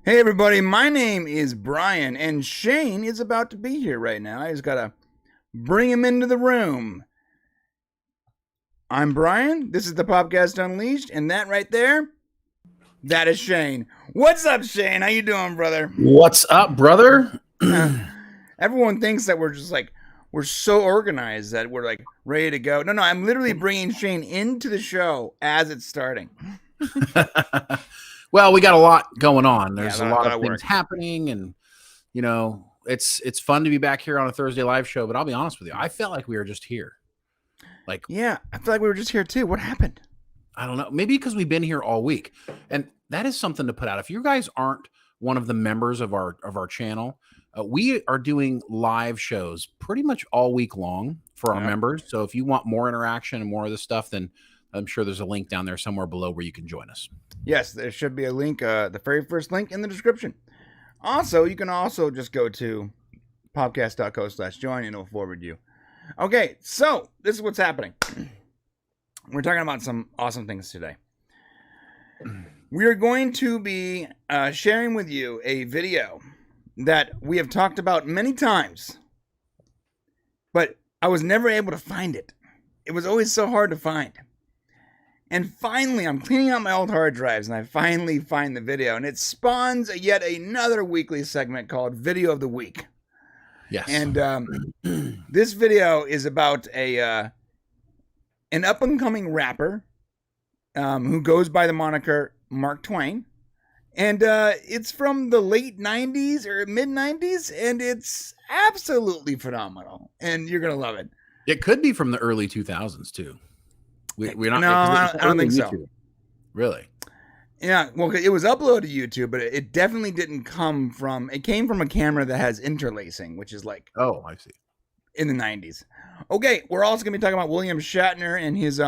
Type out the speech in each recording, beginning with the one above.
Hey everybody, my name is Brian, and Shane is about to be here right now. I just gotta bring him into the room. I'm Brian, this is the Popcast Unleashed, and that right there, that is Shane. What's up, Shane? How you doing, brother? What's up, brother? Everyone thinks that we're just like, we're so organized that we're like ready to go. No, I'm literally bringing Shane into the show as it's starting. Well, we got a lot going on. There's Yeah, a lot of work things happening, and it's fun to be back here on a Thursday live show. But I'll be honest with you, I felt like we were just here. Yeah, I feel like we were just here too. What happened? I don't know. Maybe because we've been here all week, and that is something to put out. If you guys aren't one of the members of our channel, we are doing live shows pretty much all week long for our members. So if you want more interaction and more of this stuff, then I'm sure there's a link down there somewhere below where you can join us. Yes, there should be a link, the very first link in the description. Also, you can also just go to popcast.co/join and it'll forward you. Okay, so this is what's happening. We're talking about some awesome things today. We are going to be sharing with you a video that we have talked about many times, but I was never able to find it. It was always so hard to find. And finally, I'm cleaning out my old hard drives, and I finally find the video, and it spawns yet another weekly segment called Video of the Week. Yes. And this video is about an up-and-coming rapper who goes by the moniker Mark Twain. And it's from the late 90s or mid-90s, and it's absolutely phenomenal. And you're going to love it. It could be from the early 2000s, too. We're not. No, I don't think so. Really? Yeah. Well, it was uploaded to YouTube, but it definitely didn't come from. It came from a camera that has interlacing, which is like. Oh, I see. In the 90s. Okay, we're also gonna be talking about William Shatner and his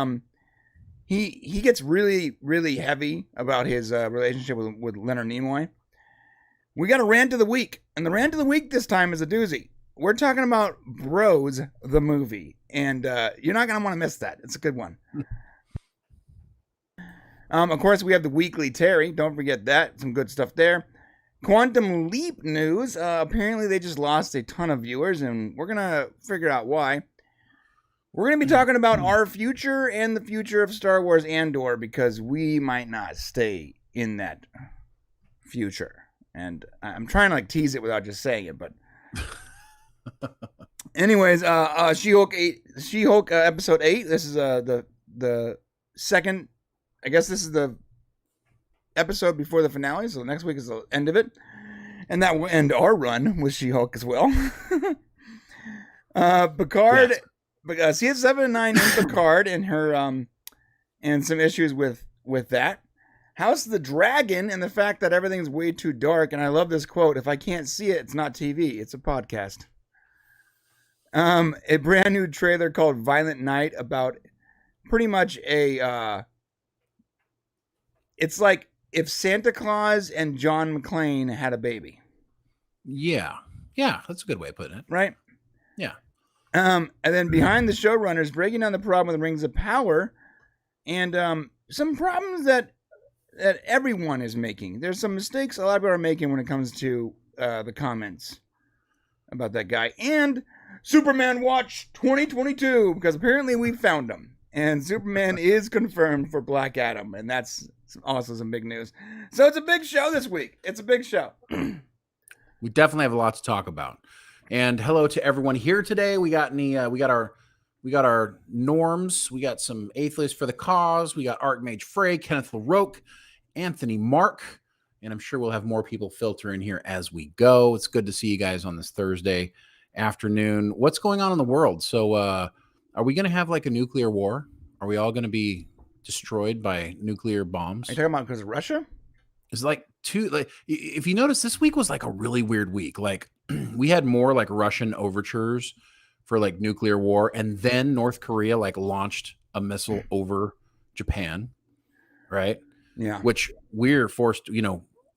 He gets really really heavy about his relationship with Leonard Nimoy. We got a rant of the week, and the rant of the week this time is a doozy. We're talking about Bros, the movie, and you're not going to want to miss that. It's a good one. Of course, we have the Weekly Terry. Don't forget that. Some good stuff there. Quantum Leap news. Apparently, they just lost a ton of viewers, and we're going to figure out why. We're going to be talking about our future and the future of Star Wars Andor, because we might not stay in that future. And I'm trying to tease it without just saying it, but... Anyways, She-Hulk episode 8. This is the second. I guess this is the episode before the finale. So next week is the end of it, and that will end our run with She-Hulk as well. Picard, yes. CS7 and 9 in Picard and her and some issues with that. House of the Dragon and the fact that everything's way too dark. And I love this quote: "If I can't see it, it's not TV. It's a podcast." A brand new trailer called Violent Night about pretty much it's like if Santa Claus and John McClane had a baby. Yeah, that's a good way of putting it. Right? Yeah. And then behind the showrunners, breaking down the problem with the Rings of Power, and some problems that everyone is making. There's some mistakes a lot of people are making when it comes to the comments about that guy. And Superman Watch 2022, because apparently we found him. And Superman is confirmed for Black Adam, and that's also some big news. So it's a big show this week. It's a big show. We definitely have a lot to talk about. And hello to everyone here today. We got our norms. We got some Atheists for the Cause. We got Archmage Frey, Kenneth LaRoque, Anthony Mark, and I'm sure we'll have more people filter in here as we go. It's good to see you guys on this Thursday afternoon. What's going on in the world? So are we going to have like a nuclear war? Are we all going to be destroyed by nuclear bombs? Are you talking about because of Russia? It's if you notice, this week was like a really weird week. Like we had more like Russian overtures for like nuclear war, and then North Korea like launched a missile over Japan, right? Yeah. Which we're forced,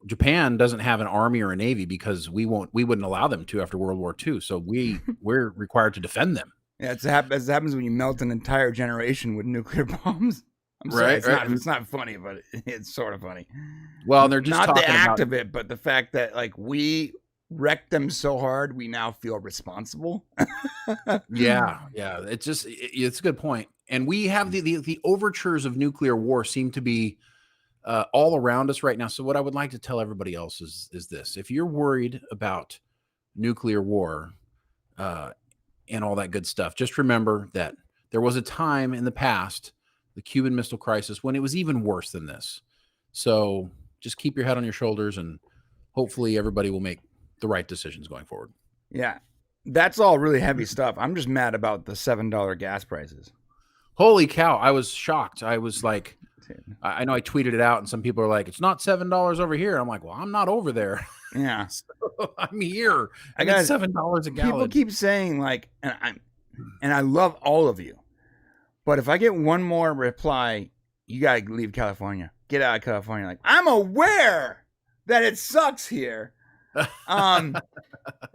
Japan doesn't have an army or a navy because we wouldn't allow them to after World War II. So we're required to defend them. Yeah, it happens when you melt an entire generation with nuclear bombs. I'm sorry, Right. it's not funny, but it's sort of funny. Well, they're just not talking the act about of it, but the fact that like we wrecked them so hard, we now feel responsible. yeah. It's a good point. And we have the overtures of nuclear war seem to be all around us right now. So what I would like to tell everybody else is this: if you're worried about nuclear war and all that good stuff, just remember that there was a time in the past, the Cuban Missile Crisis, when it was even worse than this. So just keep your head on your shoulders, and hopefully everybody will make the right decisions going forward. Yeah, that's all really heavy stuff. I'm just mad about the $7 gas prices. Holy cow! I was shocked. I was like, I know I tweeted it out, and some people are like, "It's not $7 over here." I'm like, "Well, I'm not over there." Yeah, So I'm here. I got $7 a gallon. People keep saying like, and I love all of you, but if I get one more reply, you gotta leave California, get out of California. Like, I'm aware that it sucks here.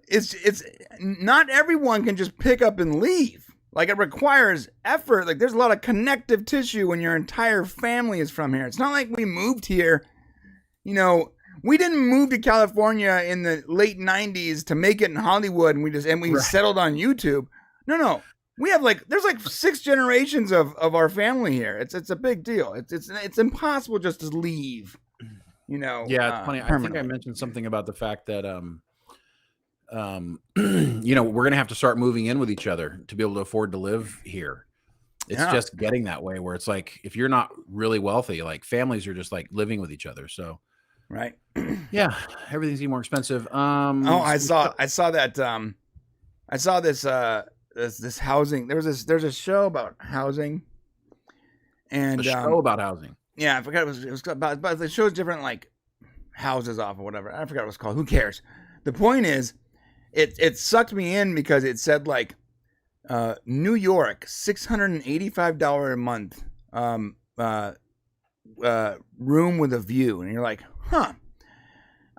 It's not everyone can just pick up and leave. Like, it requires effort. Like, there's a lot of connective tissue when your entire family is from here. It's not like we moved here. You know, we didn't move to California in the late 90s to make it in Hollywood and we Right. settled on YouTube. No. We have there's 6 generations of our family here. It's a big deal. It's impossible just to leave. You know. Yeah, it's funny. I think I mentioned something about the fact that you know, we're gonna have to start moving in with each other to be able to afford to live here. It's just getting that way where it's like, if you're not really wealthy, like families are just like living with each other. So right. yeah, everything's getting more expensive. I saw that. I saw this housing. There's a show about housing, and a show about housing. Yeah, I forgot it was about, but the show's different, like houses off or whatever. I forgot what it's called. Who cares? The point is, it sucked me in because it said like New York, $685 a month, room with a view, and you're like, huh.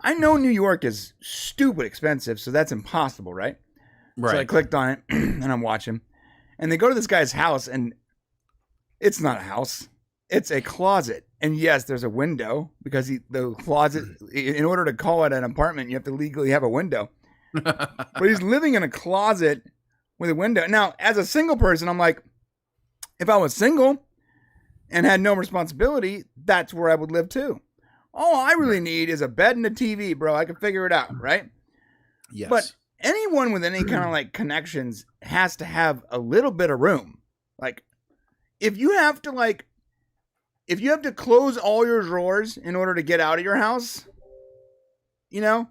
I know New York is stupid expensive, so that's impossible, right? Right. So I clicked on it, and I'm watching, and they go to this guy's house, and it's not a house. It's a closet. And yes, there's a window because the closet, in order to call it an apartment, you have to legally have a window. But he's living in a closet with a window. Now, as a single person, I'm like, if I was single and had no responsibility, that's where I would live too. All I really need is a bed and a TV, bro. I can figure it out, right? Yes. But anyone with any kind of like connections has to have a little bit of room. Like, if you have to close all your drawers in order to get out of your house, you know,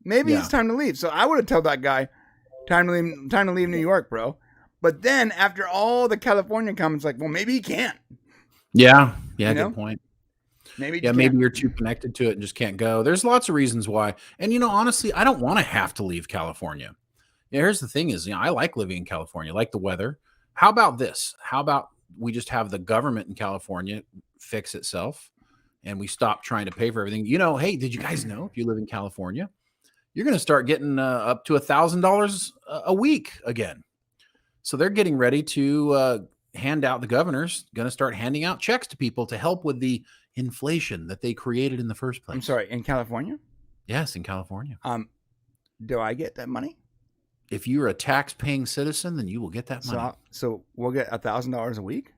maybe it's time to leave. So I would have told that guy, time to leave New York, bro. But then after all the California comments, like, well, maybe he can't. Yeah, You know? good point. Maybe maybe you're too connected to it and just can't go. There's lots of reasons why. And you know, honestly, I don't want to have to leave California. Yeah, here's the thing is, you know, I like living in California, I like the weather. How about this? How about we just have the government in California fix itself and we stop trying to pay for everything? You know, hey, did you guys know if you live in California, you're going to start getting up to $1,000 a week again. So they're getting ready to hand out, the governor's going to start handing out checks to people to help with the inflation that they created in the first place. I'm sorry, in California? Yes, in California. Do I get that money? If you're a tax-paying citizen, then you will get that money. So we'll get $1,000 a week,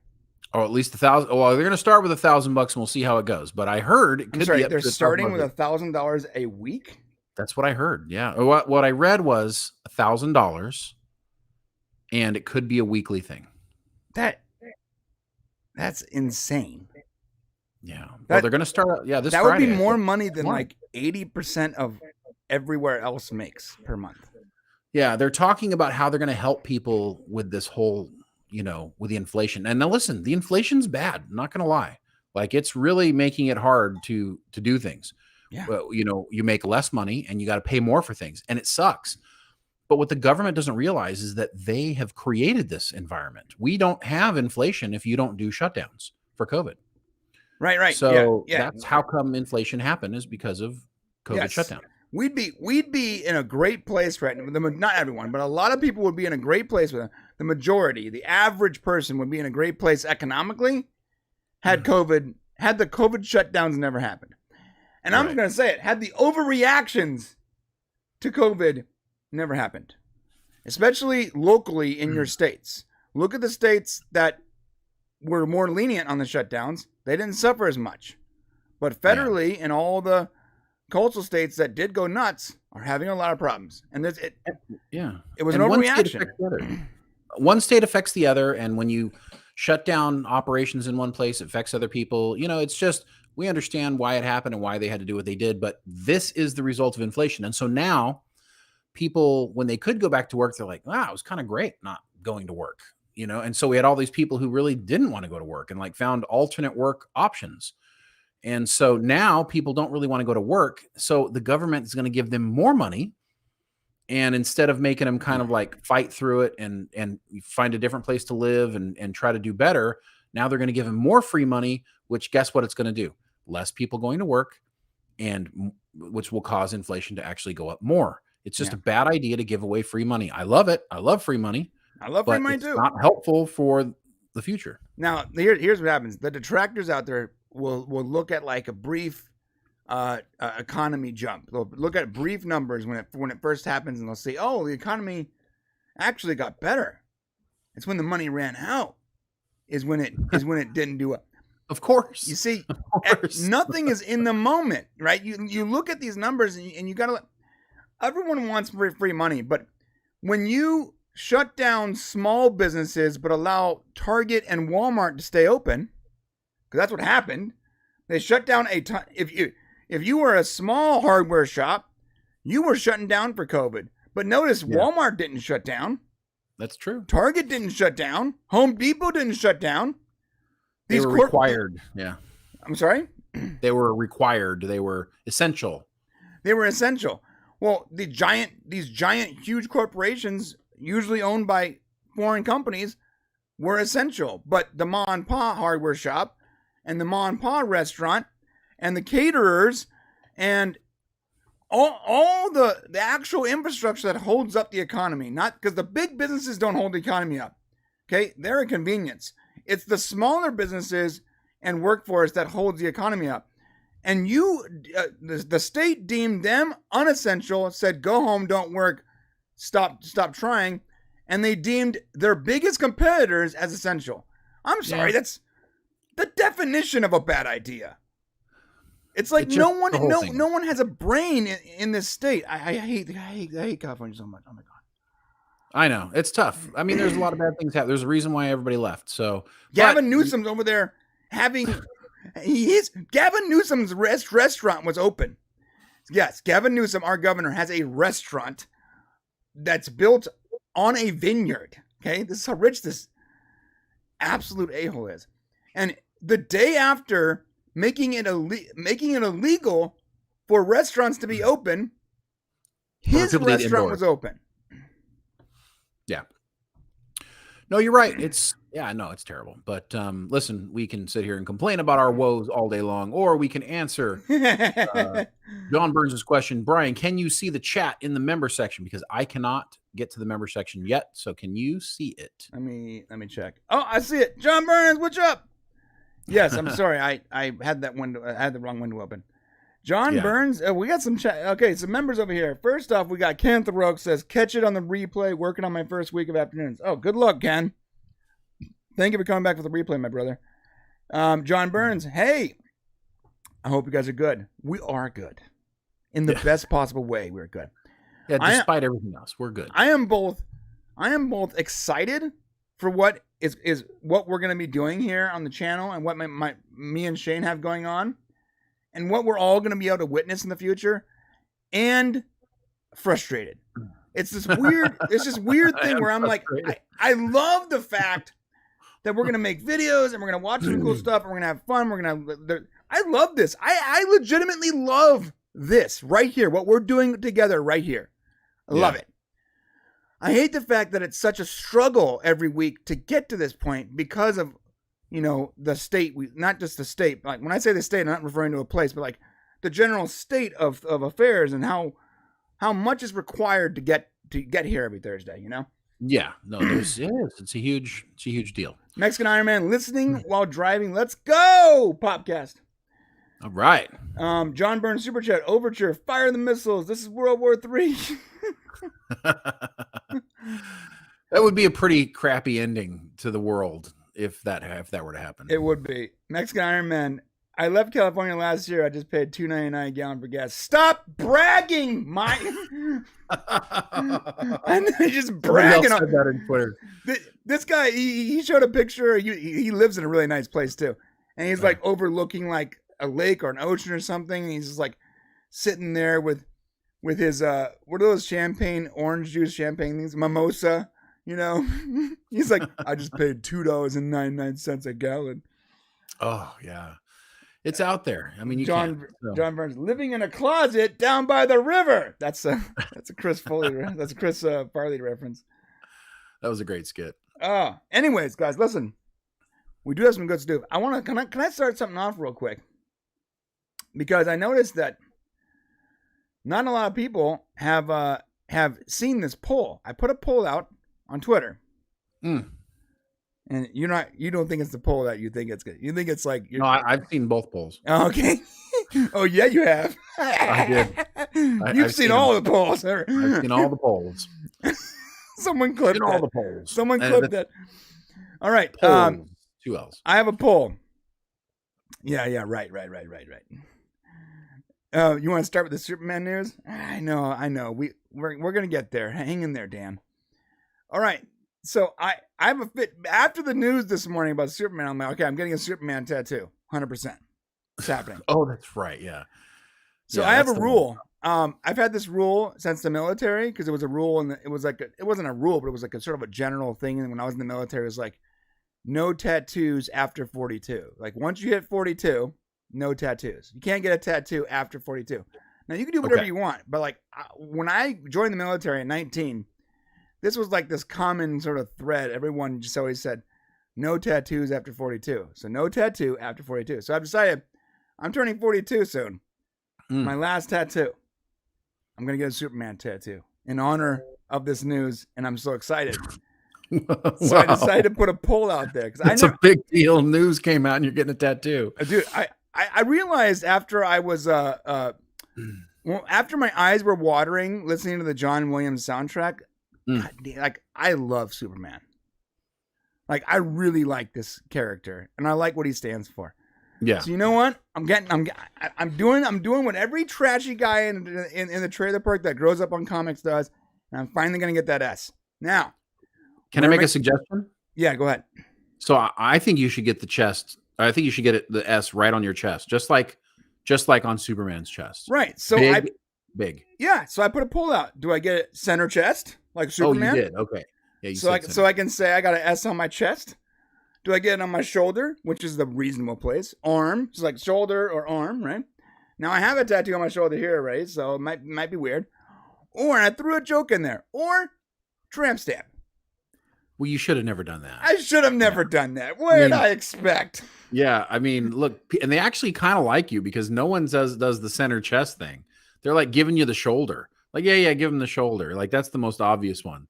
or at least $1,000. Well, they're going to start with $1,000, and we'll see how it goes. But I heard it could be up they're to starting with $1,000 a week. That's what I heard. Yeah. What I read was $1,000, and it could be a weekly thing. That's insane. Yeah. Well, they're going to start. Yeah, this that Friday, would be more money than like 80% of everywhere else makes per month. Yeah, they're talking about how they're going to help people with this whole, you know, with the inflation. And now listen, the inflation's bad. I'm not going to lie. Like, it's really making it hard to do things. Yeah. Well, you know, you make less money and you got to pay more for things, and it sucks. But what the government doesn't realize is that they have created this environment. We don't have inflation if you don't do shutdowns for COVID. Right. So that's how come inflation happened, is because of COVID shutdown. We'd be in a great place right now. Not everyone, but a lot of people would be in a great place with the majority. The average person would be in a great place economically had the COVID shutdowns never happened. And I'm going to say it, had the overreactions to COVID never happened, especially locally in your states. Look at the states that were more lenient on the shutdowns. They didn't suffer as much. But federally, in all the coastal states that did go nuts are having a lot of problems. And it was an overreaction. One state affects the other. And when you shut down operations in one place, it affects other people. It's just, we understand why it happened and why they had to do what they did. But this is the result of inflation. And so now people, when they could go back to work, they're like, wow, it was kind of great not going to work. And so we had all these people who really didn't want to go to work and found alternate work options. And so now people don't really want to go to work. So the government is going to give them more money. And instead of making them kind of fight through it and find a different place to live and try to do better, now they're going to give them more free money, which guess what it's going to do? Less people going to work, and which will cause inflation to actually go up more. It's just a bad idea to give away free money. I love it. I love free money. I love free money too. It's not helpful for the future. Now, here's what happens. The detractors out there will look at a brief economy jump. They'll look at brief numbers when it first happens, and they'll say, "Oh, the economy actually got better." It's when the money ran out. Is when it didn't do it. Of course. You see, nothing is in the moment, right? You look at these numbers and you got to. Everyone wants free money, but when you shut down small businesses but allow Target and Walmart to stay open, because that's what happened. They shut down a ton. If you were a small hardware shop, you were shutting down for COVID. But notice Walmart didn't shut down. That's true. Target didn't shut down. Home Depot didn't shut down. They were required. Yeah. I'm sorry? They were required. They were essential. They were essential. Well, these giant, huge corporations, usually owned by foreign companies, were essential. But the ma and pa hardware shop and the ma and pa restaurant and the caterers and all the actual infrastructure that holds up the economy, not because the big businesses don't hold the economy up. Okay, they're a convenience. It's the smaller businesses and workforce that holds the economy up. And the state deemed them unessential, said go home, don't work, stop trying, and they deemed their biggest competitors as essential. I'm sorry, that's the definition of a bad idea. It's like no one has a brain in this state. I hate California so much. Oh my god. I know, it's tough. I mean, there's a lot of bad things happen. There's a reason why everybody left. So Gavin Newsom's over there having Gavin Newsom's restaurant was open. Yes, Gavin Newsom, our governor, has a restaurant that's built on a vineyard. Okay, this is how rich this absolute a-hole is. And the day after making it illegal for restaurants to be open, his restaurant was open. Yeah. No, you're right. It's terrible. But listen, we can sit here and complain about our woes all day long, or we can answer John Burns' question. Brian, can you see the chat in the member section? Because I cannot get to the member section yet. So can you see it? Let me check. Oh, I see it. John Burns, what's up? Yes, I'm sorry. I had that window. I had the wrong window open. John Burns, we got some chat. Okay, some members over here. First off, we got Ken Thoreau says, catch it on the replay, working on my first week of afternoons. Oh, good luck, Ken. Thank you for coming back for the replay, my brother. John Burns, hey, I hope you guys are good. We are good. In the best possible way, we're good. Yeah, despite everything else, we're good. I am both excited for what is what we're going to be doing here on the channel and what me and Shane have going on and what we're all going to be able to witness in the future, and frustrated. It's this weird thing where I'm like, I love the fact that we're going to make videos and we're going to watch some cool stuff and we're going to have fun. I love this. I legitimately love this right here, what we're doing together right here. I love it. I hate the fact that it's such a struggle every week to get to this point because of, the state, not just the state. Like when I say the state, I'm not referring to a place, but like the general state of affairs and how much is required to get here every Thursday, Yeah, no, there's it is. It's a huge deal. Mexican Iron Man listening while driving. Let's go, Popcast. All right. John Burns Super Chat Overture. Fire the missiles. This is World War III. That would be a pretty crappy ending to the world if that were to happen. It would be. Mexican Iron Man. I left California last year. I just paid $2.99 a gallon for gas. Stop bragging, Mike. And just bragging on that in Twitter. This guy. He showed a picture. He lives in a really nice place too, and he's like overlooking like a lake or an ocean or something. And he's just like sitting there with his what are those champagne, orange juice champagne things, mimosa. You know, he's like, I just paid $2.99 a gallon. Oh yeah. It's out there. I mean, John Burns living in a closet down by the river. That's a Chris Foley. That's a Chris Farley reference. That was a great skit. Anyways, guys, listen. We do have some good stuff. Can I start something off real quick? Because I noticed that not a lot of people have seen this poll. I put a poll out on Twitter. And you don't think it's the poll that you think it's good. You think it's like no. I've seen both polls. Okay. Oh yeah, you have. I did. You've seen all the polls. I've seen all the polls. Someone clipped all the polls. Someone clipped that. All right. Polls. 2 L's. I have a poll. Yeah. Right. You want to start with the Superman news? I know. We're gonna get there. Hang in there, Dan. All right. So I have a fit after the news this morning about Superman. I'm like, okay, I'm getting a Superman tattoo, 100%. It's happening. Oh, that's right. Yeah. So I have a rule. I've had this rule since the military because it was a rule, and it was like it wasn't a rule, but it was like a sort of a general thing. And when I was in the military, it was like no tattoos after 42. Like once you hit 42, no tattoos. You can't get a tattoo after 42. Now you can do whatever you want, but like when I joined the military at 19. This was like this common sort of thread. Everyone just always said, no tattoos after 42. So no tattoo after 42. So I've decided I'm turning 42 soon. My last tattoo. I'm going to get a Superman tattoo in honor of this news. And I'm so excited. Wow. So I decided to put a poll out there. It's a big deal. News came out and you're getting a tattoo. Dude, I realized after I was, after my eyes were watering listening to the John Williams soundtrack, like I love Superman. Like I really like this character, and I like what he stands for. Yeah. So you know what? I'm doing what every trashy guy in the trailer park that grows up on comics does, and I'm finally gonna get that S. Now, can I make a suggestion? Yeah, go ahead. So I think you should get the chest. I think you should get the S right on your chest, just like on Superman's chest. Right. So big. Yeah. So I put a poll out. Do I get it center chest? Like Superman? Oh, you did. Okay. Yeah. So I can say I got an S on my chest. Do I get it on my shoulder, which is the reasonable place? Arm, so like shoulder or arm, right? Now I have a tattoo on my shoulder here, right? So it might be weird. Or I threw a joke in there. Or tramp stamp. Well, you should have never done that. I should have never done that. What did I expect? Yeah, I mean, look, and they actually kind of like you because no one does the center chest thing. They're like giving you the shoulder. Like, yeah, give them the shoulder. Like that's the most obvious one,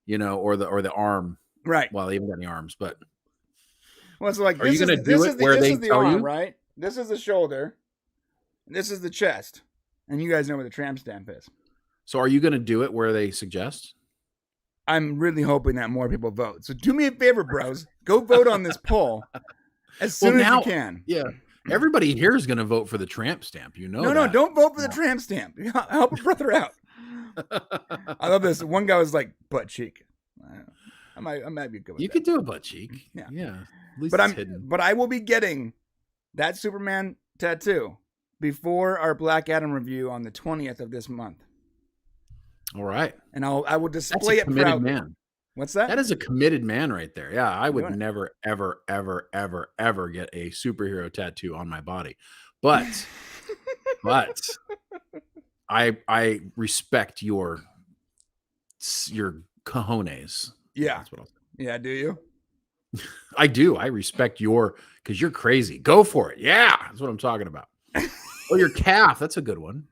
or the arm. Right. Well, they haven't got any arms, but well, so like, are you going to do it where they tell you? Right. This is the shoulder. This is the chest, and you guys know where the tramp stamp is. So, are you going to do it where they suggest? I'm really hoping that more people vote. So, do me a favor, bros. Go vote on this poll as soon as you can. Yeah. Everybody here is going to vote for the tramp stamp. No, don't vote for the tramp stamp. Help a brother out. I love this. One guy was like, butt cheek. I might be good with you that. Could do a butt cheek. Yeah. At least it's hidden. But I will be getting that Superman tattoo before our Black Adam review on the 20th of this month. All right. And I will display it proudly. Man. What's that? That is a committed man right there. Yeah, I would never, ever, ever, ever, ever get a superhero tattoo on my body. But I respect your cojones. Yeah. That's what I'll say. Yeah, do you? I do. I respect because you're crazy. Go for it. Yeah, that's what I'm talking about. Oh, your calf. That's a good one.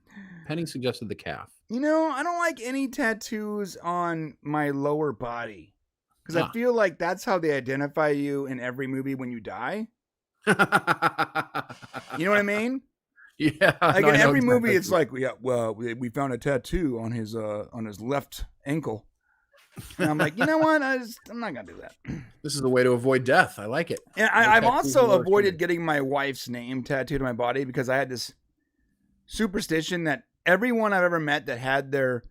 Penny suggested the calf. I don't like any tattoos on my lower body because I feel like that's how they identify you in every movie when you die. You know what I mean? Yeah. Like in every movie, it's like, we found a tattoo on his left ankle. And I'm like, you know what? I'm not going to do that. This is the way to avoid death. I like it. And I've also avoided getting my wife's name tattooed on my body because I had this superstition that everyone I've ever met that had their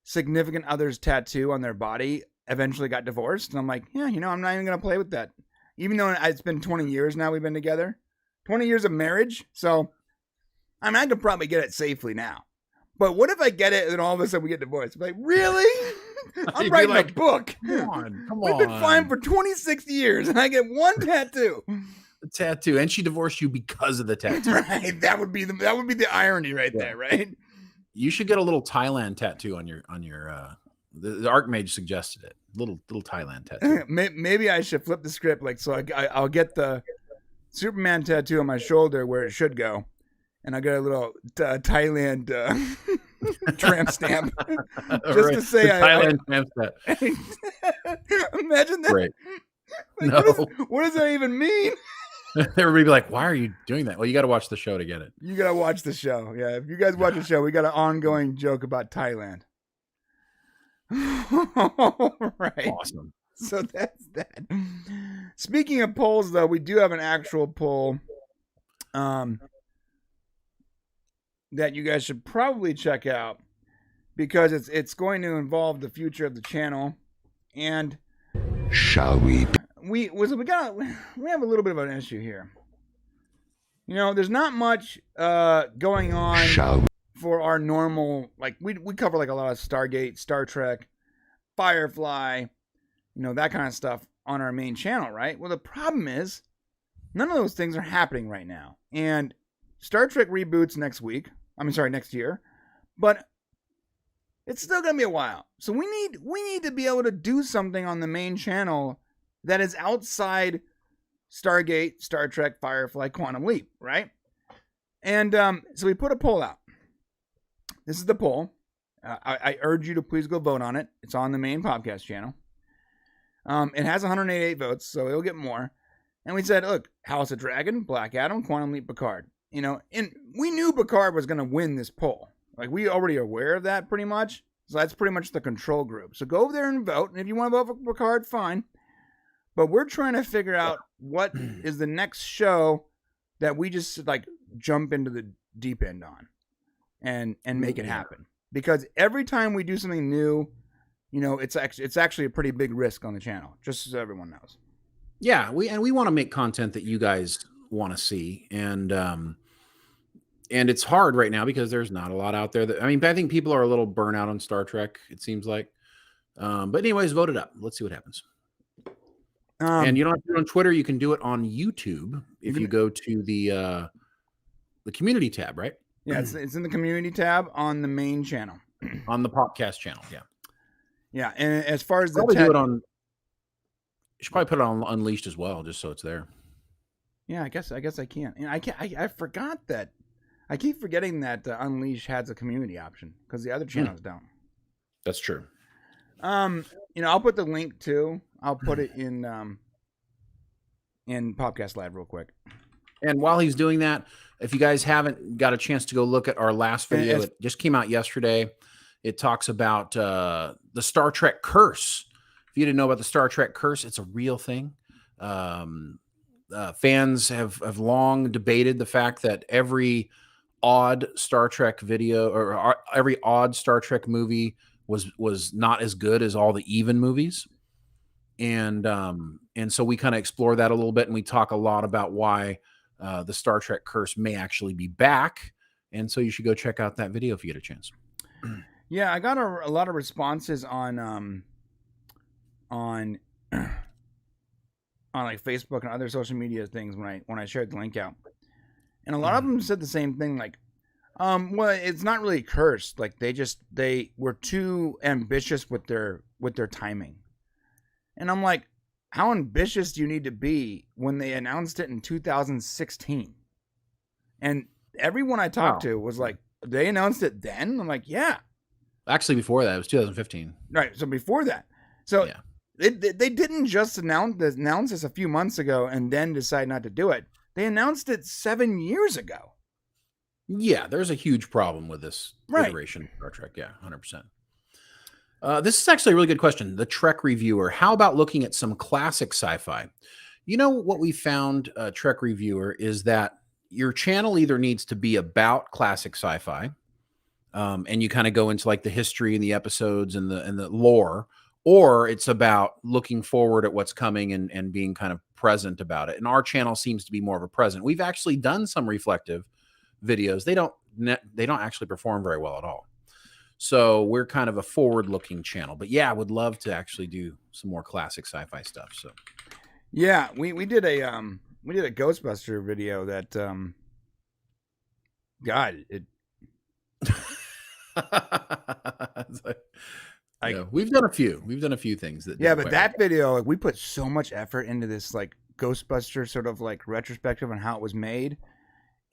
significant other's tattoo on their body eventually got divorced. And I'm like, yeah, I'm not even going to play with that. Even though it's been 20 years now we've been together. 20 years of marriage. So, I mean, I could probably get it safely now. But what if I get it and all of a sudden we get divorced? I'm like, really? I'm writing a book. Come on. We've been fine for 26 years and I get one tattoo. A tattoo. And she divorced you because of the tattoo. Right. That would be the irony right there, right? You should get a little Thailand tattoo on your the Archmage suggested it. Little Thailand tattoo. Maybe I should flip the script I'll get the Superman tattoo on my shoulder where it should go. And I got a little Thailand tramp stamp just to say Thailand tramp stamp. Imagine that. Great. Like, no. What does that even mean? Everybody be like, why are you doing that? Well, you got to watch the show to get it. You got to watch the show. Yeah. If you guys watch the show, we got an ongoing joke about Thailand. Right. Awesome. So that's that. Speaking of polls, though, we do have an actual poll that you guys should probably check out because it's going to involve the future of the channel. And shall we? We have a little bit of an issue here. There's not much going on for our normal, like we cover like a lot of Stargate, Star Trek, Firefly, that kind of stuff on our main channel, right? Well, the problem is none of those things are happening right now. And Star Trek reboots next year, but it's still going to be a while. So we need to be able to do something on the main channel that is outside Stargate, Star Trek, Firefly, Quantum Leap, right? And so we put a poll out. This is the poll. I urge you to please go vote on it. It's on the main podcast channel. It has 188 votes, so it'll get more. And we said, look, House of Dragon, Black Adam, Quantum Leap, Picard. And we knew Picard was going to win this poll. Like, we already aware of that pretty much. So that's pretty much the control group. So go over there and vote. And if you want to vote for Picard, fine. But we're trying to figure out what is the next show that we just like jump into the deep end on and make it happen. Because every time we do something new, it's actually a pretty big risk on the channel, just so everyone knows. Yeah, we want to make content that you guys want to see, and it's hard right now because there's not a lot out there. I think people are a little burnout on Star Trek. It seems like, but anyways, vote it up. Let's see what happens. And you don't have to do it on Twitter. You can do it on YouTube if you go to the community tab, right? Yeah, it's in the community tab on the main channel. On the Popcast channel, yeah. Yeah, and as far as do it on, you should probably put it on Unleashed as well, just so it's there. Yeah, I guess I can. I forgot that. I keep forgetting that Unleashed has a community option because the other channels don't. That's true. I'll put the link too. I'll put it in Popcast Live real quick. And while he's doing that, if you guys haven't got a chance to go look at our last video, it just came out yesterday. It talks about the Star Trek curse. If you didn't know about the Star Trek curse, it's a real thing. Fans have long debated the fact that every odd Star Trek video or every odd Star Trek movie was not as good as all the even movies. And so we kind of explore that a little bit, and we talk a lot about why the Star Trek curse may actually be back. And so you should go check out that video if you get a chance. Yeah, I got a lot of responses on like Facebook and other social media things when I shared the link out, and a lot of them said the same thing. Like, well, it's not really cursed. Like they were too ambitious with their timing, and I'm like, how ambitious do you need to be when they announced it in 2016? And everyone I talked to was like, they announced it then? I'm like, yeah. Actually, before that, it was 2015. Right. So before that. So Yeah. they didn't just announce this a few months ago and then decide not to do it. They announced it 7 years ago. Yeah, there's a huge problem with this iteration of Star Trek. Yeah, 100%. This is actually a really good question. The Trek Reviewer. How about looking at some classic sci-fi? You know what we found, Trek Reviewer, is that your channel either needs to be about classic sci-fi, and you kind of go into like the history and the episodes and the lore, or it's about looking forward at what's coming and being kind of present about it. And our channel seems to be more of a present. We've actually done some reflective videos. They don't actually perform very well at all. So we're kind of a forward-looking channel. But yeah, I would love to actually do some more classic sci-fi stuff. So yeah, we did a Ghostbuster video that God, it we've done a few things that but that video, like, we put so much effort into this like Ghostbuster sort of like retrospective on how it was made.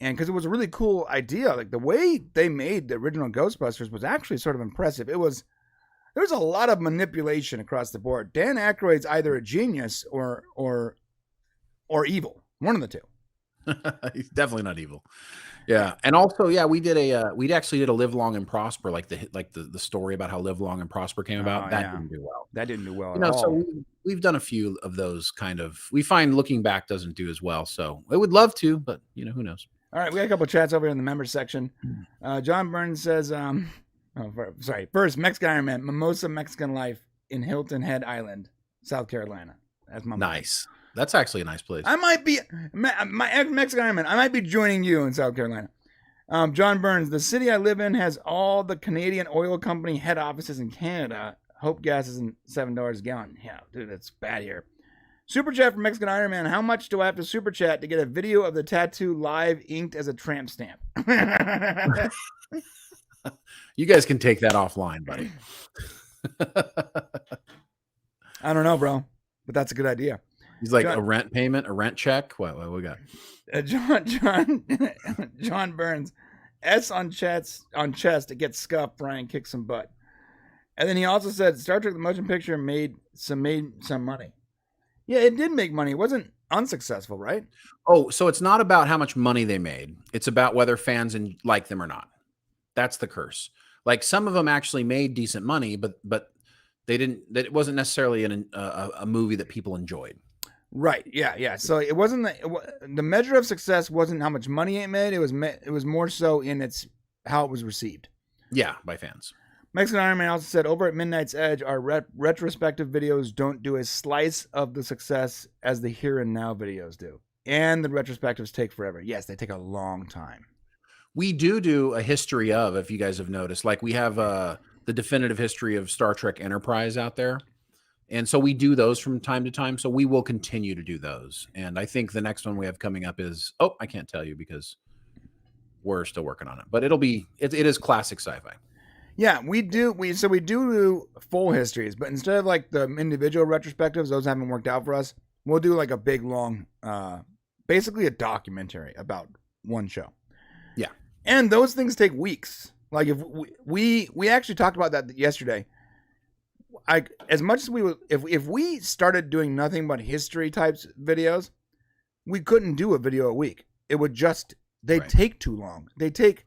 And because it was a really cool idea, like the way they made the original Ghostbusters was actually sort of impressive. There was a lot of manipulation across the board. Dan Aykroyd's either a genius or evil, one of the two. He's definitely not evil. Yeah, and also, yeah, we actually did a Live Long and Prosper, like the story about how Live Long and Prosper came about. Didn't do well. That didn't do well at all. So we've done a few of those kind of. We find looking back doesn't do as well. So we would love to, but who knows. All right, we got a couple of chats over here in the members section. John Burns says, first, Mexican Iron Man, Mimosa Mexican Life in Hilton Head Island, South Carolina. That's my nice. That's actually a nice place. I might be, my Mexican Iron Man, I might be joining you in South Carolina. John Burns, the city I live in has all the Canadian oil company head offices in Canada. Hope gas is $7 a gallon. Yeah, dude, that's bad here. Super chat from Mexican Iron Man. How much do I have to super chat to get a video of the tattoo live inked as a tramp stamp? You guys can take that offline, buddy. I don't know, bro, but that's a good idea. He's like, a rent payment, a rent check. What we got? John Burns. S on chest to get scuffed. Brian kicked some butt. And then he also said Star Trek the motion picture made some money. Yeah, it did make money. It wasn't unsuccessful, right? Oh, so it's not about how much money they made. It's about whether fans like them or not. That's the curse. Like, some of them actually made decent money, but they didn't. That it wasn't necessarily a movie that people enjoyed. Right. Yeah. So it wasn't the measure of success wasn't how much money it made. It was more so in how it was received. Yeah, by fans. Mexican Iron Man also said, over at Midnight's Edge, our retrospective videos don't do a slice of the success as the here and now videos do. And the retrospectives take forever. Yes, they take a long time. We do a history of, if you guys have noticed, like we have the definitive history of Star Trek Enterprise out there. And so we do those from time to time. So we will continue to do those. And I think the next one we have coming up is, I can't tell you because we're still working on it. But it is classic sci-fi. Yeah, we do full histories, but instead of like the individual retrospectives, those haven't worked out for us. We'll do like a big long, basically a documentary about one show. Yeah, and those things take weeks. Like, if we actually talked about that yesterday. As much as if we started doing nothing but history types videos, we couldn't do a video a week. It would take too long. They take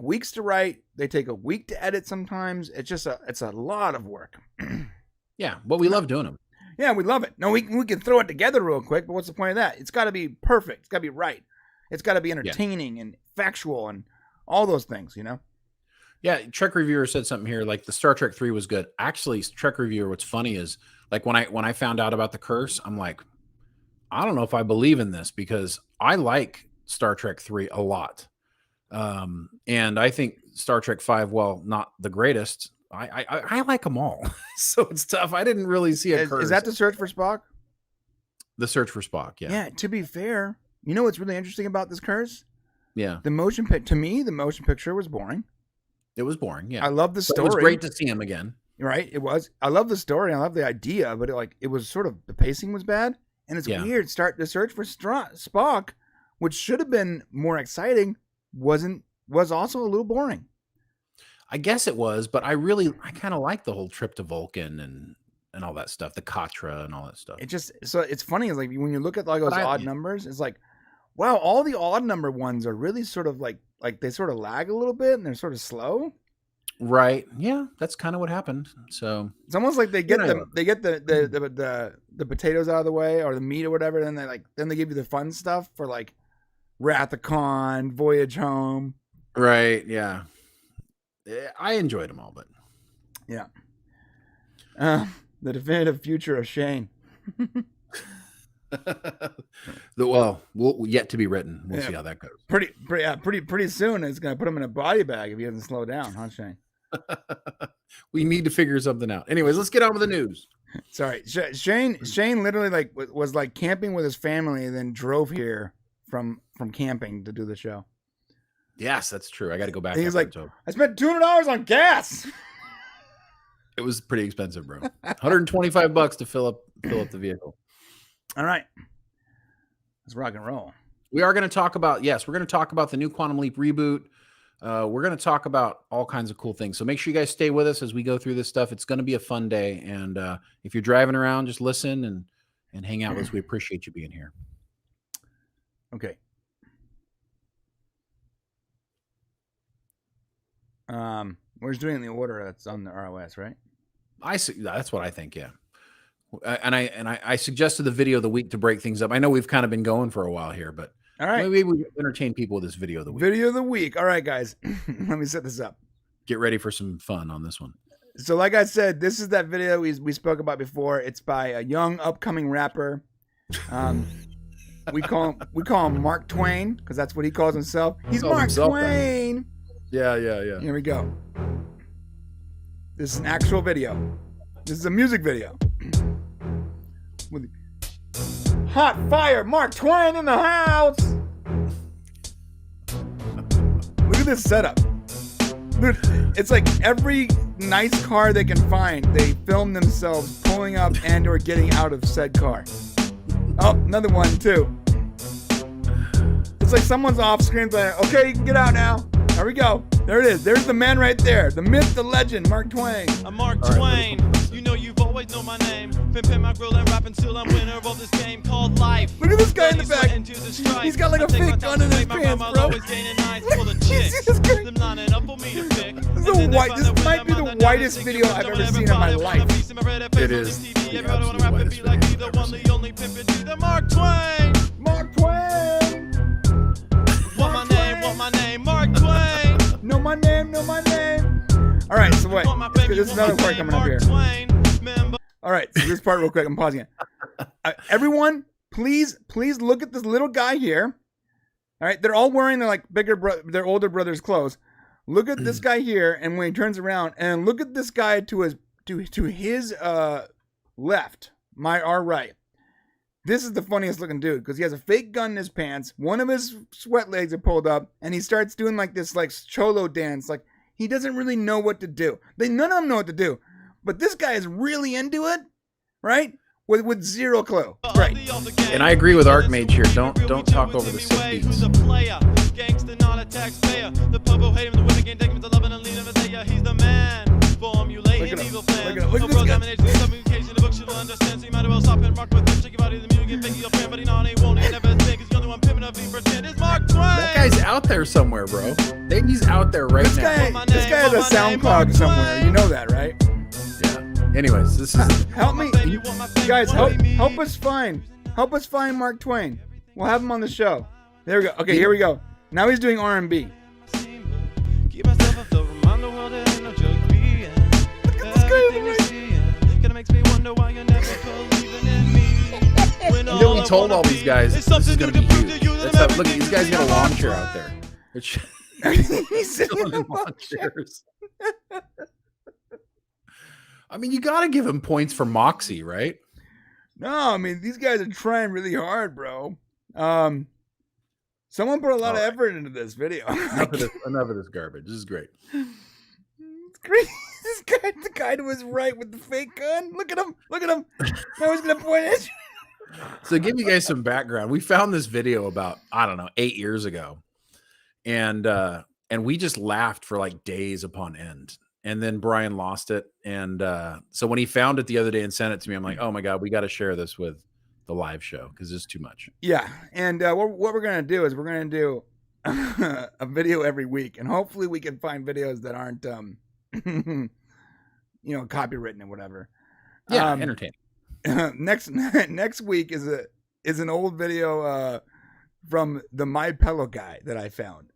weeks to write. They take a week to edit sometimes. It's a lot of work. Yeah, but we love doing them. Yeah, we love it. No, we can throw it together real quick, but what's the point of that? It's got to be perfect. It's got to be right. It's got to be entertaining and factual and all those things, Yeah, Trek Reviewer said something here, like the Star Trek 3 was good. Actually, Trek Reviewer, what's funny is, like, when I found out about the curse, I'm like, I don't know if I believe in this, because I like Star Trek 3 a lot. And I think Star Trek 5, well, not the greatest. I like them all. So it's tough. I didn't really see a curse. Is that the Search for Spock? The Search for Spock, yeah. Yeah, to be fair, you know what's really interesting about this curse? Yeah. The motion picture was boring. It was boring, yeah. I love the story. It was great to see him again. Right, it was. I love the story. I love the idea, but it was sort of, the pacing was bad. And it's weird. The Search for Spock, which should have been more exciting, was also a little boring. I guess it was, but I kind of like the whole trip to Vulcan and all that stuff, the Katra and all that stuff. It's funny. It's like when you look at like those odd numbers, it's like, wow, all the odd number ones are really sort of like they sort of lag a little bit and they're sort of slow. Right. Yeah, that's kind of what happened. So it's almost like they get the potatoes out of the way or the meat or whatever, then they give you the fun stuff for like Wrath of Khan, Voyage Home. Right. Yeah. I enjoyed them all, but yeah. The definitive future of Shane. Well, yet to be written. We'll see how that goes. Pretty soon it's gonna put him in a body bag if he doesn't slow down, huh, Shane? We need to figure something out. Anyways, let's get on with the news. Sorry, Shane literally was camping with his family and then drove here from camping to do the show. Yes, that's true. I got to go back. He's like, I spent $200 on gas. It was pretty expensive, bro. $125 to fill up the vehicle. All right, let's rock and roll. We are going to talk about the new Quantum Leap reboot. We're going to talk about all kinds of cool things. So make sure you guys stay with us as we go through this stuff. It's going to be a fun day. And if you're driving around, just listen and hang out with us. We appreciate you being here. Okay. We're just doing the order that's on the ROS, right? That's what I think. Yeah. And I suggested the video of the week to break things up. I know we've kind of been going for a while here, but all right, maybe we entertain people with this video of the week. Video of the week. All right, guys, let me set this up. Get ready for some fun on this one. So, like I said, this is that video we spoke about before. It's by a young upcoming rapper. We call him Mark Twain because that's what he calls himself. He's Mark Twain. Yeah. Here we go. This is an actual video. This is a music video. Hot fire, Mark Twain in the house. Look at this setup. Dude, it's like every nice car they can find, they film themselves pulling up and or getting out of said car. Oh, another one too. It's like someone's off screen like, okay, you can get out now. There we go. There it is. There's the man right there. The myth, the legend, Mark Twain. I'm Mark Twain. You know you've always known my name. Pimpin' my grill and rap until I'm winner of this game called life. Look at this guy in the back. He's got like a fake gun in his pants, bro. Look at this guy. This might be the whitest video I've ever seen in my life. It is the absolute whitest video I've ever seen. Mark Twain. Mark Twain. Want my name, Mark Twain. Know my name. All right, so wait. This is another part coming up here. All right, so this part real quick. I'm pausing it. Everyone, please look at this little guy here. All right, they're all wearing their older brother's clothes. Look at this guy here, and when he turns around, and look at this guy to his left, our right. This is the funniest looking dude because he has a fake gun in his pants. One of his sweat legs are pulled up, and he starts doing like this cholo dance. Like he doesn't really know what to do. None of them know what to do, but this guy is really into it, right? With zero clue, right? And I agree with Archmage here. Don't talk over the sick beats. Gangsta, not a taxpayer. The purple hate him, the winner can't take him to love and lead him to say, he's the man. Formulating evil plans. Look at this guy. Communication, the book should understand. So you might as well stop and rock with him. Check your body, the music, and fake your friend. But he not, he won't, he never think. He's the only one pimping up, he pretend. It's Mark Twain. That guy's out there somewhere, bro. He's out there right now. This guy has a SoundCloud somewhere. You know that, right? Yeah. Anyways, this is help me, guys. Help us find Mark Twain. We'll have him on the show. There we go. Okay, here we go. Now he's doing R&B. Keep myself afloat, remind the world there ain't no joke being. Everything you see, kinda makes me wonder why you're never believing in me. You know, we told all these guys this is going to be huge. Look, these guys got a lawn chair out there. He's sitting in lawn chairs. I mean, you got to give him points for moxie, right? No, I mean, these guys are trying really hard, bro. Someone put a lot of effort into this video. Enough of this garbage. This is great. It's great. This guy, the guy to his right with the fake gun. Look at him. Now he's going to point at you. So to give you guys some background, we found this video about, 8 years ago. And and we just laughed for like days upon end. And then Brian lost it. And so when he found it the other day and sent it to me, I'm like, oh my God, we got to share this with the live show because it's too much. Yeah. And what we're going to do is we're going to do a video every week. And hopefully we can find videos that aren't, copywritten and whatever. Yeah, entertaining. Next week is an old video from the My Pillow guy that I found.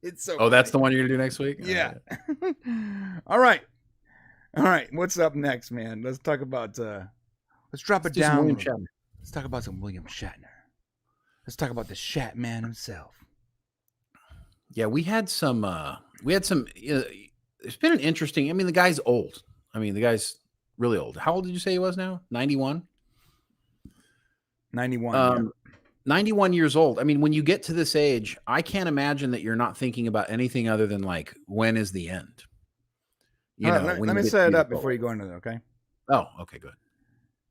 It's so. Oh, funny. That's the one you're gonna do next week. Yeah. All right. What's up next, man? Let's talk about. Let's drop it down. William Shatner. Let's talk about some William Shatner. Let's talk about the Shat Man himself. Yeah, we had some. It's been an interesting. I mean, the guy's old. I mean, the guy's really old. How old did you say he was now? 91. 91. 91 years old. I mean, when you get to this age, I can't imagine that you're not thinking about anything other than like, when is the end? Let me set it up before you go into that, okay? Oh, okay, good.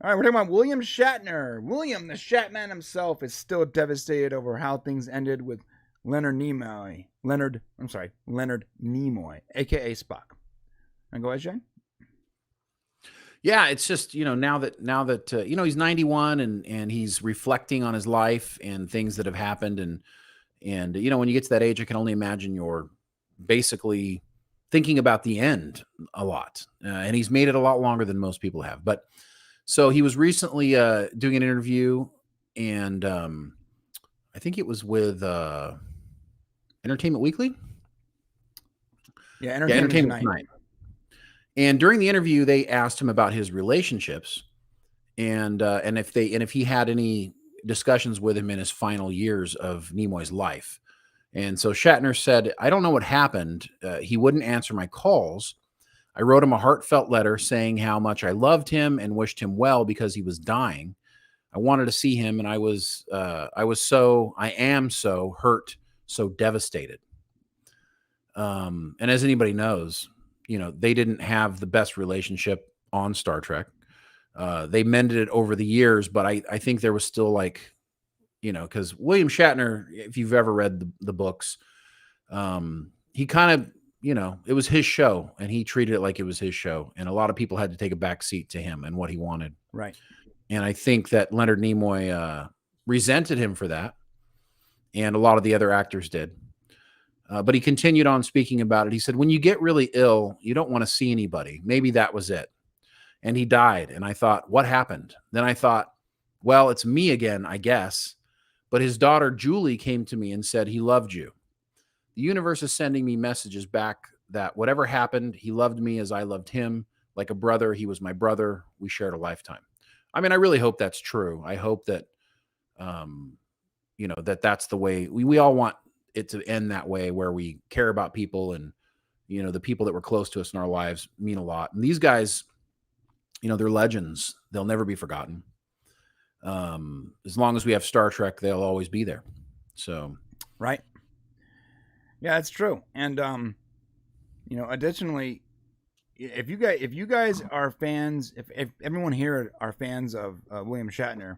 All right, we're talking about William Shatner. William, the Shatman himself, is still devastated over how things ended with Leonard Nimoy, aka Spock. And go ahead, Shane. Yeah, it's just, now that he's 91 and he's reflecting on his life and things that have happened. And when you get to that age, I can only imagine you're basically thinking about the end a lot. And he's made it a lot longer than most people have. But so he was recently doing an interview, and I think it was with Entertainment Weekly. Yeah, Entertainment Tonight. And during the interview, they asked him about his relationships, and if he had any discussions with him in his final years of Nimoy's life. And so Shatner said, "I don't know what happened. He wouldn't answer my calls. I wrote him a heartfelt letter saying how much I loved him and wished him well because he was dying. I wanted to see him, and I am so hurt, so devastated." And as anybody knows, they didn't have the best relationship on Star Trek. They mended it over the years, but I think there was still like, because William Shatner, if you've ever read the books, he kind of, it was his show, and he treated it like it was his show. And a lot of people had to take a back seat to him and what he wanted. Right. And I think that Leonard Nimoy resented him for that. And a lot of the other actors did. But he continued on speaking about it. He said, when you get really ill, you don't want to see anybody. Maybe that was it. And he died. And I thought, what happened? Then I thought, well, it's me again, I guess. But his daughter, Julie, came to me and said, he loved you. The universe is sending me messages back that whatever happened, he loved me as I loved him. Like a brother, he was my brother. We shared a lifetime. I mean, I really hope that's true. I hope that, that's the way we all want it to end, that way, where we care about people, and the people that were close to us in our lives mean a lot. And these guys, they're legends. They'll never be forgotten. As long as we have Star Trek, they'll always be there. So, right. Yeah, it's true. And additionally, if you guys are fans, if everyone here are fans of William Shatner,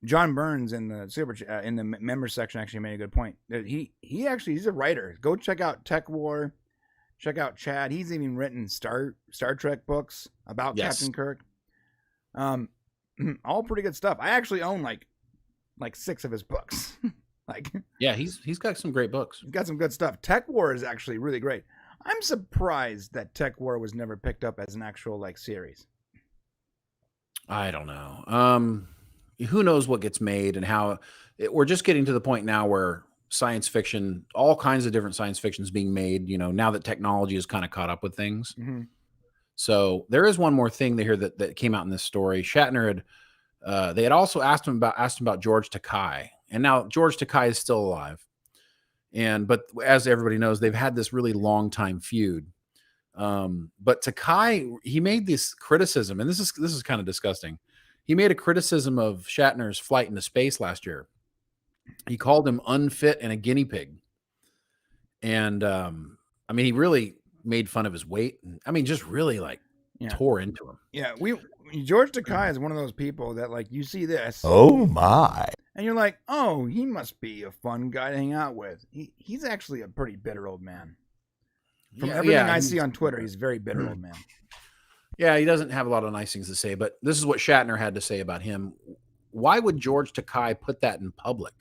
John Burns in the in the members section actually made a good point. He's a writer. Go check out Tech War, check out Chad. He's even written Star Trek books about Captain Kirk. All pretty good stuff. I actually own like 6 of his books. Yeah, he's got some great books. He's got some good stuff. Tech War is actually really great. I'm surprised that Tech War was never picked up as an actual series. I don't know. Who knows what gets made and how. We're just getting to the point now where science fiction, all kinds of different science fiction is being made, now that technology is kind of caught up with things. Mm-hmm. So there is one more thing that came out in this story. Shatner they had also asked him about George Takei. And now George Takei is still alive. But as everybody knows, they've had this really long time feud. But Takei, he made this criticism, and this is kind of disgusting. He made a criticism of Shatner's flight into space last year. He called him unfit and a guinea pig. And he really made fun of his weight. Just really tore into him. Yeah, George Takei is one of those people that you see this. Oh my. And you're like, oh, he must be a fun guy to hang out with. He's actually a pretty bitter old man. From everything I see on Twitter, he's a very bitter old man. Yeah, he doesn't have a lot of nice things to say, but this is what Shatner had to say about him. Why would George Takei put that in public?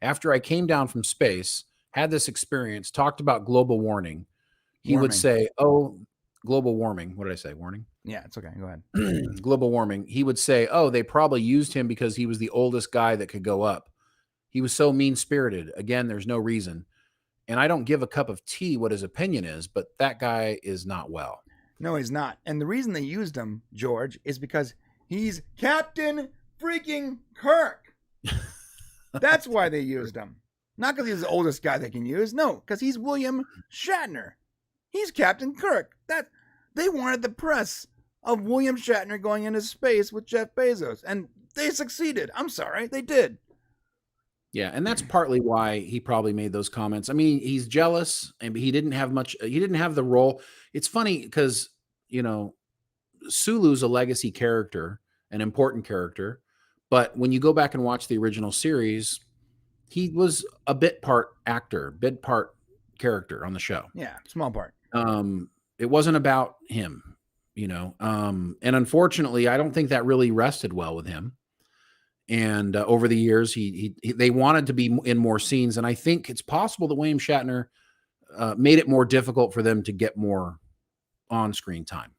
After I came down from space, had this experience, talked about global warming, he would say, oh, global warming. What did I say? Warning? Yeah, it's okay. Go ahead. Global warming. He would say, oh, they probably used him because he was the oldest guy that could go up. He was so mean-spirited. Again, there's no reason. And I don't give a cup of tea what his opinion is, but that guy is not well. No, he's not. And the reason they used him, George, is because he's Captain freaking Kirk. That's why they used him. Not because he's the oldest guy they can use. No, because he's William Shatner. He's Captain Kirk. They wanted the press of William Shatner going into space with Jeff Bezos. And they succeeded. I'm sorry, they did. Yeah, and that's partly why he probably made those comments. I mean, he's jealous, and he didn't have much. He didn't have the role. It's funny because, you know, Sulu's a legacy character, an important character, but when you go back and watch the original series, he was a bit part actor, bit part character on the show. Yeah, small part. It wasn't about him, you know. And unfortunately, I don't think that really rested well with him. And over the years, they wanted to be in more scenes. And I think it's possible that William Shatner made it more difficult for them to get more on-screen time.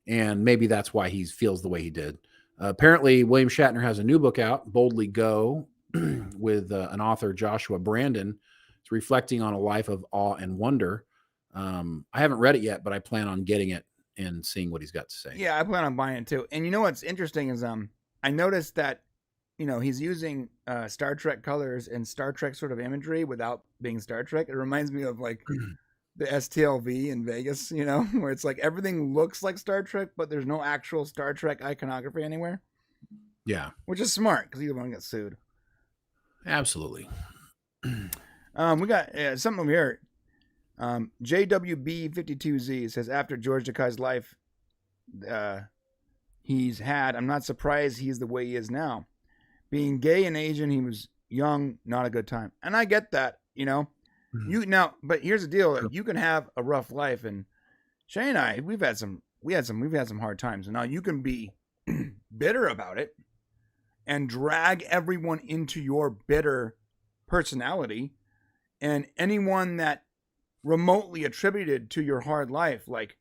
And maybe that's why he feels the way he did. Apparently, William Shatner has a new book out, Boldly Go, with an author, Joshua Brandon. It's reflecting on a life of awe and wonder. I haven't read it yet, but I plan on getting it and seeing what he's got to say. Yeah, I plan on buying it too. And you know what's interesting is I noticed that, you know, he's using Star Trek colors and Star Trek sort of imagery without being Star Trek. It reminds me of like the STLV in Vegas, you know, where it's like everything looks like Star Trek, but there's no actual Star Trek iconography anywhere. Yeah. Which is smart because either one gets sued. Absolutely. We got something over here. JWB52Z says, after George Takei's life he's had, I'm not surprised he's the way he is now. Being gay and Asian, he was young, not a good time. And I get that, you know. But here's the deal. Like, you can have a rough life, and Shay and I, we've had some hard times. And now you can be bitter about it and drag everyone into your bitter personality, and anyone that remotely attributed to your hard life, like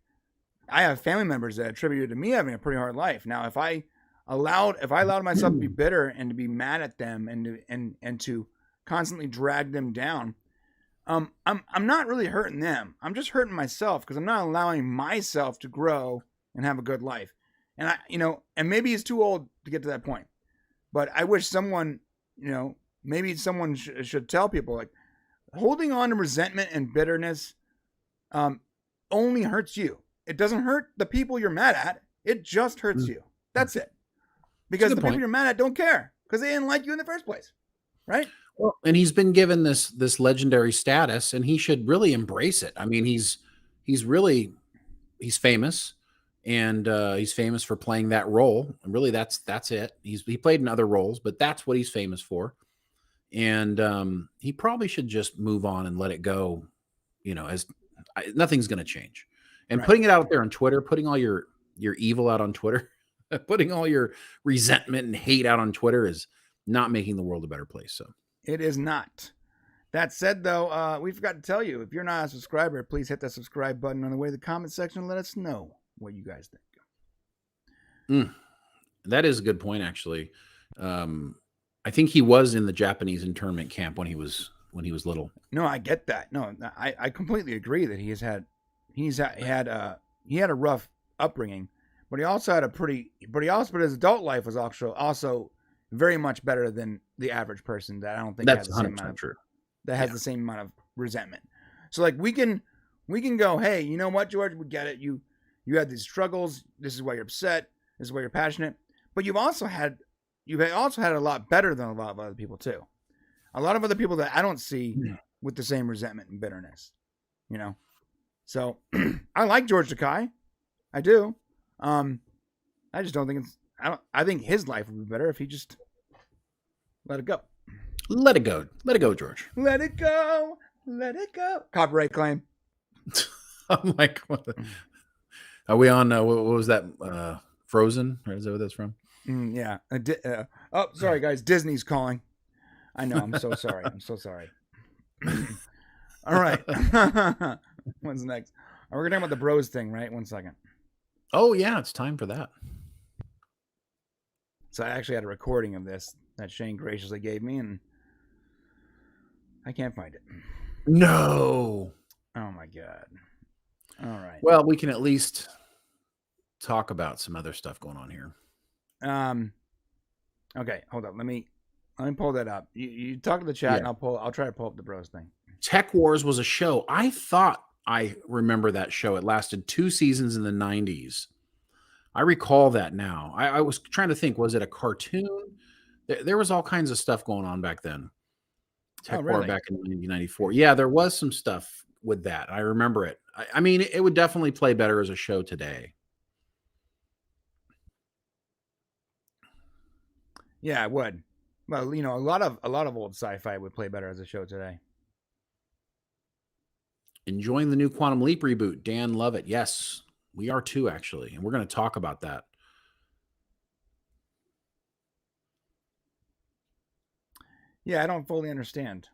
I have family members that attributed to me having a pretty hard life. Now, if I allowed myself to be bitter and to be mad at them and to constantly drag them down, I'm not really hurting them. I'm just hurting myself because I'm not allowing myself to grow and have a good life. And and maybe he's too old to get to that point. But I wish someone, maybe someone should tell people, like, holding on to resentment and bitterness only hurts you. It doesn't hurt the people you're mad at. It just hurts you. That's it. Because the people you're mad at don't care because they didn't like you in the first place. Right? Well, and he's been given this legendary status, and he should really embrace it. I mean, he's famous, and he's famous for playing that role. And really, that's it. He played in other roles, but that's what he's famous for. And he probably should just move on and let it go. Nothing's going to change. And putting it out there on Twitter, putting all your evil out on Twitter, putting all your resentment and hate out on Twitter is not making the world a better place. So it is not. That said, though, we forgot to tell you, if you're not a subscriber, please hit that subscribe button on the way to the comment section and let us know what you guys think. That is a good point, actually. I think he was in the Japanese internment camp when he was little. No, I get that. No, I completely agree that he had a rough upbringing, but he also had but his adult life was also very much better than the average person that I don't think that's has the same amount of, true. That has the same amount of resentment. So like we can go, hey, you know what, George, we get it. You had these struggles. This is why you're upset. This is why you're passionate. But you've also had a lot better than a lot of other people too. A lot of other people that I don't see with the same resentment and bitterness, So I like George Takei. I do. I just don't think I think his life would be better if he just Let it go. Let it go. Let it go, George. Let it go. Let it go. Copyright claim. I'm like, are we on? What was that? Frozen? Is that what that's from? Yeah. Oh, sorry, guys. Disney's calling. I know. I'm so sorry. I'm so sorry. All right. What's next? We're going to talk about the bros thing, right? 1 second. Oh, yeah. It's time for that. So I actually had a recording of this that Shane graciously gave me, and I can't find it. No. Oh, my God. All right. Well, we can at least talk about some other stuff going on here. Okay, hold up. Let me pull that up. You talk to the chat, and I'll try to pull up the bros thing. Tech Wars was a show. I thought I remember that show. It lasted 2 seasons in the 90s. I recall that now. I was trying to think, was it a cartoon? There was all kinds of stuff going on back then. Tech War back in 1994. Yeah, there was some stuff with that. I remember it. I mean, it would definitely play better as a show today. Yeah, it would. Well, you know, a lot of old sci-fi would play better as a show today. Enjoying the new Quantum Leap reboot. Dan Lovett. Yes, we are too, actually. And we're going to talk about that. Yeah, I don't fully understand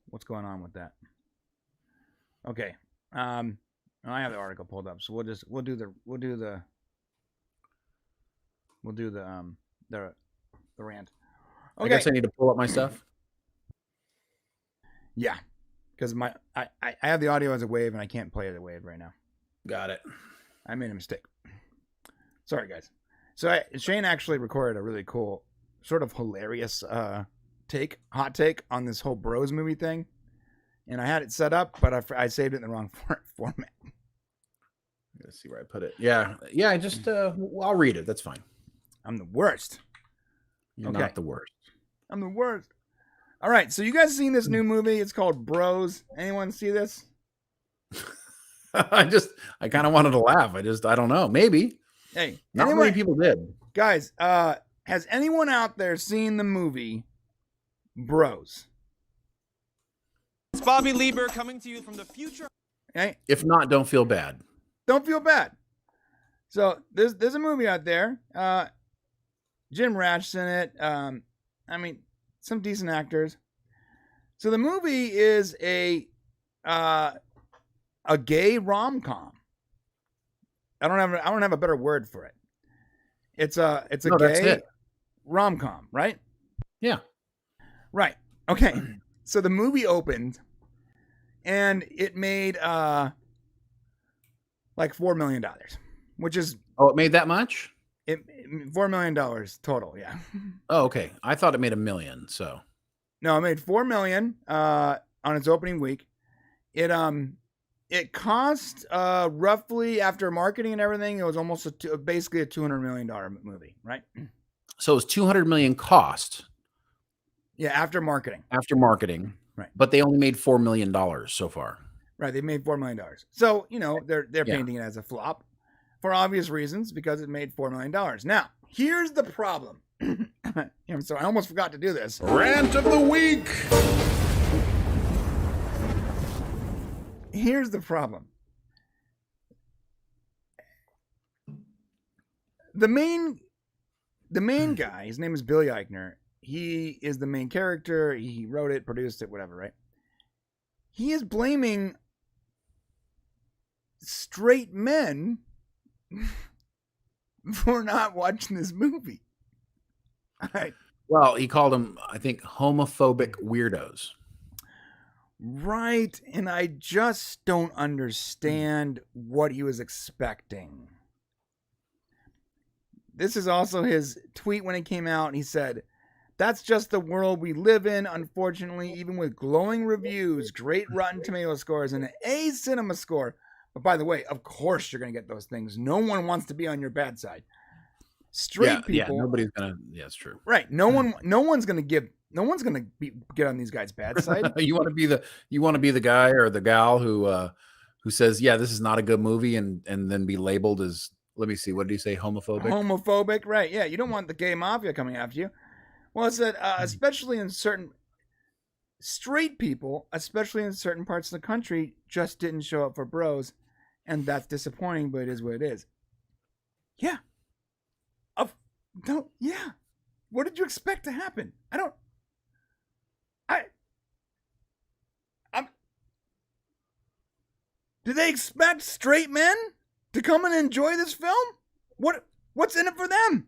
what's going on with that. Okay. I have the article pulled up, so we'll do the rant. Okay. I guess I need to pull up my stuff. Yeah, because I have the audio as a wave and I can't play the wave right now. Got it. I made a mistake. Sorry, guys. So Shane actually recorded a really cool, sort of hilarious hot take on this whole Bros movie thing, and I had it set up, but I saved it in the wrong format. Let's see where I put it. Yeah. I just I'll read it. That's fine. I'm the worst. You're not the worst. I'm the worst. All right, so you guys seen this new movie? It's called Bros. Anyone see this? I kind of wanted to laugh. I don't know. Maybe. Hey, not many people did. Guys, has anyone out there seen the movie Bros? It's Bobby Lieber coming to you from the future. Okay. If not, don't feel bad. Don't feel bad. So there's a movie out there. Jim Ratch's in it. I mean, some decent actors. So the movie is a gay rom-com. I don't have a better word for it. It's a gay rom-com, right? Yeah. Right. Okay. So the movie opened and it made like $4 million, which is it made that much? $4 million total, yeah. Oh, okay. I thought it made $1 million. So no, it made $4 million on its opening week. It cost roughly, after marketing and everything, it was almost basically a $200 million movie, right? So it was $200 million cost. Yeah, after marketing. Right. But they only made $4 million so far. Right, they made $4 million. So, you know, they're painting it as a flop for obvious reasons, because it made $4 million. Now, here's the problem. So I almost forgot to do this. Rant of the week. Here's the problem. The main guy, his name is Billy Eichner. He is the main character. He wrote it, produced it, whatever, right? He is blaming straight men for not watching this movie. All right. Well, he called them, I think, homophobic weirdos. Right. And I just don't understand what he was expecting. This is also his tweet when it came out. He said, "That's just the world we live in. Unfortunately, even with glowing reviews, great Rotten Tomato scores, and an A cinema score. But by the way, of course you're going to get those things. No one wants to be on your bad side. Straight people. Yeah, nobody's going to. Yeah, it's true. Right. No one's going to get on these guys' bad side. You want to be the guy or the gal who says, yeah, this is not a good movie, and then be labeled as, let me see, what did he say? Homophobic? Homophobic, right. Yeah. You don't want the gay mafia coming after you. Well, it's that especially in certain straight people, especially in certain parts of the country, just didn't show up for Bros, and that's disappointing. But it is what it is. Yeah. No. Yeah. What did you expect to happen? I'm. Do they expect straight men to come and enjoy this film? What's in it for them?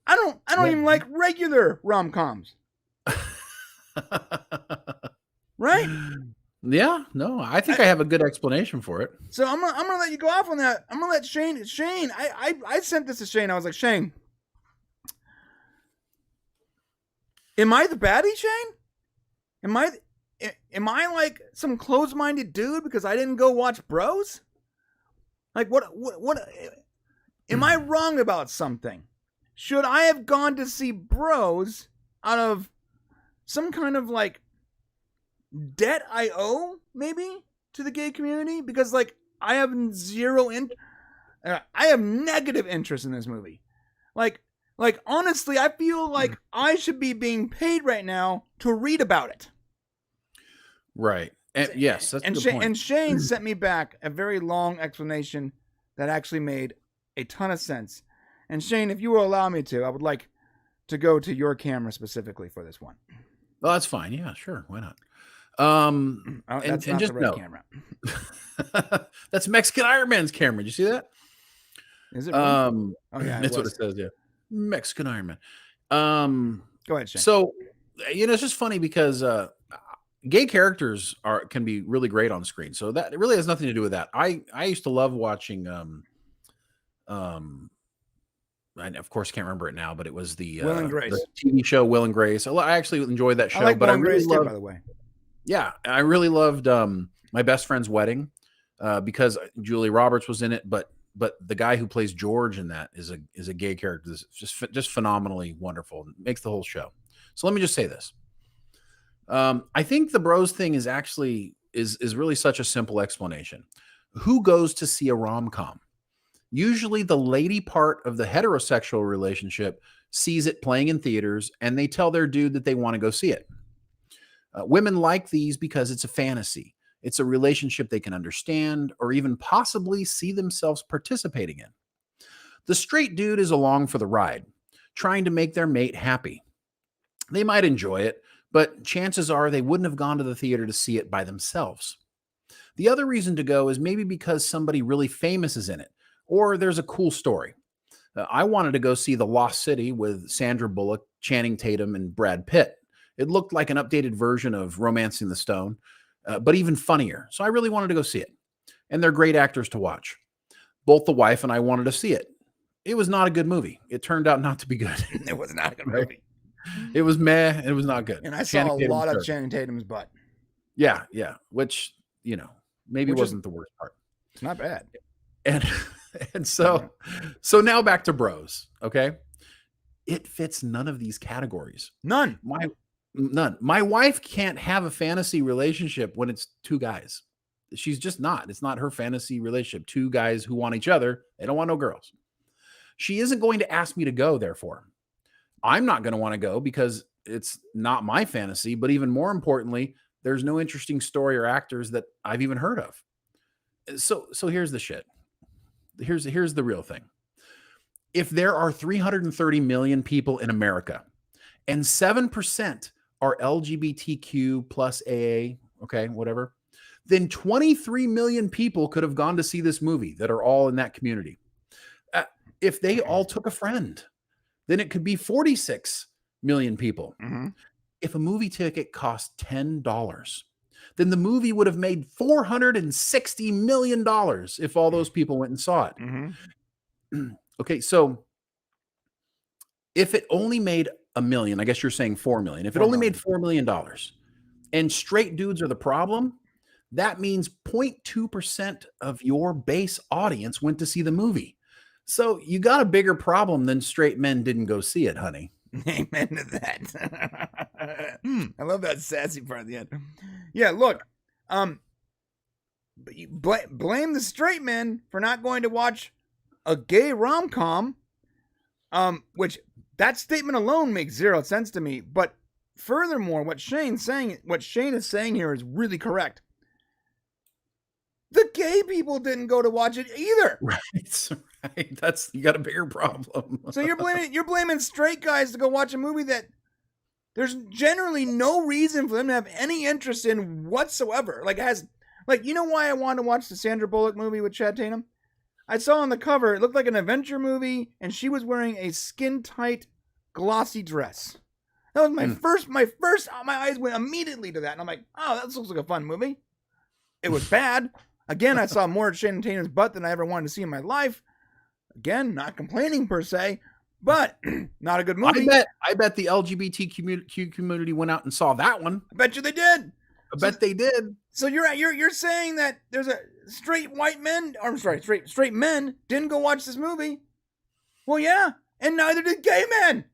I don't even like regular rom-coms. Right? Yeah, no, I think I have a good explanation for it. So I'm gonna let you go off on that. I'm gonna let Shane. I sent this to Shane. I was like, Shane, am I the baddie, Shane? Am I like some closed-minded dude because I didn't go watch Bros? Like what am I wrong about something? Should I have gone to see Bros out of some kind of like debt I owe maybe to the gay community? Because like I have I have negative interest in this movie. Like honestly, I feel like I should be being paid right now to read about it. Right. And yes, that's a good point. And Shane sent me back a very long explanation that actually made a ton of sense. And Shane, if you will allow me to, I would like to go to your camera specifically for this one. Well, that's fine. Yeah, sure. Why not? That's not just the right camera. That's Mexican Iron Man's camera. Did you see that? Is it? Really? Oh yeah, that's what it says. Yeah, Mexican Iron Man. Go ahead, Shane. So, it's just funny because gay characters can be really great on screen. So that it really has nothing to do with that. I used to love watching I of course can't remember it now, but it was the Will and Grace, the TV show Will and Grace. I actually enjoyed that show, I like but Will I and really Grace loved, too, by the way. Yeah, I really loved My Best Friend's Wedding because Julia Roberts was in it, but the guy who plays George in that is a gay character. This is just phenomenally wonderful. It makes the whole show. So let me just say this. I think the Bros thing is actually is really such a simple explanation. Who goes to see a rom-com? Usually the lady part of the heterosexual relationship sees it playing in theaters and they tell their dude that they want to go see it. Women like these because it's a fantasy. It's a relationship they can understand or even possibly see themselves participating in. The straight dude is along for the ride, trying to make their mate happy. They might enjoy it, but chances are they wouldn't have gone to the theater to see it by themselves. The other reason to go is maybe because somebody really famous is in it, or there's a cool story. I wanted to go see The Lost City with Sandra Bullock, Channing Tatum, and Brad Pitt. It looked like an updated version of Romancing the Stone, but even funnier. So I really wanted to go see it. And they're great actors to watch. Both the wife and I wanted to see it. It was not a good movie. It turned out not to be good. It was not a good movie. It was meh. It was not good. And I saw a lot of Channing Tatum's butt. Yeah, which, maybe wasn't the worst part. It's not bad. And so now back to Bros, okay? It fits none of these categories. None. None. My wife can't have a fantasy relationship when it's two guys. She's just not. It's not her fantasy relationship. Two guys who want each other. They don't want no girls. She isn't going to ask me to go, therefore. I'm not going to want to go because it's not my fantasy, but even more importantly, there's no interesting story or actors that I've even heard of. So here's the shit. Here's the real thing. If there are 330 million people in America and 7% are LGBTQ plus AA, okay, whatever, then 23 million people could have gone to see this movie that are all in that community. If they all took a friend, then it could be 46 million people. Mm-hmm. If a movie ticket cost $10, then the movie would have made $460 million if all those people went and saw it. Mm-hmm. Okay, so if it only made $1 million, I guess you're saying 4 million. If it only made $4 million and straight dudes are the problem, that means 0.2% of your base audience went to see the movie. So you got a bigger problem than straight men didn't go see it, honey. Amen to that. I love that sassy part at the end. Yeah, look, blame the straight men for not going to watch a gay rom-com, which that statement alone makes zero sense to me. But furthermore, what Shane is saying here is really correct. The gay people didn't go to watch it either. Right. That's, you got a bigger problem. So you're blaming straight guys to go watch a movie that there's generally no reason for them to have any interest in whatsoever. You know why I wanted to watch the Sandra Bullock movie with Chad Tatum? I saw on the cover, it looked like an adventure movie, and she was wearing a skin-tight, glossy dress. That was my eyes went immediately to that, and I'm like, oh, that looks like a fun movie. It was bad. Again, I saw more of Shannon Tatum's butt than I ever wanted to see in my life. Again, not complaining per se, but not a good movie. I bet the LGBTQ community went out and saw that one. I bet you they did. I bet they did. So you're saying that there's a straight men didn't go watch this movie. Well, yeah, and neither did gay men.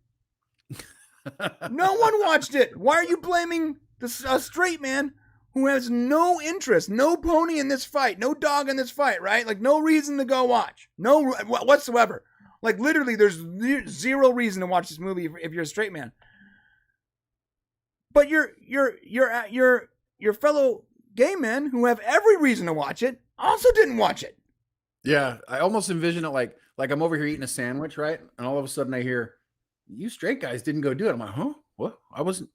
No one watched it. Why are you blaming a straight man who has no interest, no pony in this fight, no dog in this fight, right? Like, no reason to go watch. No whatsoever. Like, literally, there's zero reason to watch this movie if you're a straight man. But your fellow gay men who have every reason to watch it also didn't watch it. Yeah, I almost envision it like I'm over here eating a sandwich, right? And all of a sudden I hear, you straight guys didn't go do it. I'm like, huh? What? I wasn't.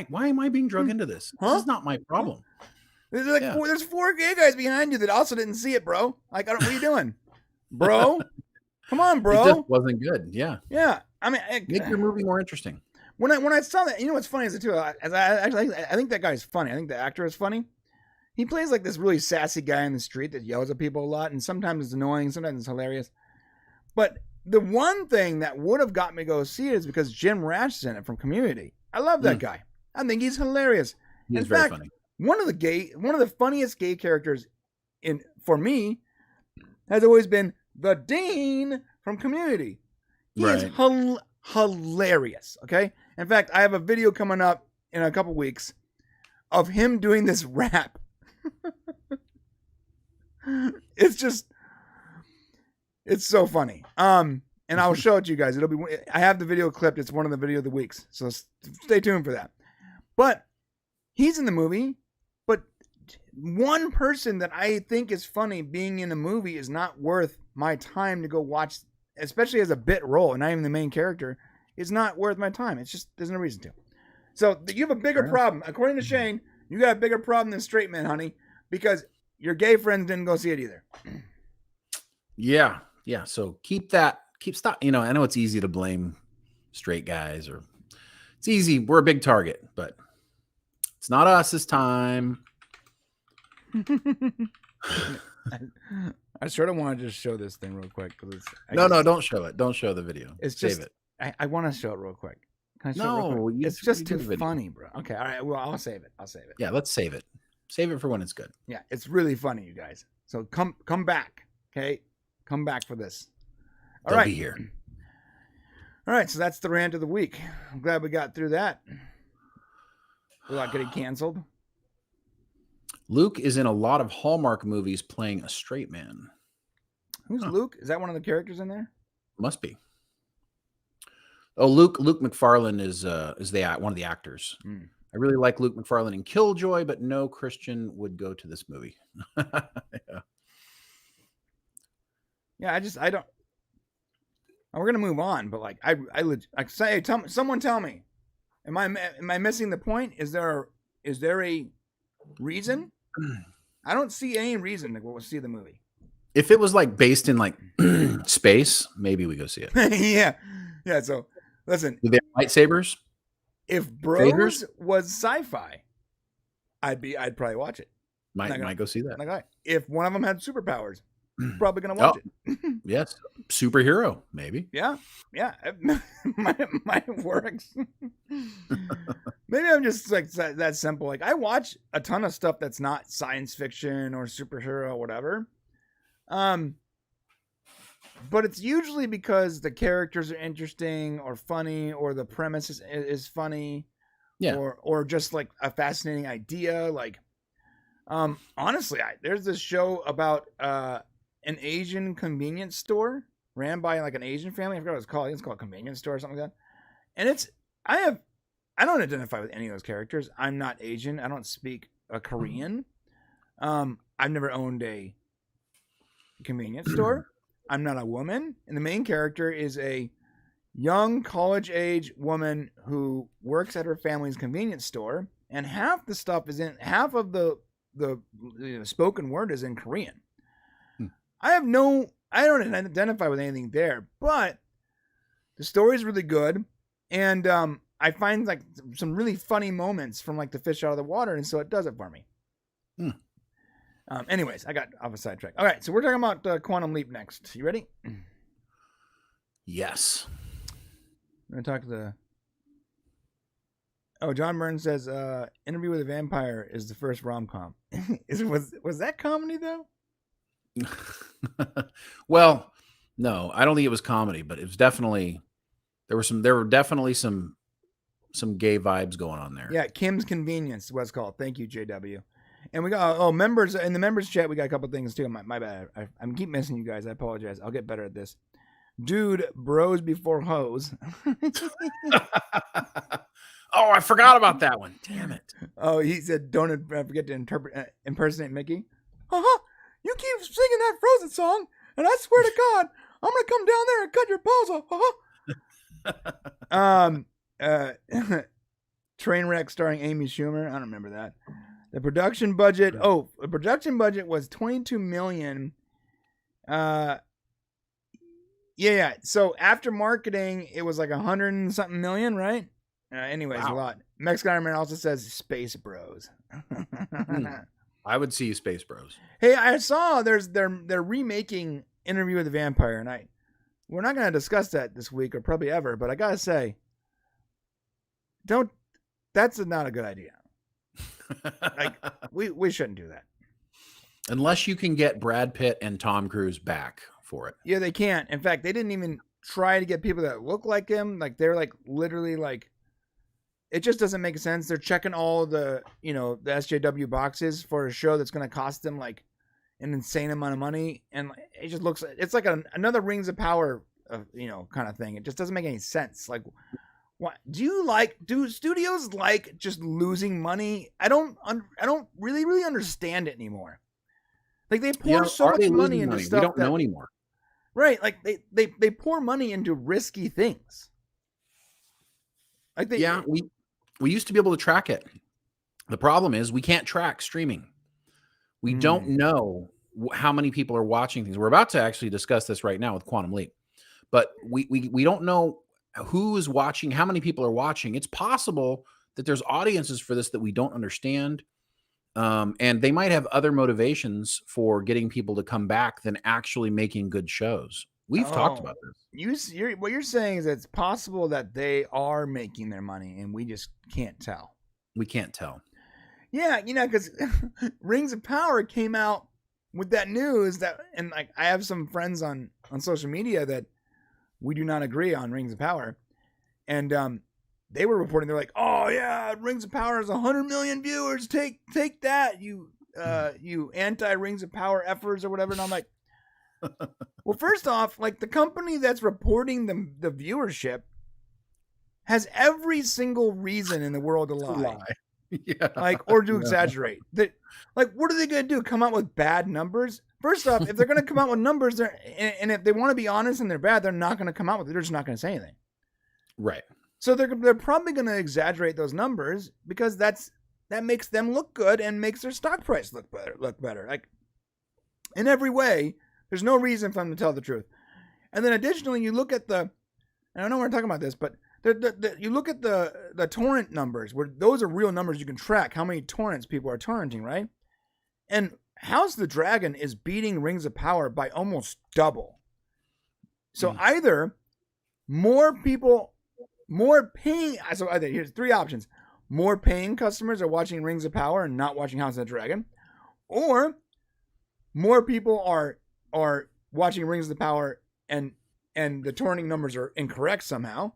Why am I being drugged into this? Huh? This is not my problem. There's 4 gay guys behind you that also didn't see it, bro. Like, what are you doing? Bro? Come on, bro. It just wasn't good. Yeah. Yeah. I mean, make your movie more interesting. When I saw that, you know what's funny is it too? I think that guy's funny. I think the actor is funny. He plays like this really sassy guy in the street that yells at people a lot, and sometimes it's annoying, sometimes it's hilarious. But the one thing that would have got me to go see it is because Jim Rash is in it from Community. I love that guy. I think he's hilarious. He's very funny. One of the funniest gay characters for me has always been the Dean from Community. He's hilarious. Okay. In fact, I have a video coming up in a couple weeks of him doing this rap. It's so funny. And I'll show it to you guys. I have the video clipped. It's one of the video of the weeks. So stay tuned for that. But he's in the movie. But one person that I think is funny being in a movie is not worth my time to go watch, especially as a bit role and not even the main character. It's not worth my time. It's just, there's no reason to. So you have a bigger problem. According to Shane, you got a bigger problem than straight men, honey, because your gay friends didn't go see it either. Yeah. Yeah. So stop. You know, I know it's easy to blame straight guys, or it's easy. We're a big target, but it's not us this time. I sort of want to just show this thing real quick. No, don't show it. Don't show the video. Save it. I want to show it real quick. Can I show it real quick? It's just too funny, bro. Okay. All right. Well, I'll save it. Yeah. Let's save it. Save it for when it's good. Yeah. It's really funny, you guys. So come back. Okay. Come back for this. They'll be here. All right. So that's the rant of the week. I'm glad we got through that without getting canceled. Luke is in a lot of Hallmark movies playing a straight man. Who's Luke? Is that one of the characters in there? Must be. Oh, Luke McFarlane is one of the actors. I really like Luke McFarlane in Killjoy, but no Christian would go to this movie. Yeah, I don't. We're gonna move on, but like I say, someone tell me, am I missing the point? Is there a reason? I don't see any reason to go see the movie. If it was like based in like space, maybe we go see it. Yeah. So listen, do they have lightsabers? If Bros was sci-fi, I'd probably watch it. Might go see that. Like, if one of them had superpowers, probably gonna watch it. Yes, superhero maybe. Yeah, might works. Maybe I'm just like that simple. Like, I watch a ton of stuff that's not science fiction or superhero or whatever. But it's usually because the characters are interesting or funny, or the premise is funny, or just like a fascinating idea. Like, honestly, there's this show about an Asian convenience store ran by like an Asian family. I forgot what it's called. It's called a convenience store or something like that. And I don't identify with any of those characters. I'm not Asian. I don't speak Korean. I've never owned a convenience store. I'm not a woman. And the main character is a young college-age woman who works at her family's convenience store. And half of the spoken word is in Korean. I don't identify with anything there, but the story is really good. And, I find like some really funny moments from like the fish out of the water. And so it does it for me. Anyways, I got off a sidetrack. All right. So we're talking about Quantum Leap next. You ready? Yes. I'm going to talk to John Burns says, Interview with a Vampire is the first rom-com. Was that comedy though? Well, no, I don't think it was comedy, but it was definitely, there were definitely some gay vibes going on there. Yeah. Kim's Convenience was called. Thank you, JW. And we got, members in the members chat. We got a couple things too. My bad. I keep missing you guys. I apologize. I'll get better at this. Dude, bros before hoes. Oh, I forgot about that one. Damn it. Oh, he said, don't forget to impersonate Mickey. You keep singing that Frozen song, and I swear to God, I'm going to come down there and cut your balls off. Trainwreck starring Amy Schumer. I don't remember that. The production budget. The production budget was $22 million. Yeah. So after marketing, it was like 100 and something million, right? Anyways, wow. A lot. Mexican Iron Man also says Space Bros. I would see Space Bros. Hey, I saw they're remaking Interview with the Vampire, and we're not going to discuss that this week or probably ever, but I gotta say, that's not a good idea. Like we shouldn't do that unless you can get Brad Pitt and Tom Cruise back for it. Yeah, they can't. In fact, they didn't even try to get people that look like him. Like they're like literally like, it just doesn't make sense. They're checking all the the SJW boxes for a show that's going to cost them like an insane amount of money, and it just looks, it's like another Rings of Power kind of thing. It just doesn't make any sense. Like, what do studios like just losing money? I don't really understand it anymore. Like they pour so much money into stuff we don't know anymore. Right, like they pour money into risky things. Like we used to be able to track it. The problem is we can't track streaming. We don't know how many people are watching things. We're about to actually discuss this right now with Quantum Leap, but we don't know who is watching, how many people are watching. It's possible that there's audiences for this that we don't understand. And they might have other motivations for getting people to come back than actually making good shows. We've talked about this. What you're saying is it's possible that they are making their money and we just can't tell. We can't tell. Yeah, because Rings of Power came out with that news and like I have some friends on social media that we do not agree on Rings of Power, and they were reporting, they're like, oh yeah, Rings of Power has 100 million viewers. Take that, you anti Rings of Power effers or whatever. And I'm like, well, first off, like the company that's reporting the viewership has every single reason in the world to lie. Yeah. Like, or to exaggerate. Like, what are they going to do? Come out with bad numbers? First off, if they're going to come out with numbers, and if they want to be honest and they're bad, they're not going to come out with it. They're just not going to say anything. Right. So they're probably going to exaggerate those numbers because that makes them look good and makes their stock price look better. Like, in every way, there's no reason for them to tell the truth. And then additionally, you look at I don't know we're talking about this, but you look at the torrent numbers, where those are real numbers you can track how many torrents people are torrenting, right? And House of the Dragon is beating Rings of Power by almost double. So either here's three options. More paying customers are watching Rings of Power and not watching House of the Dragon, or more people are watching Rings of the Power and the torrenting numbers are incorrect somehow.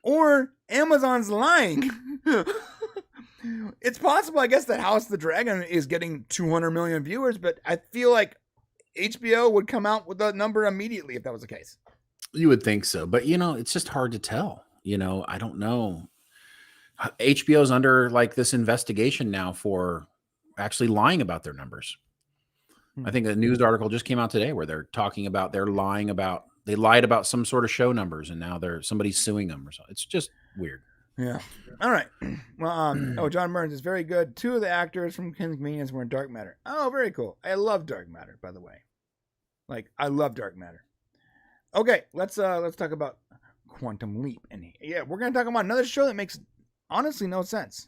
Or Amazon's lying. It's possible, I guess, that House of the Dragon is getting 200 million viewers, but I feel like HBO would come out with a number immediately if that was the case. You would think so, but it's just hard to tell. I don't know. HBO's under like this investigation now for actually lying about their numbers. I think a news article just came out today where they're talking about they lied about some sort of show numbers, and now somebody's suing them or something. It's just weird. Yeah. All right. Well, John Burns is very good. 2 of the actors from Kim's Convenience were in Dark Matter. Oh, very cool. I love Dark Matter, by the way. Like, I love Dark Matter. Okay, let's talk about Quantum Leap. And yeah, we're gonna talk about another show that makes honestly no sense.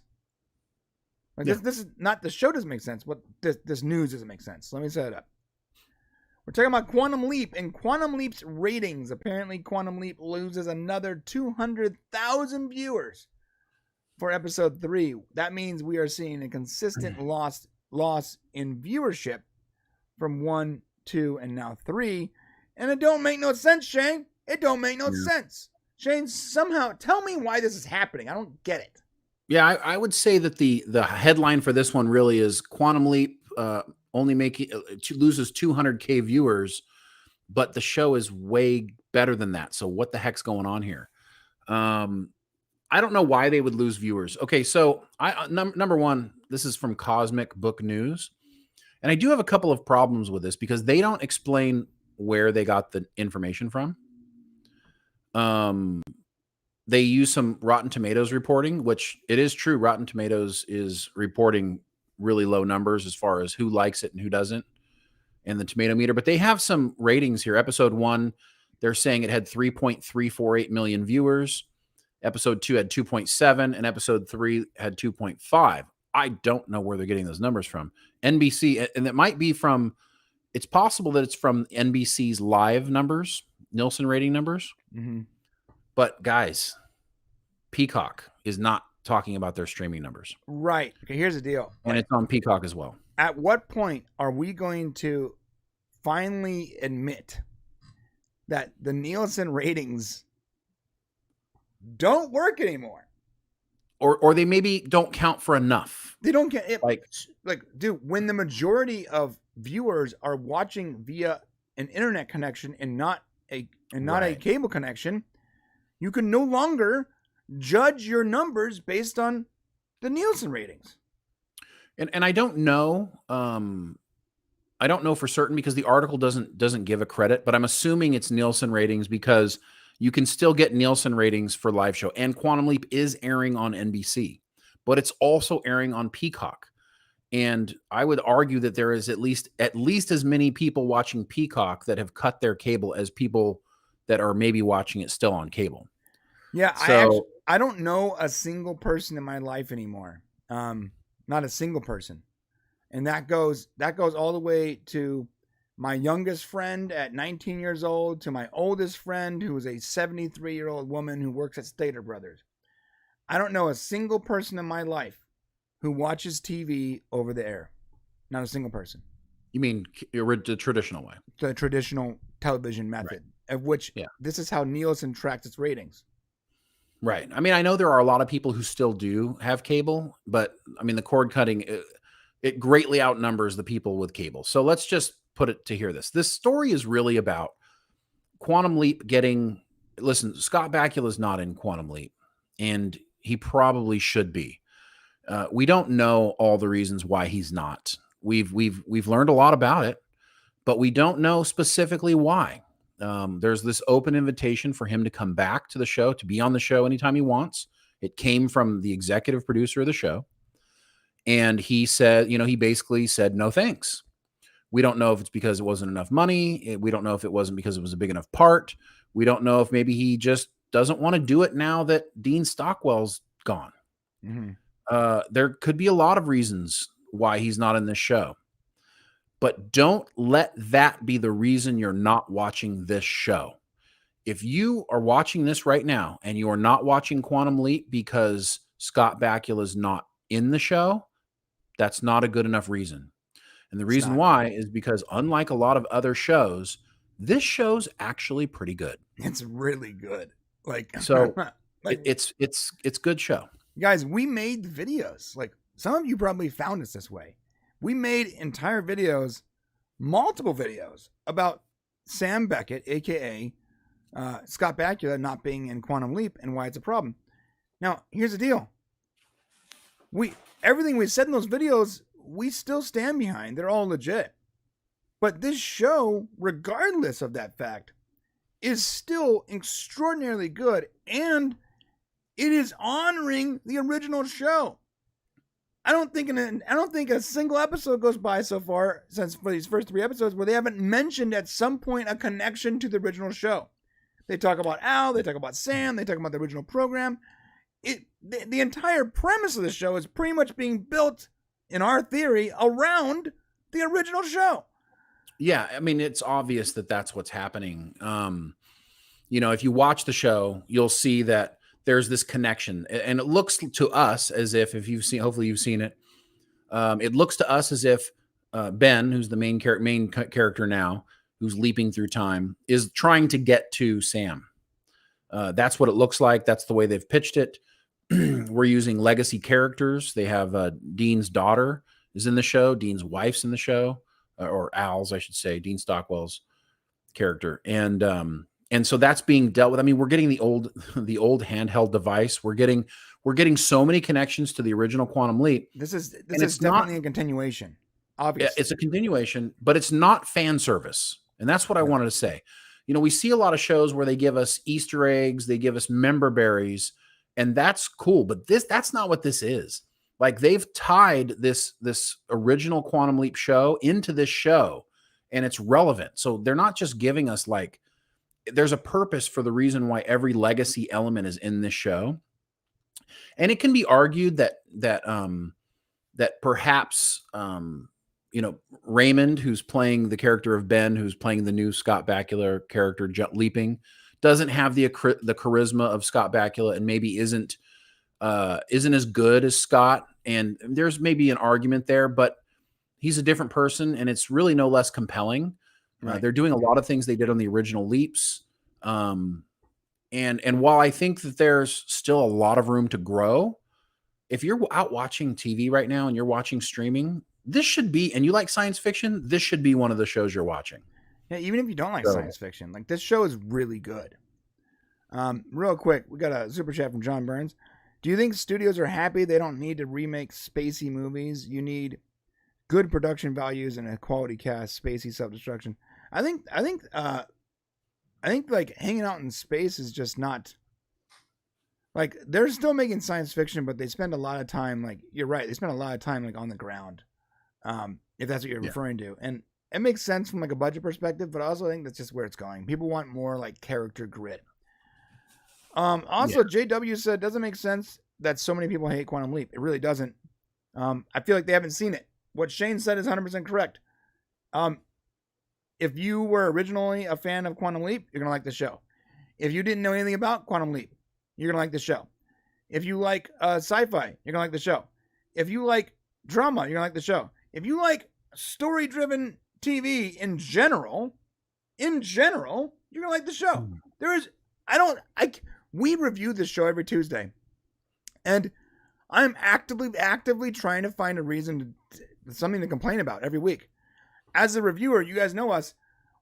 Like this is not the show doesn't make sense, but this news doesn't make sense. Let me set it up. We're talking about Quantum Leap and Quantum Leap's ratings. Apparently, Quantum Leap loses another 200,000 viewers for episode 3. That means we are seeing a consistent loss in viewership from 1, 2, and now 3. And it don't make no sense, Shane. It don't make no sense. Shane, somehow tell me why this is happening. I don't get it. Yeah, I would say that the headline for this one really is Quantum Leap only loses 200K viewers, but the show is way better than that. So what the heck's going on here? I don't know why they would lose viewers. Okay, so number one, this is from Cosmic Book News, and I do have a couple of problems with this because they don't explain where they got the information from. They use some Rotten Tomatoes reporting, which it is true. Rotten Tomatoes is reporting really low numbers as far as who likes it and who doesn't, and the tomato meter. But they have some ratings here. Episode 1, they're saying it had 3.348 million viewers. Episode 2 had 2.7, and episode 3 had 2.5. I don't know where they're getting those numbers from. NBC, and it might be from. It's possible that it's from NBC's live numbers, Nielsen rating numbers. Mm-hmm. But guys, Peacock is not talking about their streaming numbers. Right. Okay, here's the deal. And it's on Peacock as well. At what point are we going to finally admit that the Nielsen ratings don't work anymore? Or they maybe don't count for enough. They don't get it. Like, dude, when the majority of viewers are watching via an internet connection and not a cable connection, you can no longer judge your numbers based on the Nielsen ratings. And I don't know. I don't know for certain because the article doesn't give a credit, but I'm assuming it's Nielsen ratings because you can still get Nielsen ratings for live show. And Quantum Leap is airing on NBC, but it's also airing on Peacock. And I would argue that there is at least as many people watching Peacock that have cut their cable as people that are maybe watching it still on cable. Yeah, so I don't know a single person in my life anymore. Not a single person. And that goes all the way to my youngest friend at 19 years old to my oldest friend who is a 73-year-old woman who works at Stater Brothers. I don't know a single person in my life who watches TV over the air. Not a single person. You mean the traditional way? The traditional television method, right. Of which this is how Nielsen tracks its ratings. Right. I mean, I know there are a lot of people who still do have cable, but I mean, the cord cutting, it greatly outnumbers the people with cable. So let's just put it to hear this. This story is really about Quantum Leap listen, Scott Bakula is not in Quantum Leap, and he probably should be. We don't know all the reasons why he's not. We've learned a lot about it, but we don't know specifically why. There's this open invitation for him to come back to the show, to be on the show anytime he wants. It came from the executive producer of the show. And he said, he basically said, no, thanks. We don't know if it's because it wasn't enough money. We don't know if it wasn't because it was a big enough part. We don't know if maybe he just doesn't want to do it now that Dean Stockwell's gone. Mm-hmm. There could be a lot of reasons why he's not in this show. But don't let that be the reason you're not watching this show. If you are watching this right now and you are not watching Quantum Leap because Scott Bakula is not in the show, that's not a good enough reason. And the reason why is because unlike a lot of other shows, this show's actually pretty good. It's really good. So it's good show. Guys, we made videos. Like some of you probably found us this way. We made entire videos multiple videos about Sam Beckett, aka Scott Bakula, not being in Quantum Leap and why it's a problem. Now, here's the deal. Everything we said in those videos, we still stand behind. They're all legit. But this show, regardless of that fact, is still extraordinarily good, and it is honoring the original show. I don't think a single episode goes by so far for these first 3 episodes where they haven't mentioned at some point a connection to the original show. They talk about Al, they talk about Sam, they talk about the original program. The entire premise of the show is pretty much being built, in our theory, around the original show. Yeah, I mean, it's obvious that that's what's happening. If you watch the show, you'll see that there's this connection, and it looks to us as if you've seen, hopefully you've seen it. It looks to us as if Ben, who's the main character now, who's leaping through time, is trying to get to Sam. That's what it looks like. That's the way they've pitched it. We're using legacy characters. They have Dean's daughter is in the show. Dean's wife's in the show, or Al's, I should say, Dean Stockwell's character. And so that's being dealt with. I mean, we're getting the old handheld device. We're getting so many connections to the original Quantum Leap. This is definitely a continuation. Obviously, it's a continuation, but it's not fan service, and that's what I wanted to say. We see a lot of shows where they give us Easter eggs, they give us member berries, and that's cool. But that's not what this is. Like, they've tied this original Quantum Leap show into this show, and it's relevant. So they're not just giving us, like, there's a purpose for the reason why every legacy element is in this show. And it can be argued that perhaps Raymond, who's playing the character of Ben, who's playing the new Scott Bakula character leaping, doesn't have the charisma of Scott Bakula, and maybe isn't as good as Scott. And there's maybe an argument there, but he's a different person, and it's really no less compelling. Right. They're doing a lot of things they did on the original Leaps. And while I think that there's still a lot of room to grow, if you're out watching TV right now and you're watching streaming, this should be, and you like science fiction, this should be one of the shows you're watching. Yeah, even if you don't like science fiction, like, this show is really good. Real quick, we got a super chat from John Burns. Do you think studios are happy they don't need to remake spacey movies? You need good production values and a quality cast. Spacey self-destruction. I think like hanging out in space is just not, like, they're still making science fiction, but they spend a lot of time, like, you're right, they spend a lot of time, like, on the ground. If that's what you're referring to. And it makes sense from, like, a budget perspective, but I also think that's just where it's going. People want more, like, character grit. JW said, doesn't make sense that so many people hate Quantum Leap. It really doesn't. I feel like they haven't seen it. What Shane said is 100% correct. If you were originally a fan of Quantum Leap, you're going to like the show. If you didn't know anything about Quantum Leap, you're going to like the show. If you like sci-fi, you're going to like the show. If you like drama, you're going to like the show. If you like story-driven TV in general, you're going to like the show. We review this show every Tuesday, and I'm actively trying to find a reason something to complain about every week. As a reviewer, you guys know us,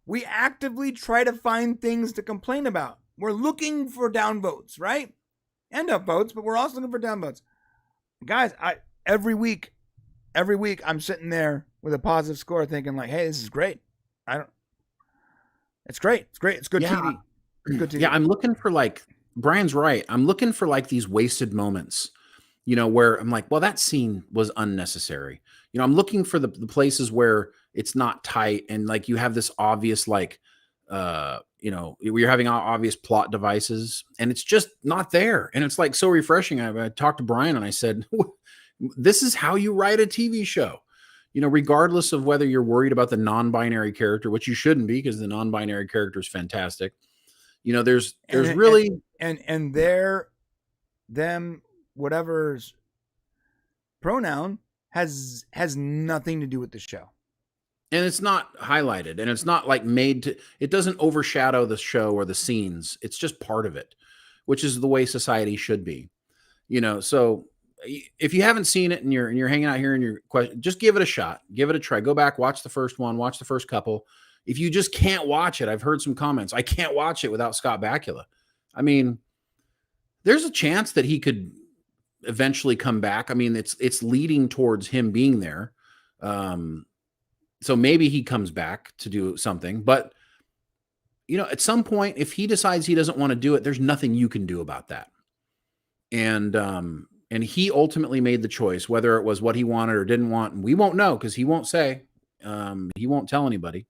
we actively try to find things to complain about. We're looking for downvotes, right? And upvotes, but we're also looking for downvotes. Guys, every week I'm sitting there with a positive score thinking, like, hey, this is great. It's great. It's great. It's good TV. It's good TV. Yeah, I'm looking for, like, Brian's right. I'm looking for, like, these wasted moments, where I'm like, well, that scene was unnecessary. I'm looking for the places where it's not tight, and, like, you have this obvious, like, you're having obvious plot devices, and it's just not there. And it's, like, so refreshing. I talked to Brian and I said, this is how you write a TV show, regardless of whether you're worried about the non-binary character, which you shouldn't be, because the non-binary character is fantastic. There's really, and their, them, whatever's pronoun has nothing to do with the show. And it's not highlighted, and it's not, like, it doesn't overshadow the show or the scenes. It's just part of it, which is the way society should be, so if you haven't seen it and you're hanging out here and you're just give it a shot, give it a try. Go back, watch the first one, watch the first couple. If you just can't watch it, I've heard some comments. I can't watch it without Scott Bakula. I mean, there's a chance that he could eventually come back. I mean, it's leading towards him being there. So maybe he comes back to do something, but at some point, if he decides he doesn't want to do it, there's nothing you can do about that. And he ultimately made the choice, whether it was what he wanted or didn't want. And we won't know because he won't say, he won't tell anybody.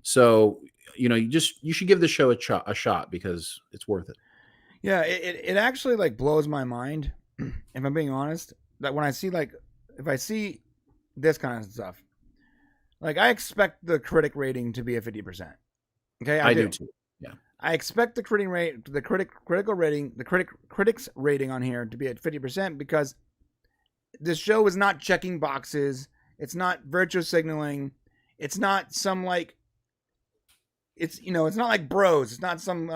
So, you should give the show a shot because it's worth it. Yeah. It actually like blows my mind, if I'm being honest, that when I see if I see this kind of stuff, like I expect the critic rating to be a 50%. Okay. I do too. Yeah. I expect the critics rating on here to be at 50% because this show is not checking boxes. It's not virtue signaling. It's not some it's not like Bros. It's not some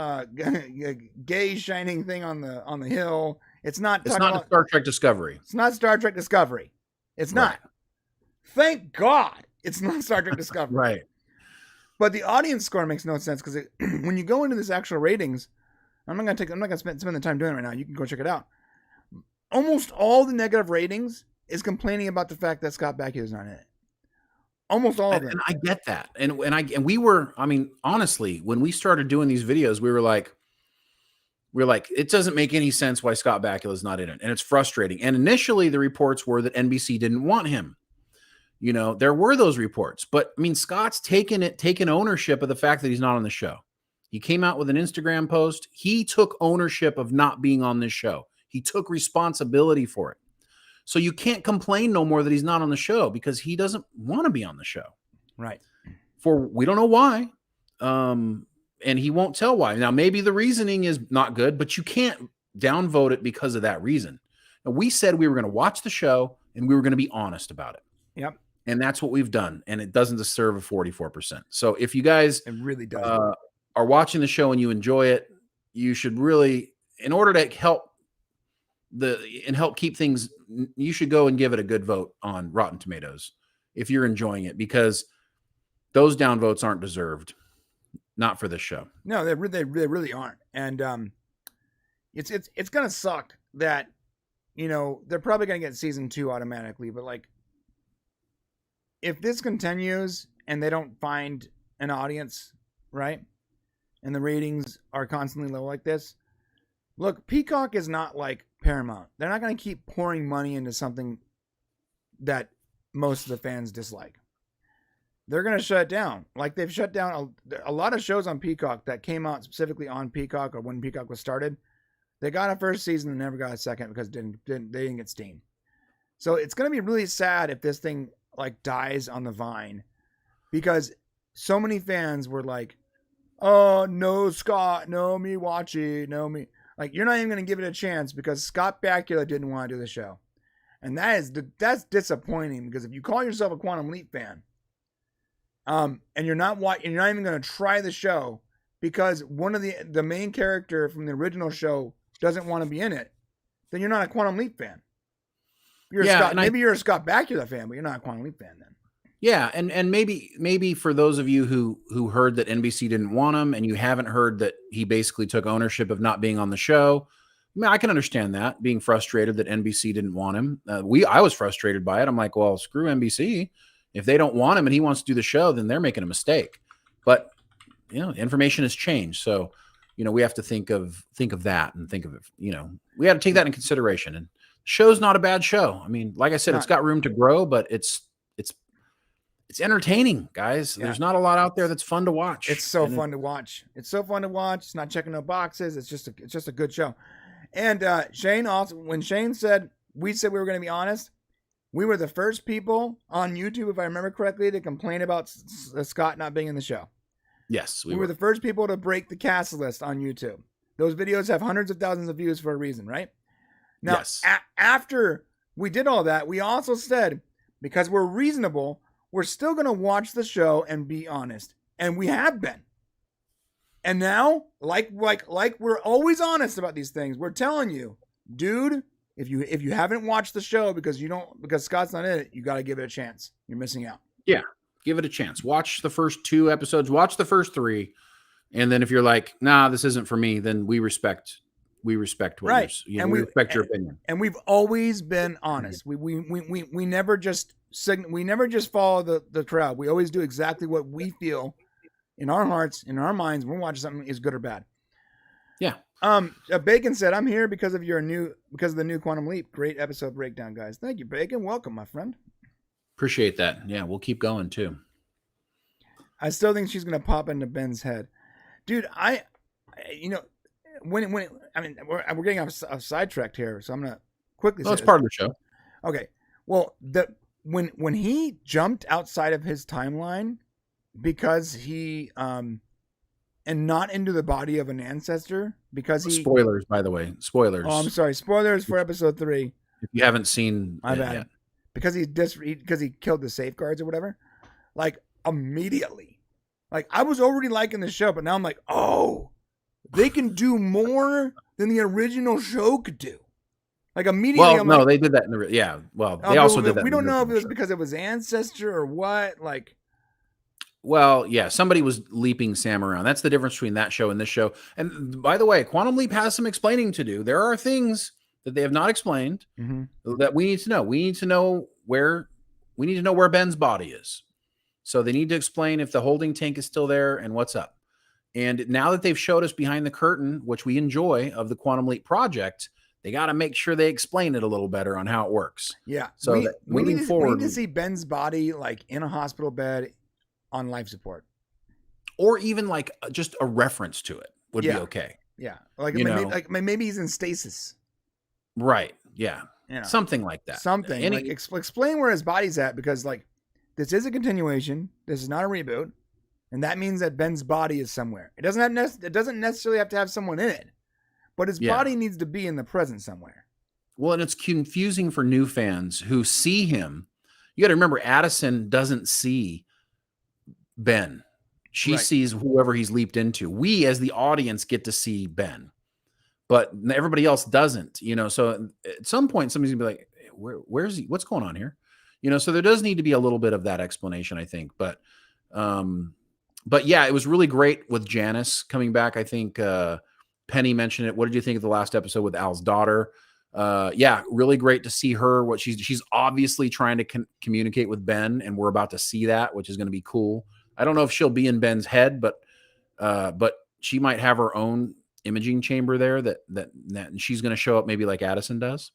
gay shining thing on the hill. It's not Star Trek Discovery. It's not Star Trek Discovery. It's not. Thank God it's not Star Trek Discovery. Right. But the audience score makes no sense because when you go into this actual ratings, I'm not gonna spend the time doing it right now. You can go check it out. Almost all the negative ratings is complaining about the fact that Scott Bakula is not in it. Almost all of them. And I get that. And we were, I mean, honestly, when we started doing these videos, we were like, it doesn't make any sense why Scott Bakula is not in it. And it's frustrating. And initially the reports were that NBC didn't want him. There were those reports, but I mean, Scott's taken ownership of the fact that he's not on the show. He came out with an Instagram post. He took ownership of not being on this show. He took responsibility for it. So you can't complain no more that he's not on the show because he doesn't want to be on the show. Right. We don't know why. And he won't tell why. Now, maybe the reasoning is not good, but you can't downvote it because of that reason. And we said we were going to watch the show and we were going to be honest about it. Yep. And that's what we've done. And it doesn't deserve a 44%. So if you guys it really does. Are watching the show and you enjoy it, you should really, in order to help keep things, you should go and give it a good vote on Rotten Tomatoes if you're enjoying it, because those downvotes aren't deserved. Not for this show. No, they really aren't. And it's gonna suck that they're probably gonna get season 2 automatically, but if this continues and they don't find an audience, right, and the ratings are constantly low like this, look, Peacock is not like Paramount. They're not going to keep pouring money into something that most of the fans dislike. They're going to shut it down. Like they've shut down a lot of shows on Peacock that came out specifically on Peacock or when Peacock was started. They got a first season and never got a second because they didn't get steam. So it's going to be really sad if this thing dies on the vine, because so many fans were like, oh, no, Scott, no, me watching, no, me. You're not even going to give it a chance because Scott Bakula didn't want to do the show. And that's disappointing, because if you call yourself a Quantum Leap fan, and you're not even going to try the show because one of the main character from the original show doesn't want to be in it, then you're not a Quantum Leap fan. You're a Scott Bakula fan, but you're not a Quantum Leap fan then. Yeah, and maybe for those of you who heard that NBC didn't want him, and you haven't heard that he basically took ownership of not being on the show, I mean, I can understand that, being frustrated that NBC didn't want him. I was frustrated by it. I'm like, well, screw NBC. If they don't want him and he wants to do the show, then they're making a mistake. But information has changed, so we have to think of that and think of it. We have to take that in consideration. And the show's not a bad show. I mean, like I said, it's got room to grow, but it's entertaining, guys. Yeah. There's not a lot out there that's fun to watch. It's so fun to watch. It's so fun to watch. It's not checking no boxes. It's just a good show. And Shane also, when Shane said we were going to be honest, we were the first people on YouTube, if I remember correctly, to complain about Scott not being in the show. Yes, we were the first people to break the cast list on YouTube. Those videos have hundreds of thousands of views for a reason, right? Now, yes. After we did all that, we also said, because we're reasonable, we're still going to watch the show and be honest. And we have been. And now, like we're always honest about these things, we're telling you, dude, If you haven't watched the show because Scott's not in it, you got to give it a chance. You're missing out. Yeah, give it a chance. Watch the first 2 episodes. Watch the first 3, and then if you're like, nah, this isn't for me, then we respect what Right. we respect your opinion. And we've always been honest. We never just follow the crowd. We always do exactly what we feel in our hearts, in our minds, when we're watching something is good or bad. Yeah. Bacon said, I'm here because of the new Quantum Leap. Great episode breakdown, guys. Thank you, Bacon. Welcome, my friend. Appreciate that. Yeah, we'll keep going too. I still think she's gonna pop into Ben's head, dude. We're getting off sidetracked here, so I'm gonna quickly. Well, it's part of the show. Okay. Well, when he jumped outside of his timeline because he and not into the body of an ancestor because he Spoilers, by the way. Spoilers. Oh, I'm sorry. Spoilers for episode 3. If you haven't seen My it bad. yet. Because he killed the safeguards or whatever. Like immediately. Like I was already liking the show, but now I'm like, oh, they can do more than the original show could do. Like immediately. Well, no, they did that. Yeah. Well, they also did that. We don't know if it was because it was ancestor or what. Like. Well, yeah, somebody was leaping Sam around. That's the difference between that show and this show. And by the way, Quantum Leap has some explaining to do. There are things that they have not explained that we need to know. We need to know where Ben's body is. So they need to explain if the holding tank is still there and what's up. And now that they've showed us behind the curtain, which we enjoy, of the Quantum Leap project, they got to make sure they explain it a little better on how it works. Yeah. So we moving forward, we need to see Ben's body like in a hospital bed on life support, or even like just a reference to it would be okay. Yeah, like maybe he's in stasis. Right. Yeah. You know, something like that. Something like explain where his body's at, because like this is a continuation. This is not a reboot, and that means that Ben's body is somewhere. It doesn't necessarily have to have someone in it, but his body needs to be in the present somewhere. Well, and it's confusing for new fans who see him. You got to remember, Addison doesn't see Ben. She sees whoever he's leaped into. We as the audience get to see Ben, but everybody else doesn't, so at some point somebody's gonna be like, where's he, what's going on here, so there does need to be a little bit of that explanation, I think. But yeah, it was really great with Janice coming back. I think Penny mentioned it. What did you think of the last episode with Al's daughter? Yeah, really great to see her. She's obviously trying to communicate with Ben, and we're about to see that, which is going to be cool. I don't know if she'll be in Ben's head, but she might have her own imaging chamber there that and she's going to show up maybe like Addison does.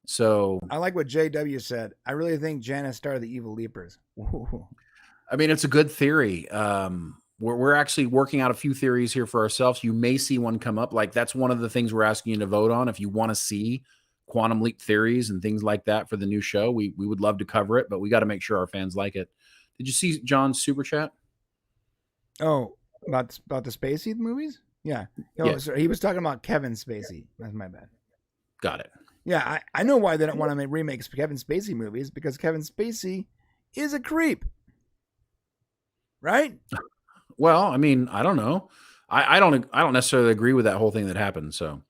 So I like what JW said. I really think Janice started the Evil Leapers. Ooh. I mean, it's a good theory. We're actually working out a few theories here for ourselves. You may see one come up. Like that's one of the things we're asking you to vote on. If you want to see Quantum Leap theories and things like that for the new show, we would love to cover it, but we got to make sure our fans like it. Did you see John's super chat? Oh, about the Spacey movies? Yeah. So he was talking about Kevin Spacey. That's my bad. Got it. Yeah, I know why they don't want to make remakes of Kevin Spacey movies, because Kevin Spacey is a creep. Right? Well, I mean, I don't know. I don't necessarily agree with that whole thing that happened. So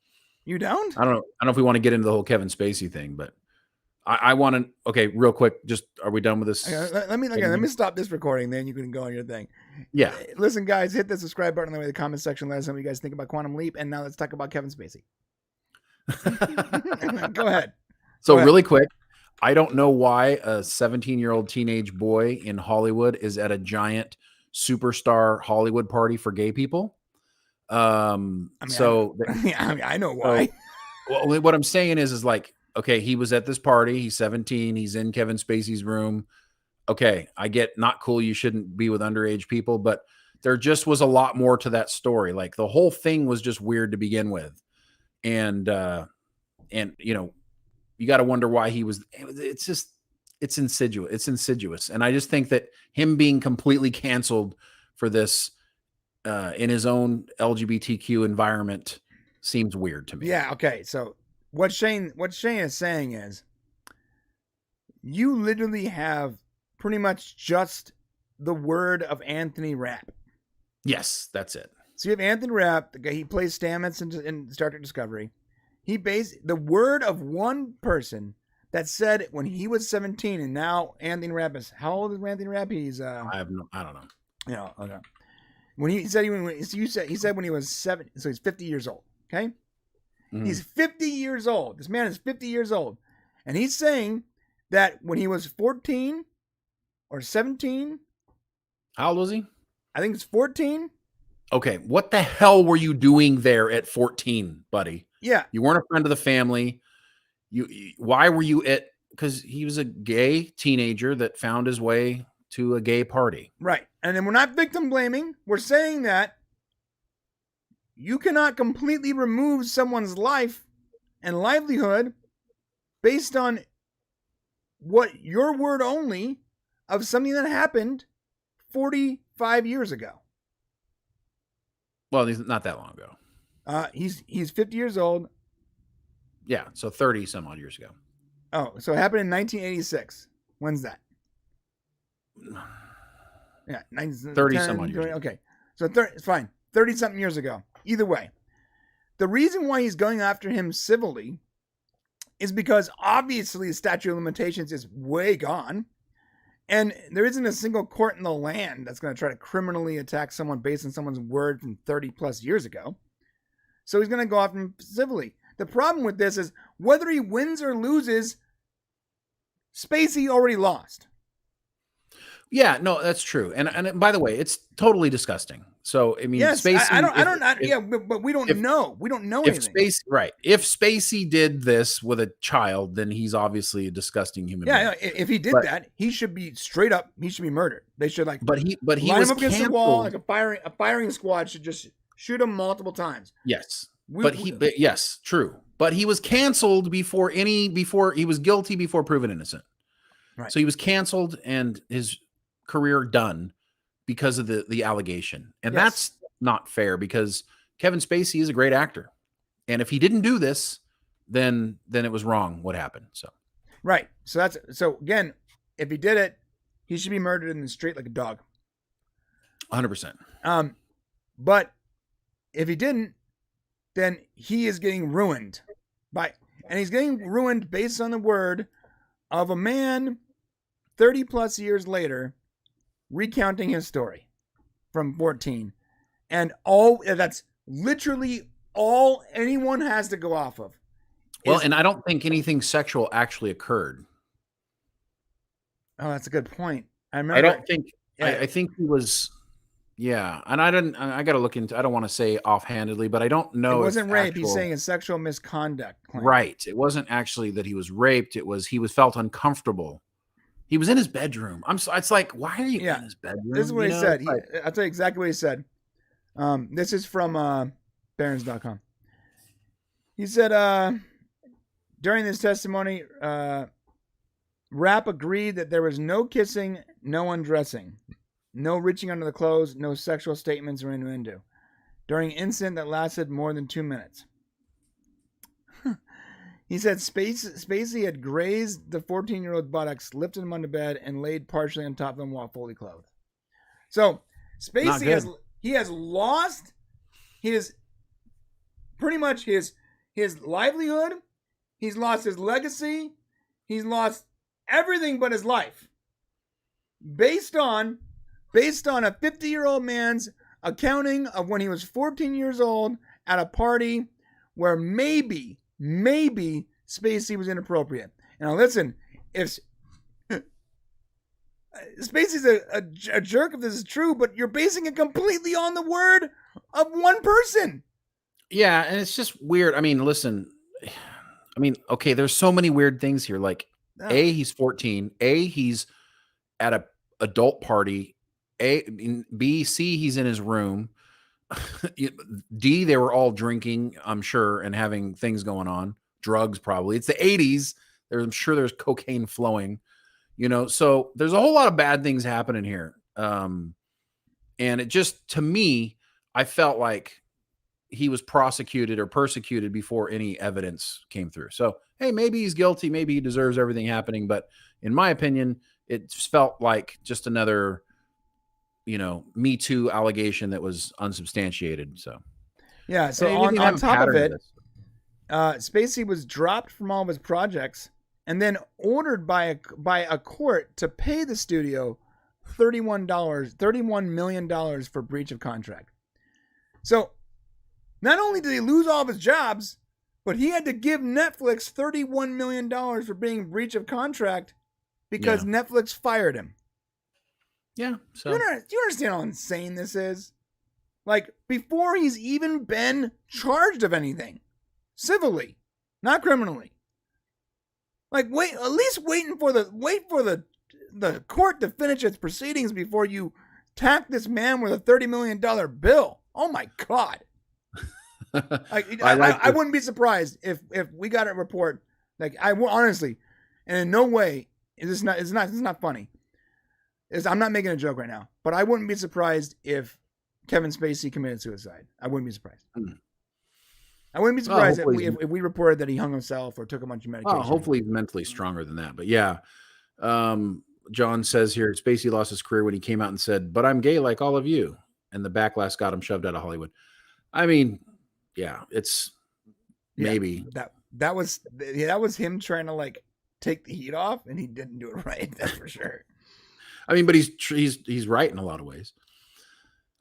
you don't? I don't know if we want to get into the whole Kevin Spacey thing, but I want to. Okay, real quick. Just are we done with this? Let me stop this recording. Then you can go on your thing. Yeah. Listen, guys, hit the subscribe button in the comment section. Let us know what you guys think about Quantum Leap. And now let's talk about Kevin Spacey. Go ahead. So really quick, I don't know why a 17-year-old teenage boy in Hollywood is at a giant superstar Hollywood party for gay people. I know why. Well, what I'm saying is like, okay, he was at this party. He's 17. He's in Kevin Spacey's room. Okay, I get not cool. You shouldn't be with underage people, but there just was a lot more to that story. Like the whole thing was just weird to begin with. And you got to wonder why he was, it's insidious. It's insidious. And I just think that him being completely canceled for this in his own LGBTQ environment seems weird to me. Yeah. Okay. So what Shane is saying is you literally have pretty much just the word of Anthony Rapp. Yes, that's it. So you have Anthony Rapp, the guy, he plays Stamets in Star Trek Discovery. the word of one person that said when he was 17, and now Anthony Rapp is, how old is Anthony Rapp? He's I don't know. you know, okay. When he said he said when he was 7, so he's 50 years old. Okay, he's 50 years old. This man is 50 years old, and he's saying that when he was 14 or 17, How old was he? I think it's 14. Okay, what the hell were you doing there at 14, buddy? Yeah, You weren't a friend of the family. Why were you at? Because he was a gay teenager that found his way to a gay party. right. And then we're not victim blaming. We're saying that you cannot completely remove someone's life and livelihood based on what your word only of something that happened 45 years ago. Well, not that long ago. He's 50 years old. Yeah, so 30 some odd years ago. Oh, so it happened in 1986. When's that? Yeah, 30 some odd years ago. Okay, so it's fine. 30 something years ago. Either way, the reason why he's going after him civilly is because obviously the statute of limitations is way gone. And there isn't a single court in the land that's going to try to criminally attack someone based on someone's word from 30 plus years ago. So he's going to go after him civilly. The problem with this is whether he wins or loses, Spacey already lost. Yeah, no, that's true. And by the way, it's totally disgusting. So I mean, Yes, Spacey, but we don't know. We don't know anything. If Spacey did this with a child, then he's obviously a disgusting human being. Yeah, if he did that, he should be straight up. He should be murdered. They should But he line was him up against the canceled. wall like a firing squad should just shoot him multiple times. Yes, yes, true. But he was canceled before he was guilty before proven innocent. Right. So he was canceled and his career done because of the allegation. And that's not fair because Kevin Spacey is a great actor. And if he didn't do this, then it was wrong what happened. So right. So again, if he did it, he should be murdered in the street like a dog. 100%. But if he didn't, then he is getting ruined and he's getting ruined based on the word of a man 30 plus years later recounting his story from 14. And that's literally all anyone has to go off of. Well, and I don't think anything sexual actually occurred. Oh, that's a good point. I don't think, I think he was, yeah. And I got to look into, I don't want to say offhandedly, but I don't know. It wasn't rape. He's saying a sexual misconduct claim. Right. It wasn't actually that he was raped. It was, felt uncomfortable. He was in his bedroom. It's like, why are you in his bedroom? This is what he said. I'll tell you exactly what he said. This is from Barons.com. He said, during this testimony, Rapp agreed that there was no kissing, no undressing, no reaching under the clothes, no sexual statements or innuendo during an incident that lasted more than 2 minutes. He said Spacey had grazed the 14-year-old buttocks, lifted him onto bed, and laid partially on top of them while fully clothed. So Spacey has lost his pretty much his livelihood. He's lost his legacy. He's lost everything but his life. Based on a 50-year-old man's accounting of when he was 14 years old at a party where maybe Spacey was inappropriate. Now listen, if Spacey's a jerk if this is true, but you're basing it completely on the word of one person. Yeah, and it's just weird. I mean, listen, okay, there's so many weird things here. Like, A, he's 14. A, he's at a adult party. B, C, he's in his room. D, they were all drinking, I'm sure, and having things going on. Drugs, probably. It's the 80s. I'm sure there's cocaine flowing. So there's a whole lot of bad things happening here. And it just, to me, I felt like he was prosecuted or persecuted before any evidence came through. So, hey, maybe he's guilty. Maybe he deserves everything happening. But in my opinion, it felt like just another, Me Too allegation that was unsubstantiated. So, yeah. So on top of it, Spacey was dropped from all of his projects and then ordered by a court to pay the studio $31 million for breach of contract. So not only did he lose all of his jobs, but he had to give Netflix $31 million for being breach of contract because Netflix fired him. Yeah. So Do you understand how insane this is? Like, before he's even been charged of anything, civilly, not criminally. Like, wait for the court to finish its proceedings before you tack this man with a $30 million bill. Oh my God. I wouldn't be surprised if we got a report. Like, I honestly, and in no way it's not funny. I'm not making a joke right now, but I wouldn't be surprised if Kevin Spacey committed suicide. I wouldn't be surprised. I wouldn't be surprised if we reported that he hung himself or took a bunch of medication. Oh, hopefully he's mentally stronger than that. But yeah, John says here, Spacey lost his career when he came out and said, "But I'm gay like all of you," and the backlash got him shoved out of Hollywood. I mean, yeah, it's maybe that was him trying to like take the heat off, and he didn't do it right. That's for sure. I mean, but he's right in a lot of ways.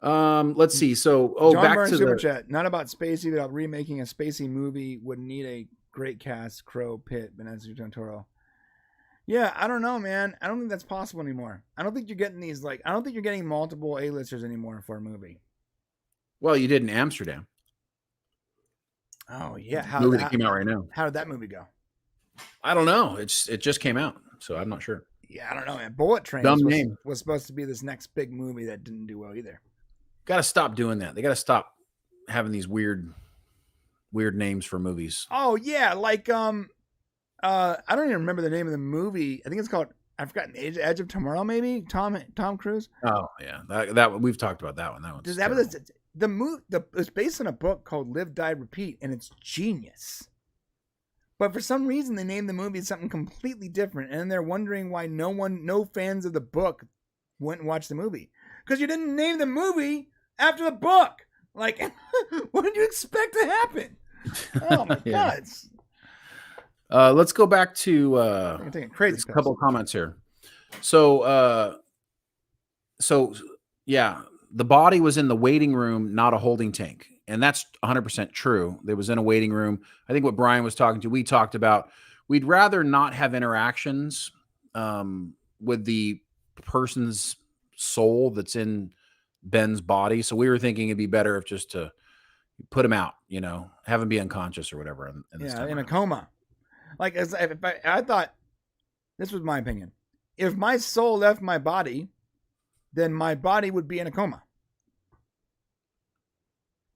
Let's see. So, John back Burns to Super the Chat. Not about Spacey, but about remaking a Spacey movie would need a great cast: Crow, Pitt, Benicio del Toro. Yeah, I don't know, man. I don't think that's possible anymore. I don't think you're getting I don't think you're getting multiple A-listers anymore for a movie. Well, you did in Amsterdam. Oh yeah, Movie that came out right now. How did that movie go? I don't know. It just came out, so I'm not sure. Yeah, I don't know, man. Bullet Train was supposed to be this next big movie that didn't do well either. Got to stop doing that. They got to stop having these weird names for movies. Oh yeah, like I don't even remember the name of the movie. I think it's called, I've forgotten, Edge of Tomorrow, maybe. Tom Cruise. Oh yeah, that we've talked about that one. It's based on a book called Live, Die, Repeat, and it's genius. But for some reason, they named the movie something completely different, and they're wondering why no fans of the book went and watched the movie. Because you didn't name the movie after the book. Like, what did you expect to happen? Oh my God! Let's go back to a couple of comments here. So yeah, the body was in the waiting room, not a holding tank. And that's 100% true. It was in a waiting room. I think what Brian was talking to, we talked about, we'd rather not have interactions with the person's soul that's in Ben's body. So we were thinking it'd be better if just to put him out, have him be unconscious or whatever. In a coma. Like, I thought, this was my opinion. If my soul left my body, then my body would be in a coma.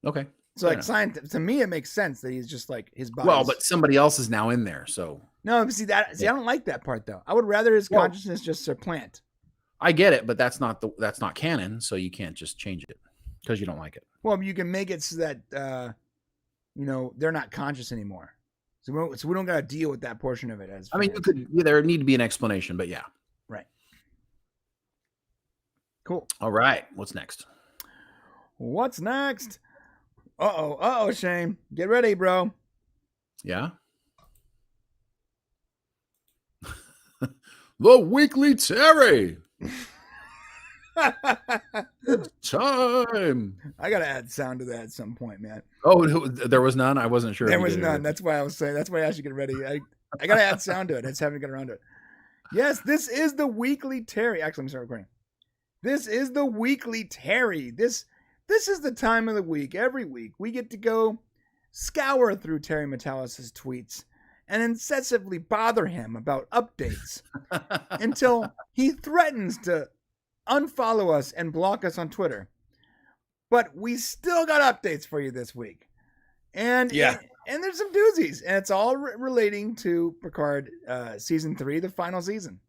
Okay. So, to me, it makes sense that he's just like his body. Well, but somebody else is now in there, so. No, see, I don't like that part though. I would rather his consciousness just supplant. I get it, but that's not canon, so you can't just change it because you don't like it. Well, you can make it so that they're not conscious anymore. So we don't got to deal with that portion of it. There need to be an explanation, but yeah. Right. Cool. All right. What's next? Uh-oh, Shane. Get ready, bro. Yeah. The Weekly Terry. Time. I gotta add sound to that at some point, man. Oh, there was none. I wasn't sure. There was none. That's why I was saying. That's why I should get ready. I gotta add sound to it. I just haven't got around to it. Yes, this is the Weekly Terry. Actually, let me start recording. This is the Weekly Terry. This is the time of the week. Every week we get to go scour through Terry Metalis' tweets and incessantly bother him about updates until he threatens to unfollow us and block us on Twitter. But we still got updates for you this week. And there's some doozies. And it's all relating to Picard season 3, the final season.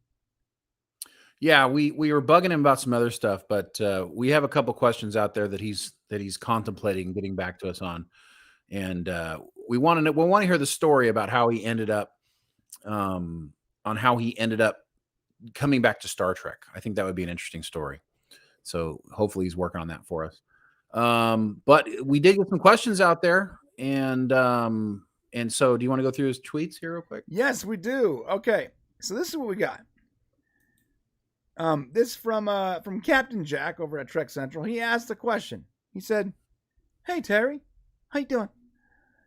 Yeah, we were bugging him about some other stuff, but we have a couple questions out there that he's contemplating getting back to us on. And we want to hear the story about how he ended up coming back to Star Trek. I think that would be an interesting story. So hopefully he's working on that for us. But we did get some questions out there, and And so do you want to go through his tweets here real quick? Yes, we do. Okay, so this is what we got. This from Captain Jack over at Trek Central. He asked a question. He said, "Hey Terry, how you doing?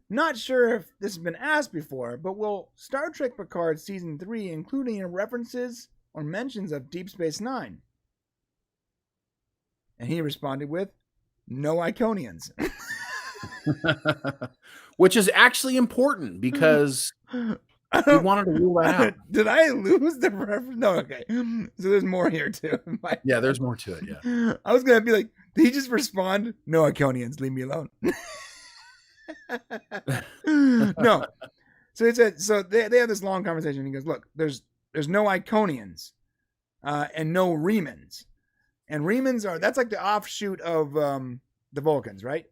Not sure if this has been asked before, but will Star Trek Picard Season 3 include any references or mentions of Deep Space Nine?" And he responded with, "No Iconians." Which is actually important because we wanted to rule that out. Did I lose the reference? No, okay. So there's more here too. Yeah, there's more to it. Yeah. I was gonna be like, did he just respond, "No Iconians, leave me alone"? No. So he said, so they have this long conversation. He goes, "Look, there's no Iconians, and no Remans, and Remans that's like the offshoot of the Vulcans, right?"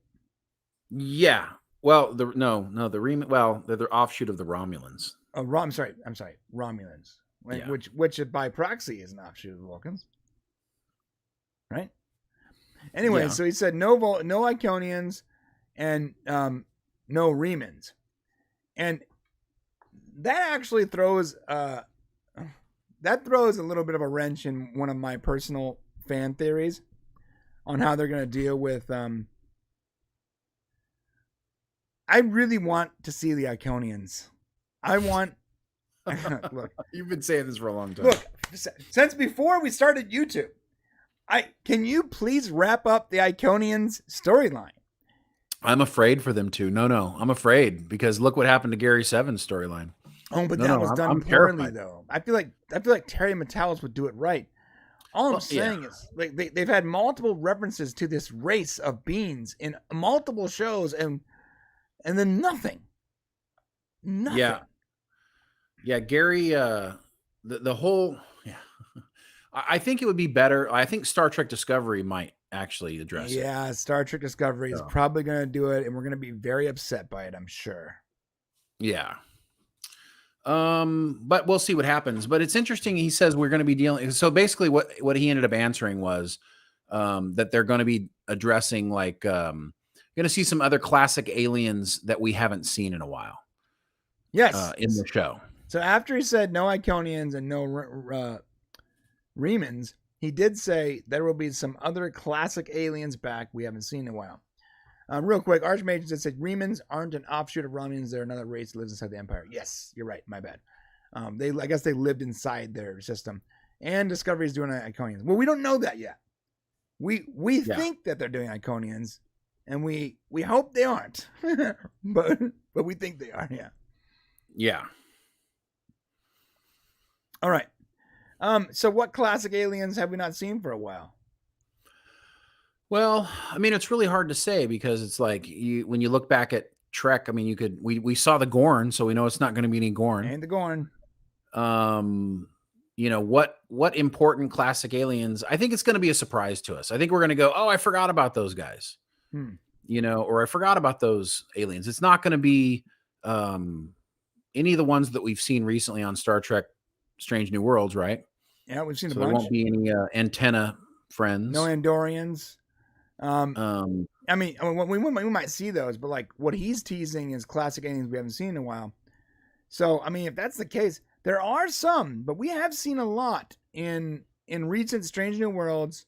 Yeah. Well, the Reman. Well, they're the offshoot of the Romulans. Oh, I'm sorry, Romulans, Yeah. which by proxy is an offshoot of the Vulcans, right? Anyway, Yeah. so he said no Iconians and no Remans, and that actually throws a little bit of a wrench in one of my personal fan theories on how they're going to deal with. I really want to see the Iconians. I want. Look, You've been saying this for a long time. look. Since before we started YouTube, can you please wrap up the Iconians storyline? I'm afraid for them to. No, I'm afraid because look what happened to Gary Seven's storyline. Oh, but No, that no, was done I'm poorly, terrified. though. I feel like Terry Matalas would do it right. All I'm Well, yeah. saying is, like, they've had multiple references to this race of beings in multiple shows, and then nothing. Yeah, Gary. The whole. Yeah, I think it would be better. I think Star Trek Discovery might actually address it. Yeah, Star Trek Discovery is So. probably going to do it, and we're going to be very upset by it, I'm sure. Yeah. But we'll see what happens. But it's interesting. He says we're going to be dealing. So basically, what he ended up answering was that they're going to be addressing like going to see some other classic aliens that we haven't seen in a while. Yes. In the show. So after he said no Iconians and no Remans, he did say there will be some other classic aliens back we haven't seen in a while. Real quick, Archmage said Remans aren't an offshoot of Romulans. They're another race that lives inside the Empire. Yes, you're right. My bad. I guess they lived inside their system. And Discovery is doing Iconians. Well, we don't know that yet. We think that they're doing Iconians, and we hope they aren't. but we think they are. Yeah. Yeah. All right. So what classic aliens have we not seen for a while? Well, I mean, it's really hard to say because it's like when you look back at Trek. I mean, we saw the Gorn, so we know it's not going to be any Gorn. And the Gorn. What important classic aliens? I think it's going to be a surprise to us. I think we're going to go, oh, I forgot about those guys. Or I forgot about those aliens. It's not going to be any of the ones that we've seen recently on Star Trek Strange New Worlds, right? Yeah, we've seen So a bunch. there won't be any antenna friends. No Andorians. I mean, we might see those, but like what he's teasing is classic aliens we haven't seen in a while. So, I mean, if that's the case, there are some, but we have seen a lot in recent Strange New Worlds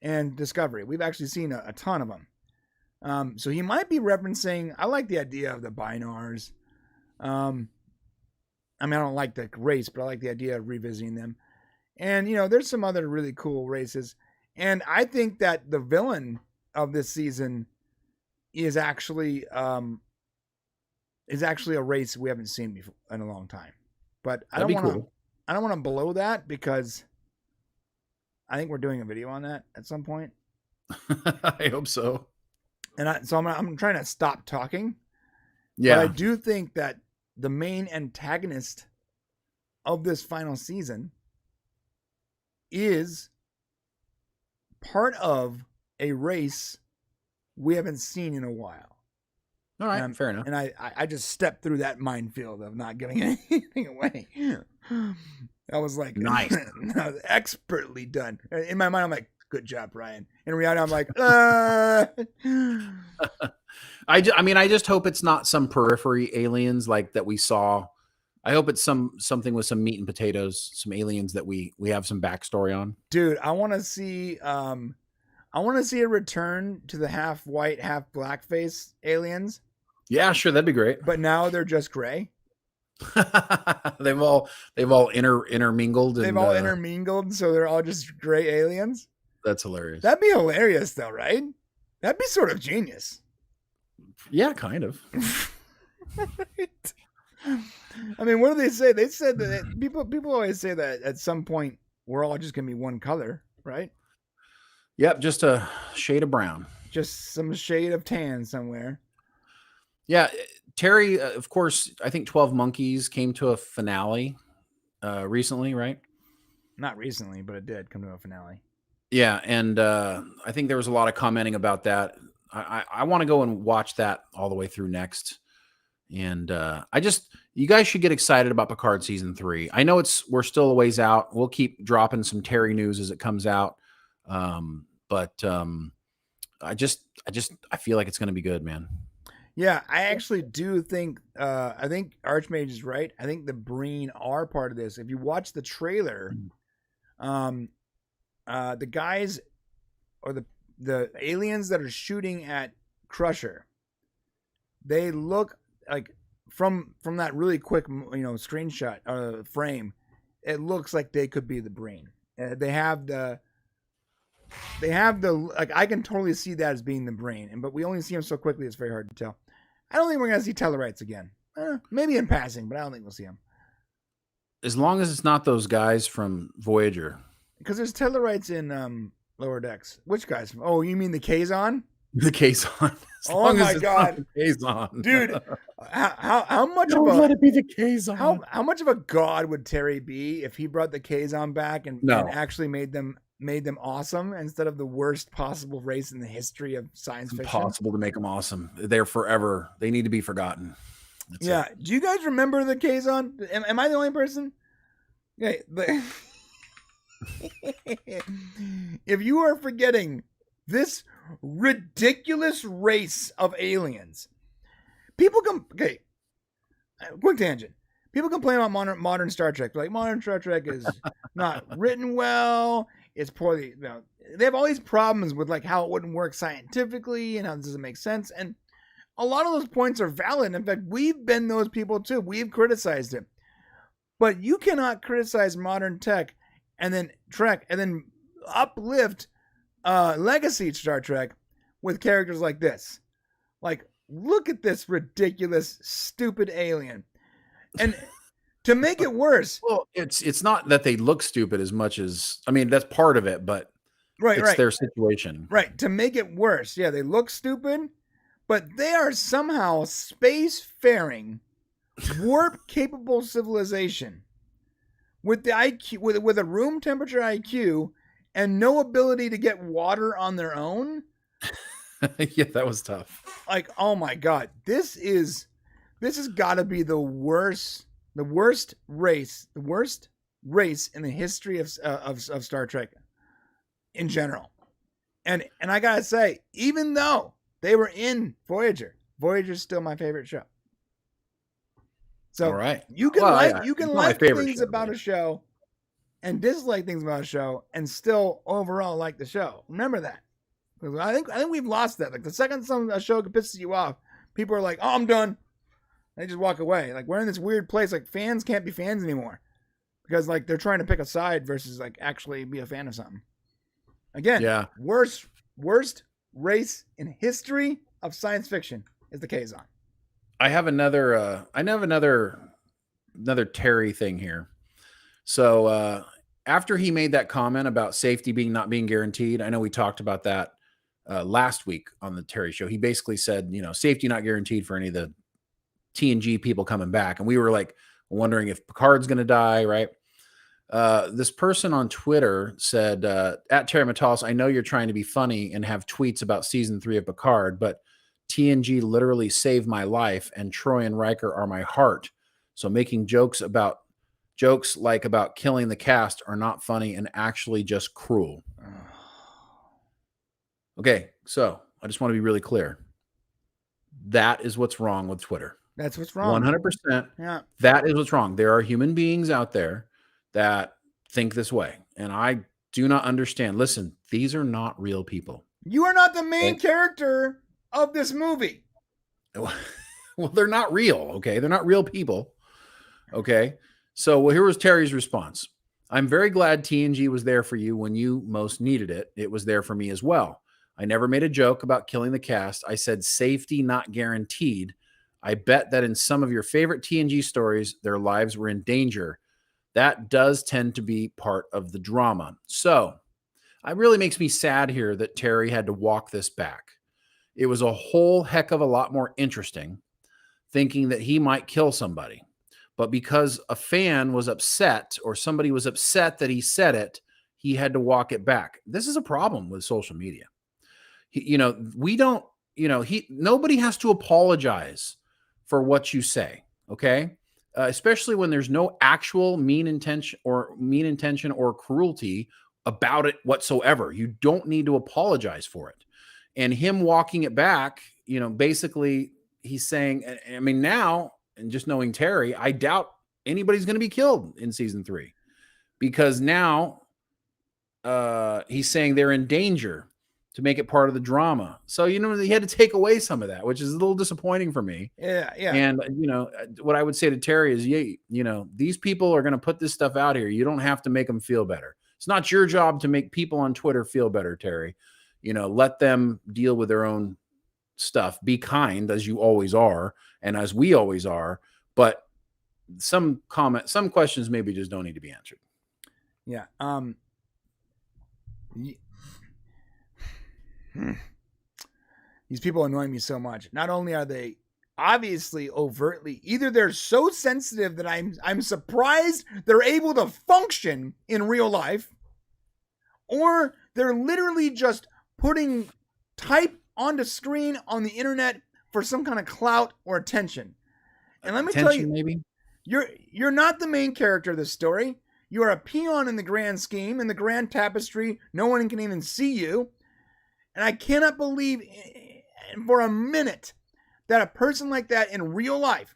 and Discovery. We've actually seen a ton of them. So he might be referencing. I like the idea of the Binars. I mean, I don't like the race, but I like the idea of revisiting them. And there's some other really cool races. And I think that the villain of this season is actually a race we haven't seen before in a long time. But I don't want to blow that because I think we're doing a video on that at some point. I hope so. And so I'm trying to stop talking. Yeah. But I do think that the main antagonist of this final season is part of a race we haven't seen in a while. All right, fair enough. And I just stepped through that minefield of not giving anything away. I was like, nice. expertly done. In my mind, I'm like, good job, Brian. In reality, I'm like, I just hope it's not some periphery aliens like that we saw. I hope it's something with some meat and potatoes, some aliens that we have some backstory on. dude, I want to see a return to the half white, half black face aliens, Yeah, sure, that'd be great. but now they're just gray. they've all intermingled. They've all intermingled, so they're all just gray aliens. That's hilarious. That'd be hilarious, though, right? That'd be sort of genius. Yeah, kind of. Right? I mean, what do they say? They said that people always say that at some point we're all just gonna be one color, right? Yep, just a shade of brown. Just some shade of tan somewhere. Yeah, Terry, of course, I think 12 Monkeys came to a finale recently, right? Not recently, but it did come to a finale. Yeah, and I think there was a lot of commenting about that. I want to go and watch that all the way through next. And you guys should get excited about Picard season 3. I know we're still a ways out. We'll keep dropping some Terry news as it comes out. But I feel like it's going to be good, man. Yeah, I actually do think I think Archmage is right. I think the Breen are part of this. If you watch the trailer, the guys or the aliens that are shooting at Crusher, they look like from that really quick screenshot frame, it looks like they could be the Breen. They have the like, I can totally see that as being the Breen, but we only see them so quickly it's very hard to tell. I don't think we're gonna see Tellarites again. Maybe in passing, but I don't think we'll see them. As long as it's not those guys from Voyager. Because there's Tellarites in Lower Decks. Which guys? Oh, you mean the Kazon? The Kazon. Oh my God, Kazon, dude! How much Don't of a let it be the Kazon. how much of a god would Terry be if he brought the Kazon back and actually made them awesome instead of the worst possible race in the history of science fiction? Impossible to make them awesome. They're forever. They need to be forgotten. That's yeah. it. Do you guys remember the Kazon? Am I the only person? Okay. If you are forgetting this ridiculous race of aliens, quick tangent. People complain about modern Star Trek. Like, modern Star Trek is not written well. It's poorly. They have all these problems with like how it wouldn't work scientifically and how it doesn't make sense. And a lot of those points are valid. In fact, we've been those people too. We've criticized it. But you cannot criticize modern tech and then uplift legacy Star Trek with characters like this. Like, look at this ridiculous, stupid alien. And to make it worse, well, it's not that they look stupid as much as, I mean, that's part of it, but it's their situation. Right. To make it worse, yeah, they look stupid, but they are somehow space-faring, warp-capable civilization with the IQ, with a room temperature IQ, and no ability to get water on their own. Yeah, that was tough. Like, oh my God, this has got to be the worst race in the history of Star Trek in general. And I gotta say, even though they were in Voyager's still my favorite show. So all right. You can like things show, about a show and dislike things about a show and still overall like the show. Remember that. I think we've lost that. Like, the second a show pisses you off, people are like, "Oh, I'm done." They just walk away. Like, we're in this weird place. Like, fans can't be fans anymore because like they're trying to pick a side versus like actually be a fan of something. Again, yeah. Worst race in history of science fiction is the Kazon. I have another Terry thing here. So after he made that comment about safety not being guaranteed, I know we talked about that last week on the Terry show. He basically said, safety not guaranteed for any of the TNG people coming back. And we were like wondering if Picard's going to die, right? This person on Twitter said, at Terry Matalis, I know you're trying to be funny and have tweets about season 3 of Picard, but TNG literally saved my life and Troy and Riker are my heart. So making jokes about killing the cast are not funny and actually just cruel. Okay, so I just want to be really clear. That is what's wrong with Twitter. That's what's wrong. 100%. Yeah. That is what's wrong. There are human beings out there that think this way. And I do not understand. Listen, these are not real people. You are not the main character of this movie. Well, they're not real. Okay. They're not real people. Okay. So here was Terry's response. I'm very glad TNG was there for you when you most needed it. It was there for me as well. I never made a joke about killing the cast. I said safety not guaranteed. I bet that in some of your favorite TNG stories, their lives were in danger. That does tend to be part of the drama. So it really makes me sad here that Terry had to walk this back. It was a whole heck of a lot more interesting thinking that he might kill somebody. But because a fan was upset or somebody was upset that he said it, he had to walk it back. This is a problem with social media. Nobody has to apologize for what you say. Okay. Especially when there's no actual mean intention or cruelty about it whatsoever. You don't need to apologize for it. And him walking it back, basically he's saying, I mean, now, and just knowing Terry, I doubt anybody's going to be killed in season 3 because now he's saying they're in danger to make it part of the drama. So, he had to take away some of that, which is a little disappointing for me. Yeah. And, what I would say to Terry is, these people are going to put this stuff out here. You don't have to make them feel better. It's not your job to make people on Twitter feel better, Terry. Let them deal with their own stuff. Be kind, as you always are, and as we always are. But some questions maybe just don't need to be answered. Yeah. These people annoy me so much. Not only are they obviously overtly, either they're so sensitive that I'm surprised they're able to function in real life, or they're literally just putting type onto screen on the internet for some kind of clout or attention. And let me tell you, maybe you're not the main character of this story. You are a peon in the grand scheme, in the grand tapestry. No one can even see you. And I cannot believe for a minute that a person like that in real life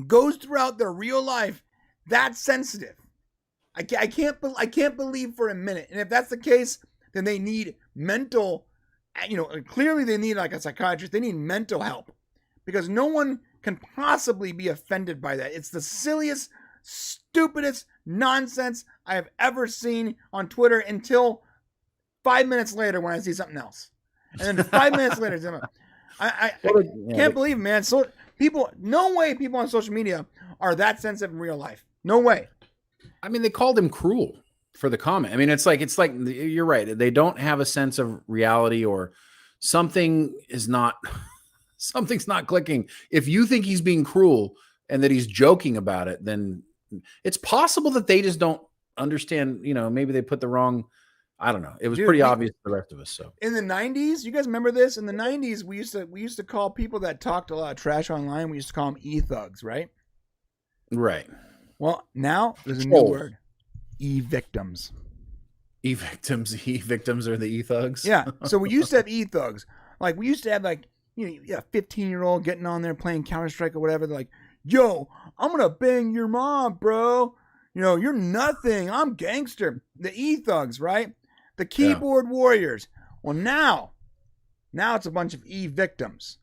goes throughout their real life that sensitive. I can't believe for a minute. And if that's the case, then they need mental, clearly they need like a psychiatrist. They need mental help because no one can possibly be offended by that. It's the silliest, stupidest nonsense I have ever seen on Twitter until 5 minutes later when I see something else. And then 5 minutes later, I can't believe, man. So no way people on social media are that sensitive in real life. No way. I mean, they called him cruel for the comment. I mean, it's like you're right. They don't have a sense of reality, or something's not clicking. If you think he's being cruel and that he's joking about it, then it's possible that they just don't understand. Maybe they put the wrong. I don't know. It was pretty obvious to the rest of us. So in the 90s, you guys remember this? In the 90s, we used to call people that talked a lot of trash online, we used to call them e-thugs, right? Right. Well, now there's a new word. E-victims. E-victims are the e-thugs? Yeah. So we used to have e-thugs. Like, we used to have, like, a 15-year-old getting on there playing Counter-Strike or whatever. They're like, yo, I'm going to bang your mom, bro. You're nothing. I'm gangster. The e-thugs, right? The keyboard warriors. Well, now it's a bunch of e-victims.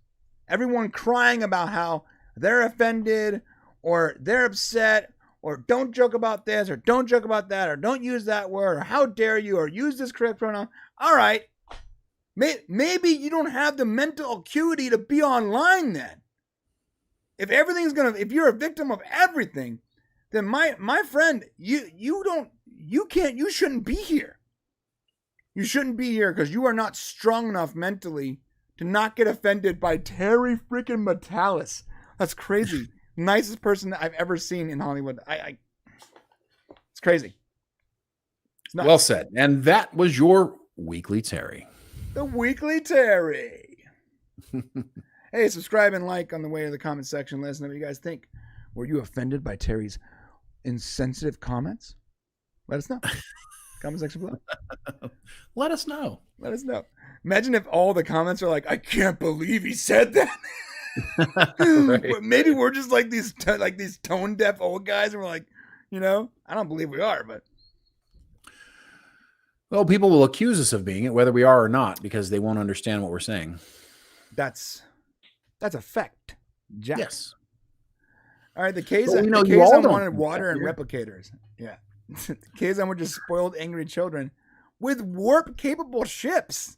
Everyone crying about how they're offended or they're upset or don't joke about this or don't joke about that or don't use that word or how dare you or use this correct pronoun. All right. Maybe you don't have the mental acuity to be online then. If you're a victim of everything, then my friend, you shouldn't be here. You shouldn't be here because you are not strong enough mentally to not get offended by Terry freaking Metalis. That's crazy. Nicest person that I've ever seen in Hollywood. It's crazy. It's well said. And that was your Weekly Terry. The Weekly Terry. Hey, subscribe and like on the way to the comment section. Let us know what you guys think. Were you offended by Terry's insensitive comments? Let us know. Comment section below. Let us know. Let us know. Imagine if all the comments are like, I can't believe he said that. Right. Maybe we're just like these tone deaf old guys, and we're like, I don't believe we are, but Well, people will accuse us of being it, whether we are or not, because they won't understand what we're saying. that's a fact, Jack. Yes. All right, the K's But we know you all don't wanted think water that, and dear. replicators. Yeah. The K's were just spoiled, angry children with warp-capable ships.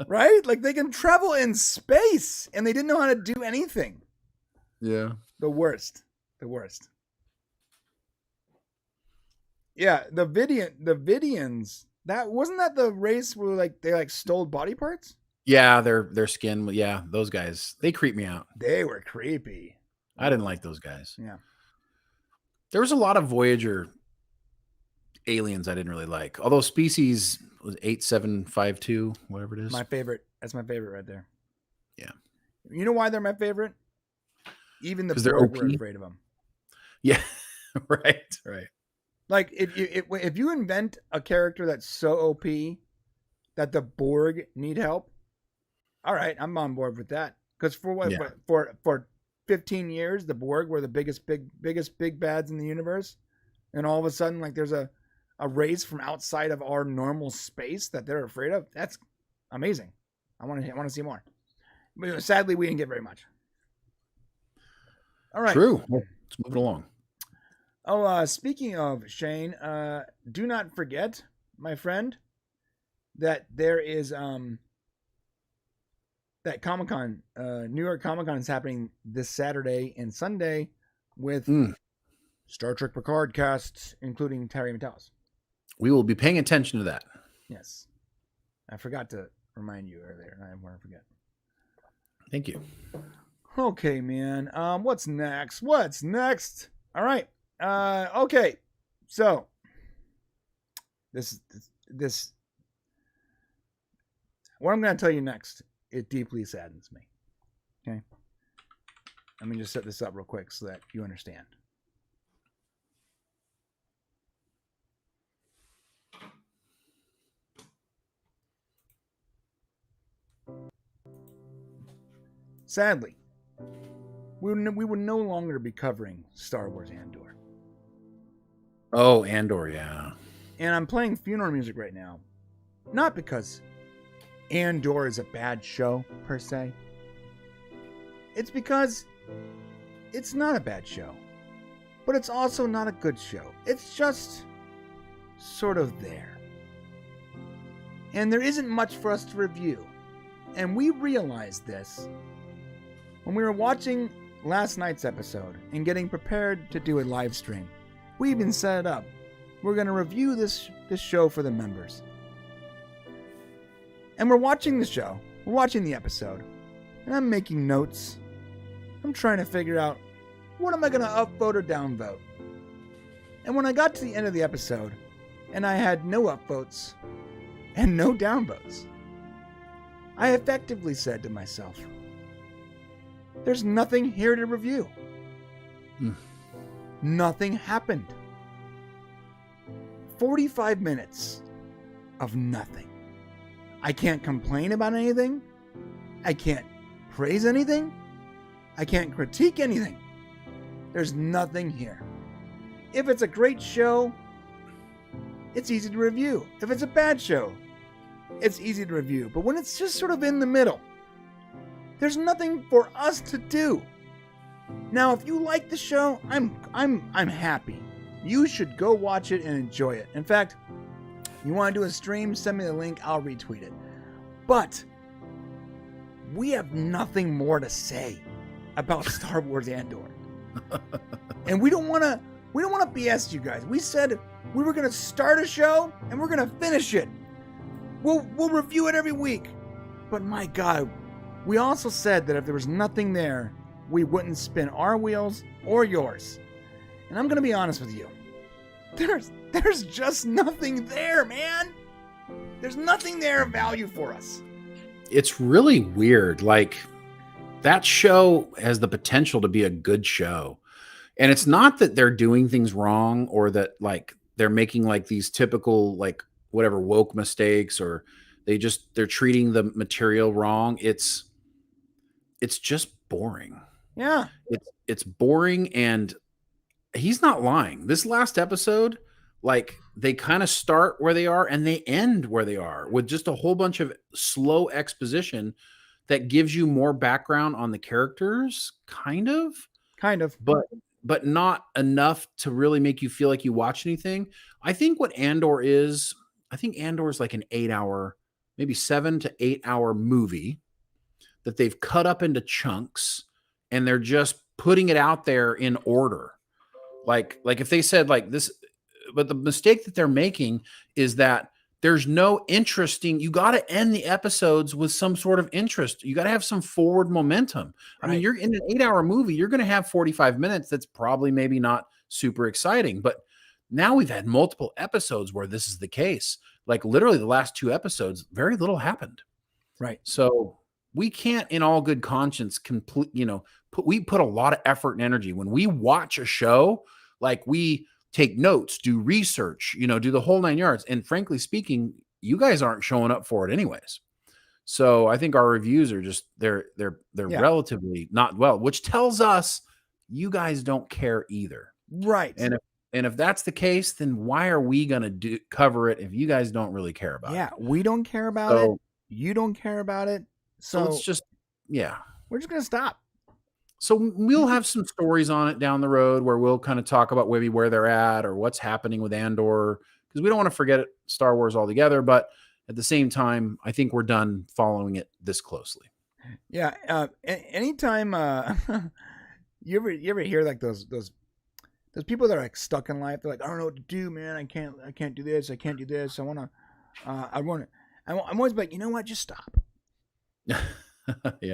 Right? Like they can travel in space, and they didn't know how to do anything. Yeah. The worst. Yeah, the Vidians. That wasn't that the race where they stole body parts? Yeah, their skin. Yeah, those guys. They creep me out. They were creepy. I didn't like those guys. Yeah. There was a lot of Voyager aliens I didn't really like. Although species was 8752, whatever it is. My favorite. That's my favorite right there. Yeah. You know why they're my favorite? Even the 'Cause they're Borg were OP? afraid of them. Yeah. Right. Like if you invent a character that's so OP that the Borg need help, all right, I'm on board with that. Because for 15 years, the Borg were the biggest big bads in the universe, and all of a sudden, there's a race from outside of our normal space that they're afraid of. That's amazing. I want to see more. But sadly, we didn't get very much. All right. True. Well, let's move it along. Oh, speaking of Shane, do not forget, my friend, that there is that Comic-Con, New York Comic-Con is happening this Saturday and Sunday with Star Trek Picard casts, including Terry Matalas. We will be paying attention to that. Yes. I forgot to remind you earlier, and I didn't want to forget. Thank you. Okay, man. What's next? All right. Okay. So this what I'm going to tell you next, it deeply saddens me. Okay. Let me just set this up real quick so that you understand. Sadly, we would no longer be covering Star Wars Andor. Oh, Andor, yeah. And I'm playing funeral music right now. Not because Andor is a bad show, per se. It's because it's not a bad show. But it's also not a good show. It's just sort of there. And there isn't much for us to review. And we realized this when we were watching last night's episode and getting prepared to do a live stream. We even set it up. We're going to review this show for the members. And we're watching the show. We're watching the episode. And I'm making notes. I'm trying to figure out, what am I going to upvote or downvote? And when I got to the end of the episode, and I had no upvotes and no downvotes, I effectively said to myself, there's nothing here to review. Nothing happened. 45 minutes of nothing. I can't complain about anything. I can't praise anything. I can't critique anything. There's nothing here. If it's a great show, it's easy to review. If it's a bad show, it's easy to review. But when it's just sort of in the middle, there's nothing for us to do. Now, if you like the show, I'm happy. You should go watch it and enjoy it. In fact, you want to do a stream, send me the link, I'll retweet it. But we have nothing more to say about Star Wars Andor. And we don't want to BS you guys. We said we were going to start a show and we're going to finish it. We'll review it every week. But my God, we also said that if there was nothing there, we wouldn't spin our wheels or yours. And I'm going to be honest with you. There's just nothing there, man. There's nothing there of value for us. It's really weird. Like, that show has the potential to be a good show. And it's not that they're doing things wrong or that, like, they're making like these typical like whatever woke mistakes, or they're treating the material wrong. It's just boring. Yeah. It's boring, and he's not lying. This last episode, like they kind of start where they are and they end where they are with just a whole bunch of slow exposition that gives you more background on the characters, kind of, but not enough to really make you feel like you watch anything. I think Andor is like an 8-hour, maybe 7 to 8 hour movie that they've cut up into chunks and they're just putting it out there in order. Like if they said like this, but the mistake that they're making is that there's no interesting, you got to end the episodes with some sort of interest. You got to have some forward momentum. Right. I mean, you're in an 8-hour movie, you're going to have 45 minutes. That's probably maybe not super exciting, but now we've had multiple episodes where this is the case. Like literally the last 2 episodes, very little happened. Right. So we can't in all good conscience we put a lot of effort and energy when we watch a show. Like we take notes, do research, do the whole 9 yards. And frankly speaking, you guys aren't showing up for it anyways. So I think our reviews are just, they're relatively not well, which tells us you guys don't care either. Right. And if that's the case, then why are we going to cover it if you guys don't really care about it? Yeah. We don't care about it. You don't care about it. So it's just, we're just going to stop. So we'll have some stories on it down the road where we'll kind of talk about maybe where they're at or what's happening with Andor, because we don't want to forget Star Wars altogether. But at the same time, I think we're done following it this closely. Yeah. Anytime you ever hear like those people that are like stuck in life, they're like, I don't know what to do, man. I can't do this. I can't do this. I'm always like, you know what? Just stop. Yeah.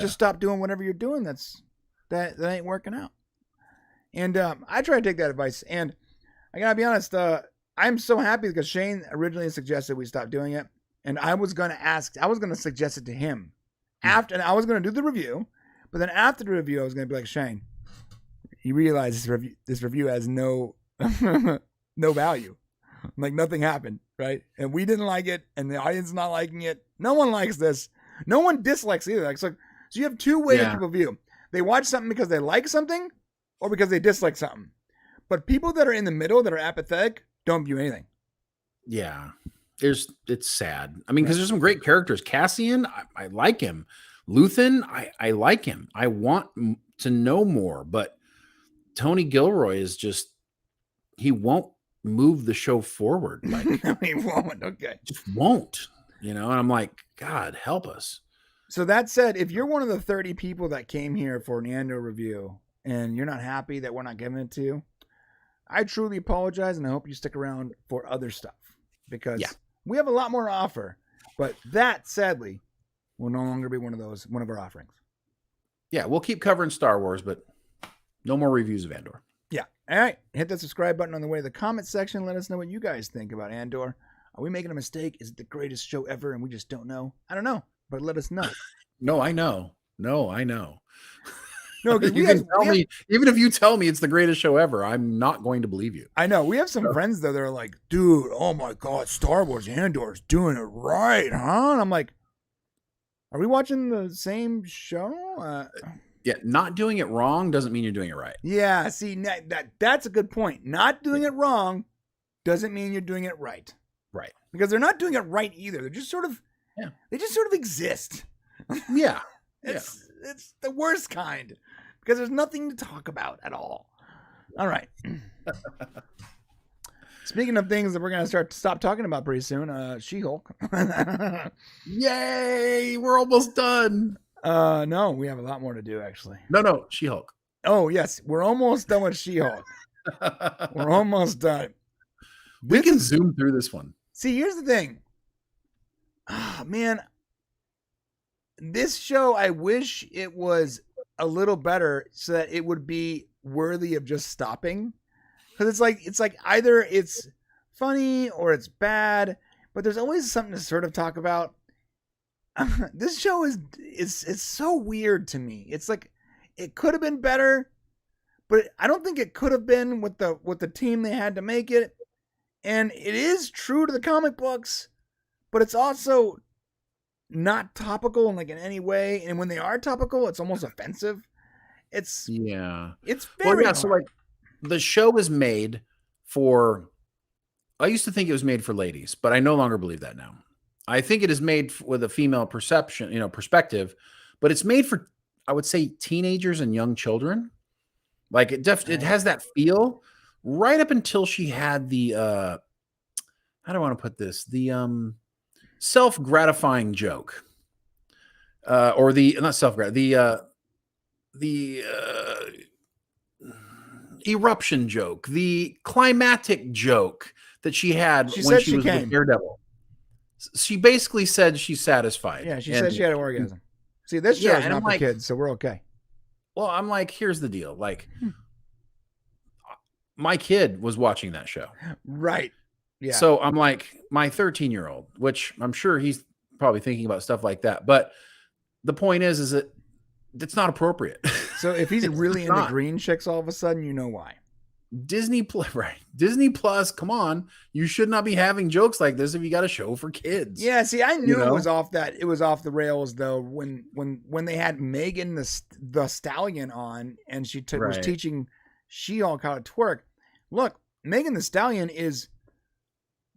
Just stop doing whatever you're doing. That ain't working out. And I try to take that advice. And I gotta be honest, I'm so happy because Shane originally suggested we stop doing it. And I was gonna suggest it to him after, and I was gonna do the review. But then after the review, I was gonna be like, Shane, you realize this review has no no value. Like nothing happened, right? And we didn't like it, and the audience is not liking it. No one likes this. No one dislikes either. Like, so you have two ways people view. They watch something because they like something or because they dislike something. But people that are in the middle, that are apathetic, don't view anything. Yeah. It's sad. I mean, because there's some great characters. Cassian, I like him. Luthen, I like him. I want to know more. But Tony Gilroy is just, he won't move the show forward. Like, No, he won't. Okay. Just won't. And I'm like, God, help us. So that said, if you're one of the 30 people that came here for an Andor review and you're not happy that we're not giving it to you, I truly apologize, and I hope you stick around for other stuff because we have a lot more to offer. But that, sadly, will no longer be one of our offerings. Yeah, we'll keep covering Star Wars, but no more reviews of Andor. Yeah. All right. Hit that subscribe button on the way to the comment section. Let us know what you guys think about Andor. Are we making a mistake? Is it the greatest show ever and we just don't know? I don't know. But let us know. No, I know. No, because you can tell me, even if you tell me it's the greatest show ever, I'm not going to believe you. I know. We have some friends, though, that are like, dude, oh my God, Star Wars Andor is doing it right, huh? And I'm like, are we watching the same show? Not doing it wrong doesn't mean you're doing it right. Yeah, see, that's a good point. Not doing it wrong doesn't mean you're doing it right. Right. Because they're not doing it right either. They're just sort of, they just sort of exist. Yeah. It's the worst kind because there's nothing to talk about at all. All right. Speaking of things that we're going to stop talking about pretty soon, She-Hulk. Yay! We're almost done. No, we have a lot more to do, actually. No, She-Hulk. Oh, yes. We're almost done with She-Hulk. We're almost done. We can zoom through this one. See, here's the thing. Oh, man. This show, I wish it was a little better so that it would be worthy of just stopping. Because it's like either it's funny or it's bad, but there's always something to sort of talk about. This show is so weird to me. It's like it could have been better, but I don't think it could have been with the team they had to make it. And it is true to the comic books, but it's also not topical in any way. And when they are topical, it's almost offensive. It's very hard. So like the show is made for, I used to think it was made for ladies, but I no longer believe that now. I think it is made with a female perspective, but it's made for, I would say, teenagers and young children. Like it has that feel right up until she had the, how do I want to put this? The self-gratifying joke, or not self-gratifying, the eruption joke, the climatic joke that she had when she was with Daredevil. She basically said she's satisfied. Yeah, she said she had an orgasm. See, this show is not for kids, so we're okay. Well, I'm like, here's the deal. Like, my kid was watching that show. Right. Yeah. So I'm like, my 13-year-old, which I'm sure he's probably thinking about stuff like that. But the point is that it's not appropriate. So if he's really into green chicks all of a sudden, you know why. Disney Plus, come on. You should not be having jokes like this if you got a show for kids. Yeah, see, I knew it was off the rails though when they had Megan the Stallion on and she was teaching She-Hulk how to twerk. Look, Megan the Stallion is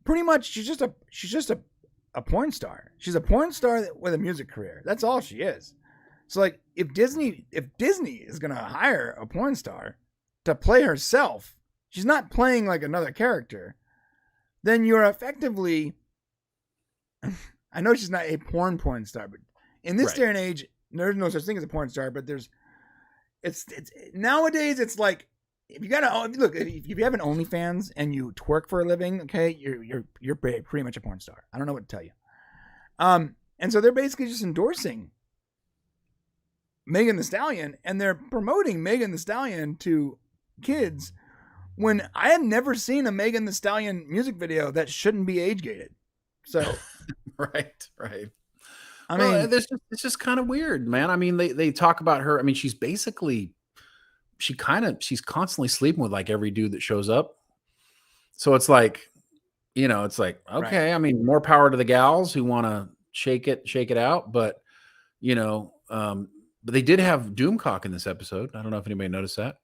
pretty much she's just a porn star. She's a porn star with a music career. That's all she is. So like if Disney is going to hire a porn star to play herself, she's not playing like another character, then you're effectively, I know she's not a porn star, but in this day and age, there's no such thing as a porn star, but it's nowadays it's like, if you have an OnlyFans and you twerk for a living, okay, you're pretty much a porn star. I don't know what to tell you. And so they're basically just endorsing Megan the Stallion, and they're promoting Megan the Stallion to kids when I had never seen a Megan the Stallion music video that shouldn't be age gated. So, right. I mean, it's just kind of weird, man. I mean, they talk about her. I mean, she's constantly sleeping with like every dude that shows up. So it's like, okay. Right. I mean, more power to the gals who want to shake it out. But, but they did have Doomcock in this episode. I don't know if anybody noticed that.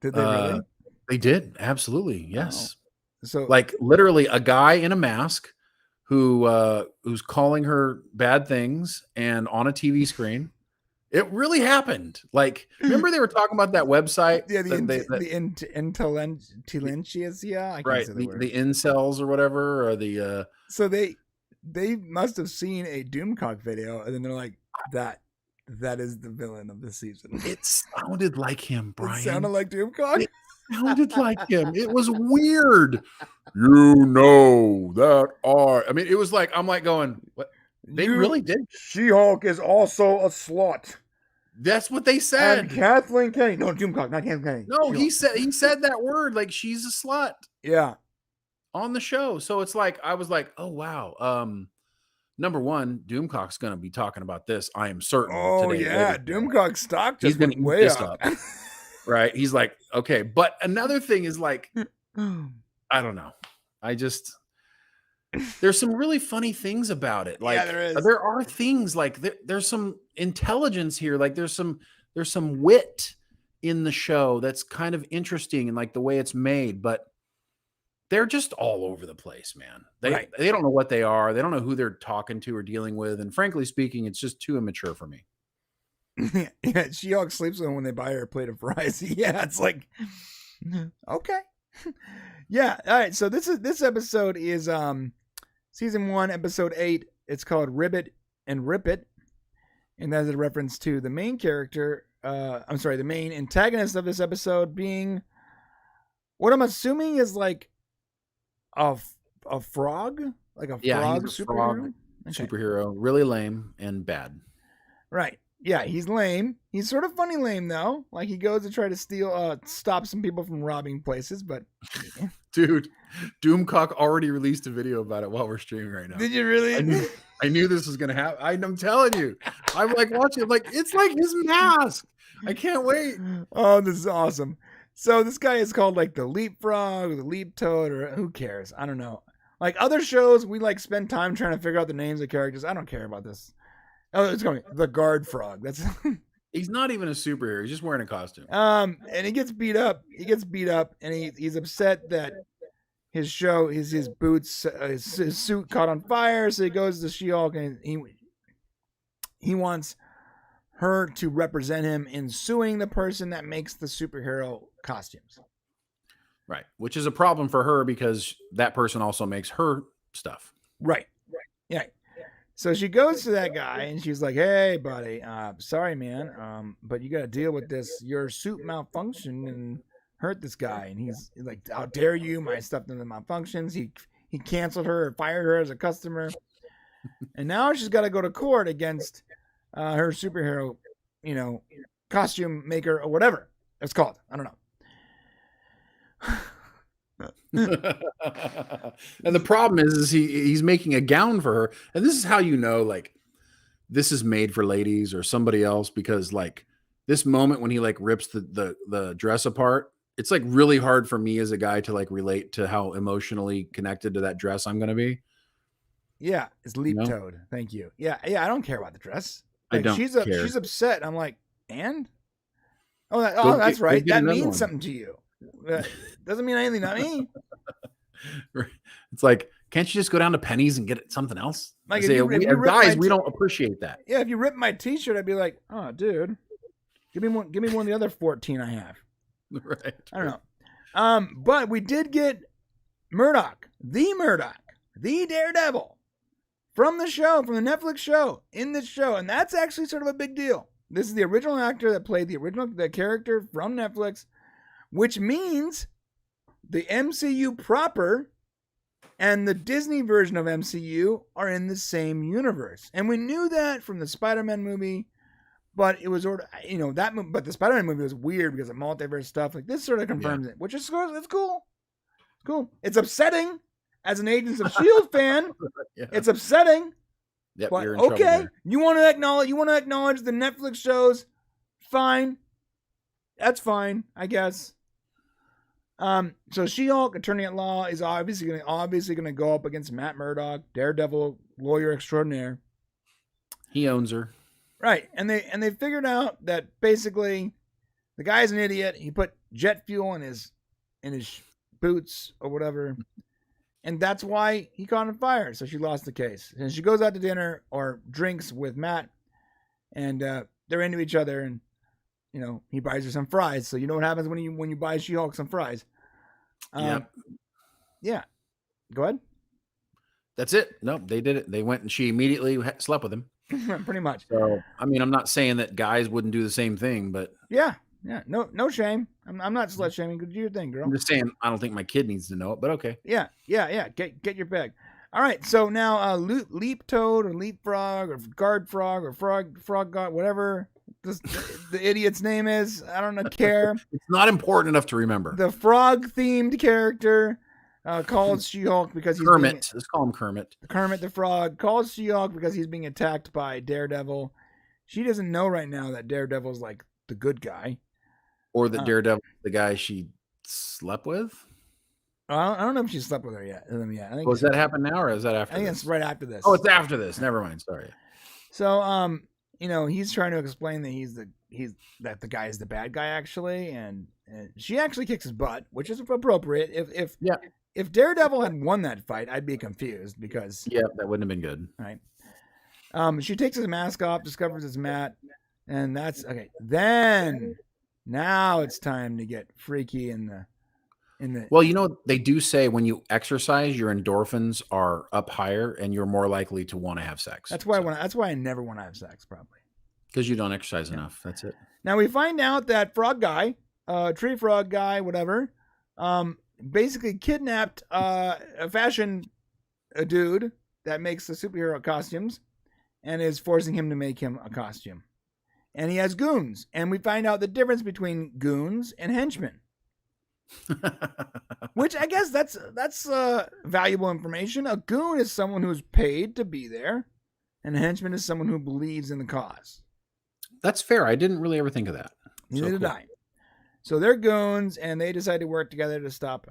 Did they really? They did. Absolutely. Yes. Oh. So like literally a guy in a mask who's calling her bad things and on a TV screen. It really happened. Like, remember they were talking about that website? Yeah, the intelligentsia. Right, the incels or whatever, or the. So they must have seen a Doomcock video, and then they're like, that is the villain of the season. It sounded like him, Brian. It sounded like Doomcock? It sounded like him. It was weird. I mean, it was like, I'm like going, what? They really did. She-Hulk is also a slut. That's what they said. And Kathleen Kennedy. No, Doomcock, not Kathleen Kennedy. No, he said that word, like she's a slut. Yeah. On the show. So it's like, I was like, oh wow. Number one, Doomcock's gonna be talking about this. I am certain. Oh today, yeah, Doomcock's stock just went way up. Right? He's like, okay. But another thing is like, I don't know. There's some really funny things about it. Like there are things like there's some intelligence here. Like there's some wit in the show that's kind of interesting and like the way it's made, but they're just all over the place, man. They don't know what they are. They don't know who they're talking to or dealing with. And frankly speaking, it's just too immature for me. Yeah, She-Hulk sleeps with them when they buy her a plate of fries. Yeah, it's like, okay. Yeah, all right. So this episode is season 1, episode 8. It's called Ribbit and Rip It, and that is a reference to the main character. The main antagonist of this episode being what I'm assuming is like a frog, like a frog superhero. Frog superhero, really lame and bad. Right. Yeah, he's lame. He's sort of funny lame though. Like he goes to try to stop some people from robbing places, but dude, Doomcock already released a video about it while we're streaming right now. Did you really? I knew this was gonna happen. I'm telling you. I'm like watching. I'm like, it's like his mask. I can't wait. Oh, this is awesome. So this guy is called like the Leapfrog or the Leap Toad or who cares? I don't know. Like other shows, we like spend time trying to figure out the names of characters. I don't care about this. Oh, it's going the Guard Frog. That's He's not even a superhero. He's just wearing a costume. and he gets beat up. And he's upset that his boots, his suit caught on fire. So he goes to She-Hulk and he wants her to represent him in suing the person that makes the superhero costumes. Right. Which is a problem for her because that person also makes her stuff. Right. Yeah. So she goes to that guy and she's like, "Hey, buddy, sorry, man, but you got to deal with this. Your suit malfunctioned and hurt this guy." And he's like, "How dare you? My stuff doesn't malfunctions." He canceled her or fired her as a customer, and now she's got to go to court against her superhero, costume maker or whatever it's called. I don't know. And the problem is he's making a gown for her, and this is how like this is made for ladies or somebody else, because like this moment when he like rips the dress apart, it's like really hard for me as a guy to like relate to how emotionally connected to that dress I'm gonna be. Yeah, it's Leap Toad. Thank you. Yeah, I don't care about the dress. Like, I don't care. She's upset. I'm like, and that's right. That means something to you. Doesn't mean anything to me. It's like, can't you just go down to Penny's and get something else? Like, guys, we don't appreciate that. Yeah, if you rip my T-shirt, I'd be like, "Oh, dude, give me one of the other 14 I have." Right. I don't know. But we did get Murdoch, the Daredevil, from the Netflix show, in this show, and that's actually sort of a big deal. This is the original actor that played the character from Netflix, which means the MCU proper and the Disney version of MCU are in the same universe. And we knew that from the Spider-Man movie, but it was but the Spider-Man movie was weird because of multiverse stuff. Like this sort of confirms it, which is cool. It's cool. It's cool. It's upsetting as an Agents of S.H.I.E.L.D. fan. Yeah. It's upsetting. Yep, but you're in trouble there. You want to acknowledge the Netflix shows, fine. That's fine, I guess. So She-Hulk, attorney at law, is obviously going to go up against Matt Murdock, Daredevil, lawyer extraordinaire. He owns her, right? And they figured out that basically the guy's an idiot. He put jet fuel in his boots or whatever, and that's why he caught on fire. So she lost the case, and she goes out to dinner or drinks with Matt, and they're into each other and. He buys her some fries. So you know what happens when you buy She-Hulk some fries. Yeah. Go ahead. That's it. No, they did it. They went and she immediately slept with him. Pretty much. So, I mean, I'm not saying that guys wouldn't do the same thing, but yeah. No shame. I'm not slut shaming. Do your thing, girl. I'm just saying I don't think my kid needs to know it, but okay. Yeah. Get your bag. All right. So now Leap Toad or Leapfrog or Guard Frog or Frog God, whatever. The idiot's name is, I don't care. It's not important enough to remember. The frog-themed character called She-Hulk because he's Kermit. Let's call him Kermit. Kermit the Frog calls She-Hulk because he's being attacked by Daredevil. She doesn't know right now that Daredevil's like the good guy, or that Daredevil, the guy she slept with. I don't know if she slept with her yet. I think does that happen now, or is that after? I think it's right after this. Oh, it's after this. Never mind. Sorry. So he's trying to explain that the guy is the bad guy actually, and she actually kicks his butt, which is appropriate. If Daredevil had won that fight, I'd be confused because that wouldn't have been good. Right. She takes his mask off, discovers it's Matt, and that's okay. Then now it's time to get freaky in the. Well, they do say when you exercise, your endorphins are up higher, and you're more likely to want to have sex. That's why I never want to have sex, probably. Because you don't exercise enough. That's it. Now we find out that frog guy, tree frog guy, whatever, basically kidnapped a fashion dude that makes the superhero costumes, and is forcing him to make him a costume. And he has goons, and we find out the difference between goons and henchmen. Which I guess that's valuable information. A goon is someone who's paid to be there, and a henchman is someone who believes in the cause. That's fair. I didn't really ever think of that. Neither did I. So they're goons, and they decide to work together to stop,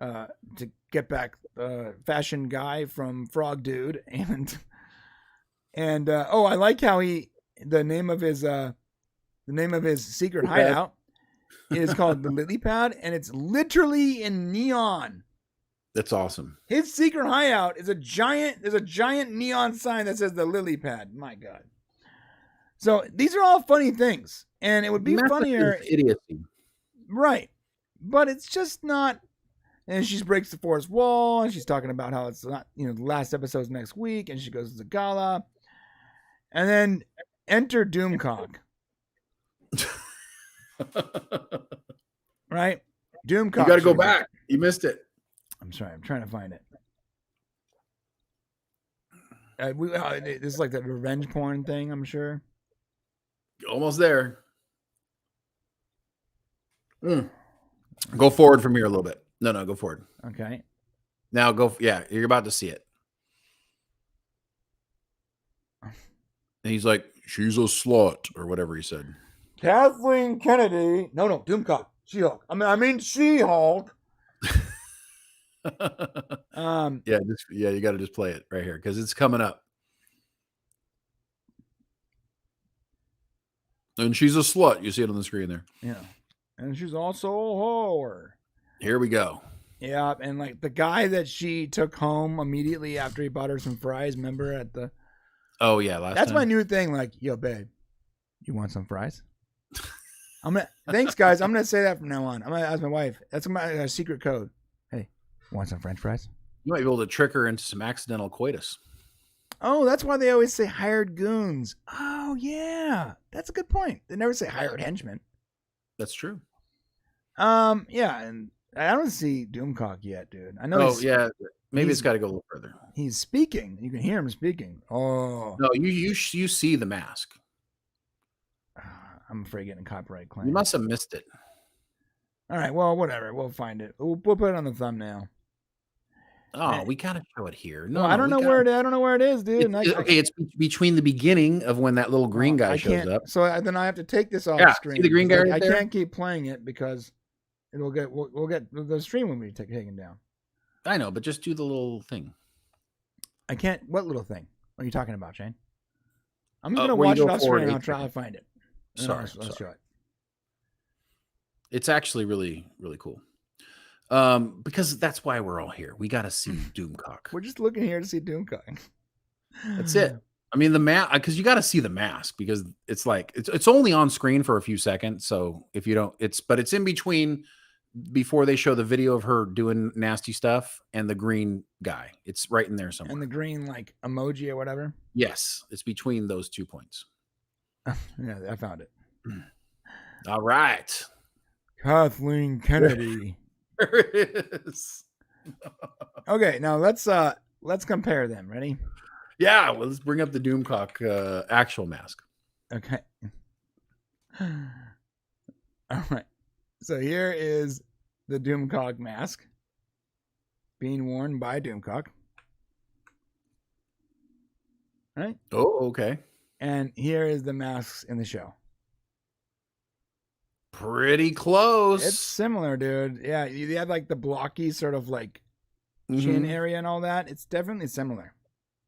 to get back fashion guy from Frog Dude, and I like how the name of his secret hideout is called the Lily Pad, and it's literally in neon. That's awesome. His secret hideout is there's a giant neon sign that says the Lily Pad. My God. So these are all funny things, and it would be funnier. Idiocy. Right. But it's just not. And she breaks the fourth wall, and she's talking about how it's not, the last episode's next week, and she goes to the gala. And then enter Doomcock. Right? Doomcock. You got to go back. You missed it. I'm sorry. I'm trying to find it. This is like that revenge porn thing, I'm sure. Almost there. Go forward from here a little bit. No, go forward. Okay. Now go. Yeah, you're about to see it. And he's like, she's a slut, or whatever he said. Kathleen Kennedy. No, Doomcock. She-Hulk. I mean She-Hulk. You got to just play it right here because it's coming up. And she's a slut. You see it on the screen there. Yeah. And she's also a whore. Here we go. Yeah, and like the guy that she took home immediately after he bought her some fries, remember at the... Oh, yeah, That's my new thing, like, yo, babe, you want some fries? Thanks, guys. I'm going to say that from now on. I'm going to ask my wife. That's my secret code. Hey, want some French fries? You might be able to trick her into some accidental coitus. Oh, that's why they always say hired goons. Oh, yeah. That's a good point. They never say hired henchmen. That's true. Yeah, and I don't see Doomcock yet, dude. I know. Maybe it's got to go a little further. He's speaking. You can hear him speaking. Oh. No, you see the mask. I'm afraid of getting a copyright claim. You must have missed it. All right, well, whatever. We'll find it. We'll put it on the thumbnail. Oh, we gotta show it here. No, I don't know where it is, dude. It's between the beginning of when that little green guy shows up. So then I have to take this off screen. See the green guy right there? I can't keep playing it because we'll get the stream will be taken down. I know, but just do the little thing. I can't. What little thing are you talking about, Shane? I'm just gonna watch it off screen and I'll try to find it. Sorry. Let's show it. It's actually really, really cool. Because that's why we're all here. We got to see Doomcock. We're just looking here to see Doomcock. That's it. I mean, the mask, because you got to see the mask because it's like it's only on screen for a few seconds. So if you don't, but it's in between before they show the video of her doing nasty stuff and the green guy. It's right in there somewhere. And the green like emoji or whatever. Yes, it's between those 2 points. Yeah, I found it. All right, Kathleen Kennedy. There it is. Okay, now let's compare them. Ready? Yeah, well, let's bring up the Doomcock actual mask. Okay. All right. So here is the Doomcock mask being worn by Doomcock. All right. Oh, okay. And here is the masks in the show. Pretty close. It's similar, dude. Yeah, you have like the blocky sort of like chin area and all that. It's definitely similar.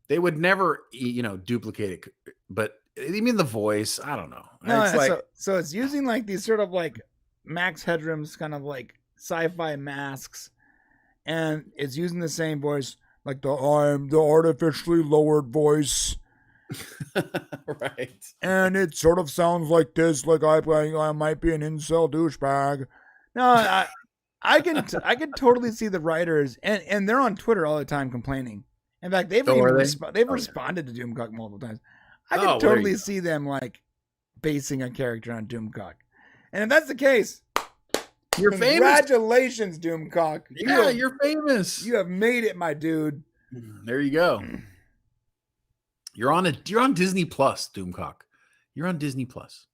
They would never, duplicate it, but you mean the voice? I don't know. No, it's so it's using like these sort of like Max Headroom's kind of like sci-fi masks, and it's using the same voice, like I'm the artificially lowered voice. Right. And it sort of sounds like this, like I might be an incel douchebag. No, I can totally see the writers, and they're on Twitter all the time complaining. In fact, they've responded to Doomcock multiple times. I can totally see them like basing a character on Doomcock. And if that's the case, you're famous. Congratulations, Doomcock. Yeah, you're famous. You have made it, my dude. There you go. You're on Disney Plus, Doomcock. You're on Disney Plus.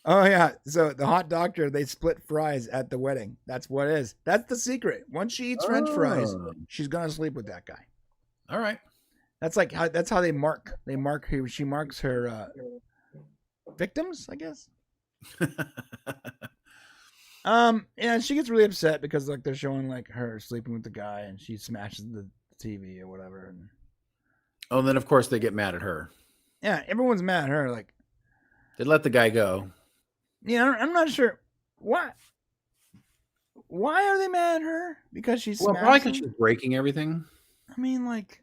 Oh yeah. So the hot doctor, they split fries at the wedding. That's what it is. That's the secret. Once she eats French fries, she's gonna sleep with that guy. All right. That's how they mark. They mark who she marks her victims, I guess. Yeah, she gets really upset because like they're showing like her sleeping with the guy and she smashes the TV or whatever. And Oh, and then of course they get mad at her. yeah, everyone's mad at her. Like, They let the guy go. yeah, I'm not sure why. Why are they mad at her? Because she's Well, probably because she's breaking everything. I mean, like,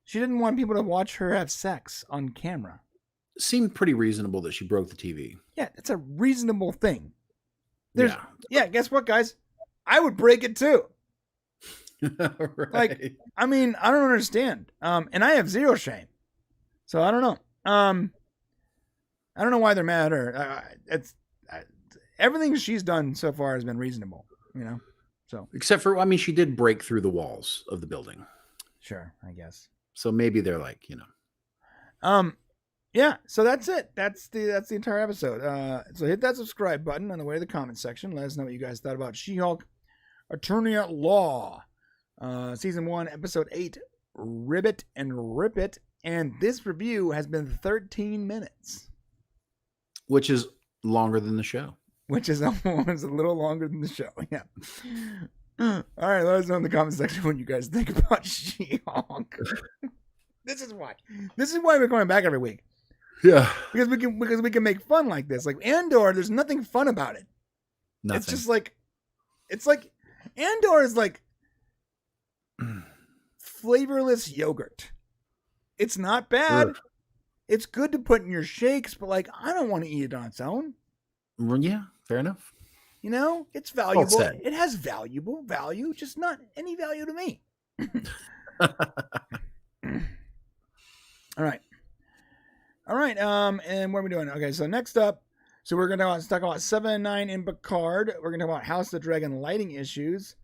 she didn't want people to watch her have sex on camera. Seemed pretty reasonable that she broke the TV. Yeah, it's a reasonable thing. Yeah. Guess what, guys? I would break it too. Right. Like, I mean, I don't understand. And I have zero shame. So I don't know. I don't know why they're mad at her. Everything she's done so far has been reasonable, you know? So, except for, I mean, she did break through the walls of the building. sure, I guess. So maybe they're like, you know. Yeah, so that's it. That's the entire episode. So hit that subscribe button on the way to the comment section. Let us know what you guys thought about She-Hulk, Attorney at Law, Season 1, Episode 8, Ribbit and Rip It. And this review has been 13 minutes. Which is longer than the show. Which is almost a little longer than the show, yeah. All right, let us know in the comment section what you guys think about She-Hulk. This is why we're going back every week. Yeah. Because we can make fun like this. Like Andor, there's nothing fun about it. Nothing. It's just like Andor is like flavorless yogurt. It's not bad. Ugh. It's good to put in your shakes, but like I don't want to eat it on its own. Yeah, fair enough. You know, it's valuable. Well said. It has value, just not any value to me. All right. And what are we doing? Okay, so next up, we're going to talk about 7 and 9 in Picard. We're going to talk about House of the Dragon lighting issues.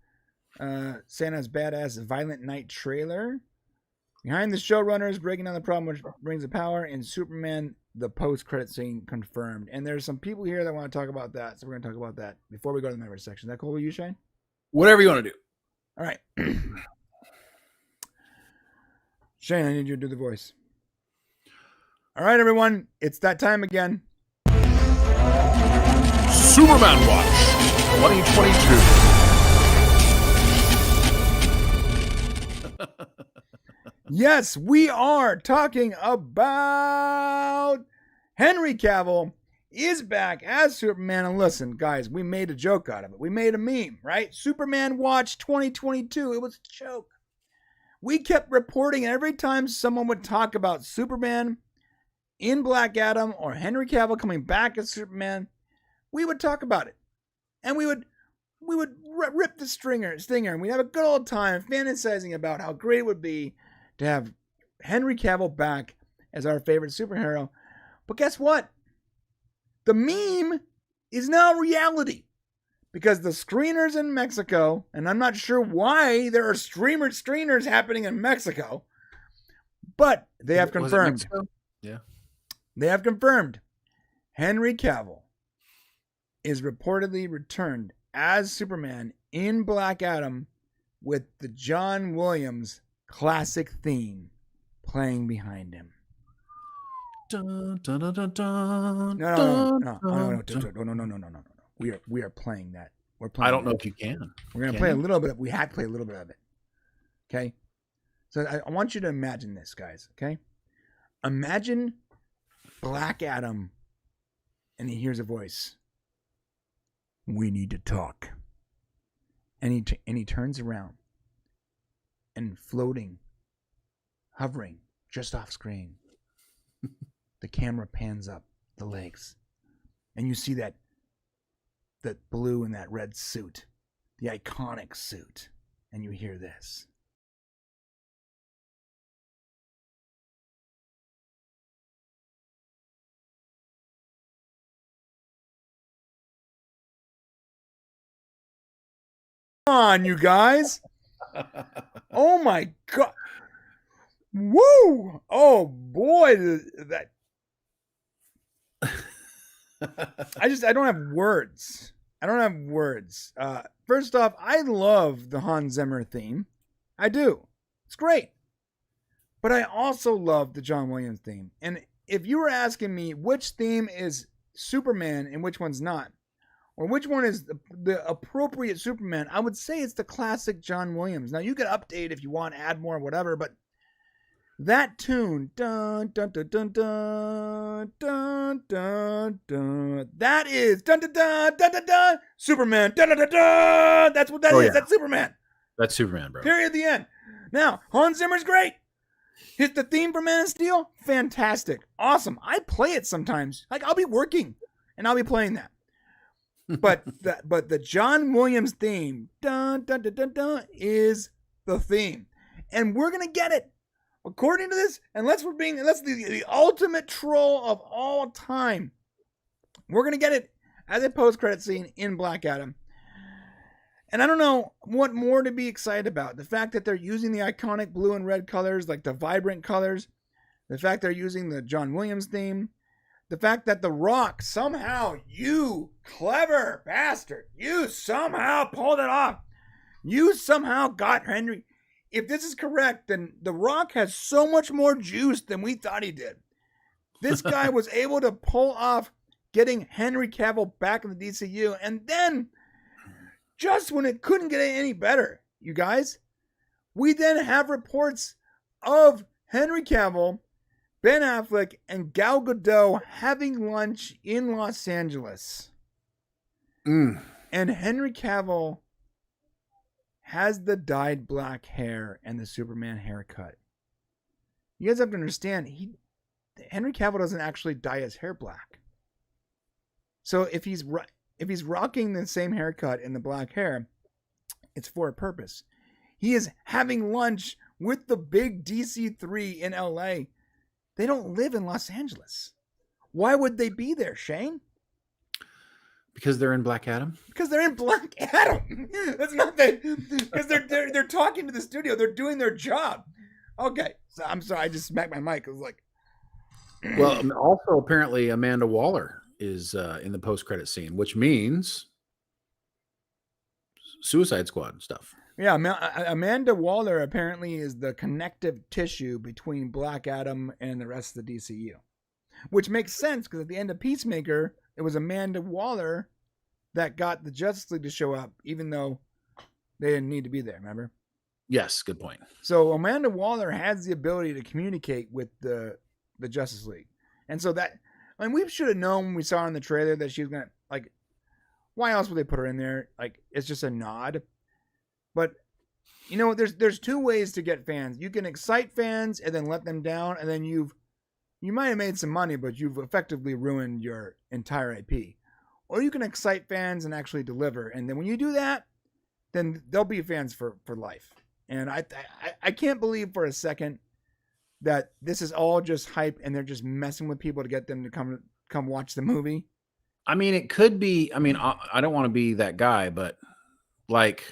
Santa's badass Violent Night trailer. Behind the showrunners breaking down the problem which brings the power. And Superman, the post-credit scene confirmed. And there's some people here that want to talk about that, so we're going to talk about that before we go to the members section. Is that cool with you, Shane? Whatever you want to do. All right. Shane, I need you to do the voice. All right, everyone. It's that time again. Superman Watch 2022. Yes, we are talking about Henry Cavill is back as Superman. And listen, guys, we made a joke out of it. We made a meme, right? Superman Watch 2022. It was a joke. We kept reporting every time someone would talk about Superman in Black Adam or Henry Cavill coming back as Superman, we would talk about it. And we would rip the stinger, and we'd have a good old time fantasizing about how great it would be to have Henry Cavill back as our favorite superhero. But guess what? The meme is now reality. Because the screeners in Mexico, and I'm not sure why there are screeners happening in Mexico, but they have confirmed. Yeah. They have confirmed Henry Cavill is reportedly returned as Superman in Black Adam with the John Williams classic theme playing behind him. Dun, dun, dun, dun, dun, No. We are playing that. We're playing. I don't know that. if you can. We're gonna play a little bit. We have to play a little bit of it. Okay. So I want you to imagine this, guys. Okay. Imagine Black Adam, and he hears a voice. We need to talk. And he turns around, and floating, hovering just off screen, the camera pans up the legs, and you see that blue and that red suit, the iconic suit, and you hear this. Come on, you guys. Oh my God. Woo! Oh boy, that I don't have words. First off, I love the Hans Zimmer theme. I do. It's great. But I also love the John Williams theme. And if you were asking me which theme is Superman and which one's not, or which one is the appropriate Superman, I would say it's the classic John Williams. Now, you can update if you want, add more, whatever, but that tune, dun, dun, dun, dun, dun, dun, dun, dun, that is dun, dun, dun, dun, dun, dun, Superman, dun, dun, dun, dun. That's what that is. Yeah. That's Superman. That's Superman, bro. Period. The end. Now, Hans Zimmer's great. Hit the theme for Man of Steel, fantastic, awesome. I play it sometimes. Like, I'll be working and I'll be playing that. But the John Williams theme, dun dun dun dun dun, is the theme, and we're gonna get it according to this. Unless the ultimate troll of all time, we're gonna get it as a post-credit scene in Black Adam. And I don't know what more to be excited about. The fact that they're using the iconic blue and red colors, like the vibrant colors. The fact they're using the John Williams theme. The fact that The Rock somehow, you clever bastard, you somehow pulled it off. You somehow got Henry. If this is correct, then The Rock has so much more juice than we thought he did. This guy was able to pull off getting Henry Cavill back in the DCU, and then just when it couldn't get any better, you guys, we then have reports of Henry Cavill, Ben Affleck, and Gal Gadot having lunch in Los Angeles. And Henry Cavill has the dyed black hair and the Superman haircut. You guys have to understand, Henry Cavill doesn't actually dye his hair black. So if he's rocking the same haircut and the black hair, it's for a purpose. He is having lunch with the big DC3 in LA. They don't live in Los Angeles. Why would they be there, Shane? Because they're in Black Adam? Because they're in Black Adam. That's not that. Because they're talking to the studio. They're doing their job. Okay. So I'm sorry. I just smacked my mic. I was like. Well, also apparently Amanda Waller is in the post-credit scene, which means Suicide Squad stuff. Yeah, Amanda Waller apparently is the connective tissue between Black Adam and the rest of the DCU. Which makes sense, because at the end of Peacemaker, it was Amanda Waller that got the Justice League to show up, even though they didn't need to be there, remember? Yes, good point. So Amanda Waller has the ability to communicate with the Justice League. And so that, I mean, we should have known when we saw her in the trailer that she was going to, like, why else would they put her in there? Like, it's just a nod. But, you know, there's two ways to get fans. You can excite fans and then let them down, and then you might have made some money, but you've effectively ruined your entire IP. Or you can excite fans and actually deliver. And then when you do that, then they'll be fans for life. And I can't believe for a second that this is all just hype and they're just messing with people to get them to come watch the movie. I mean, it could be. I mean, I don't want to be that guy, but like,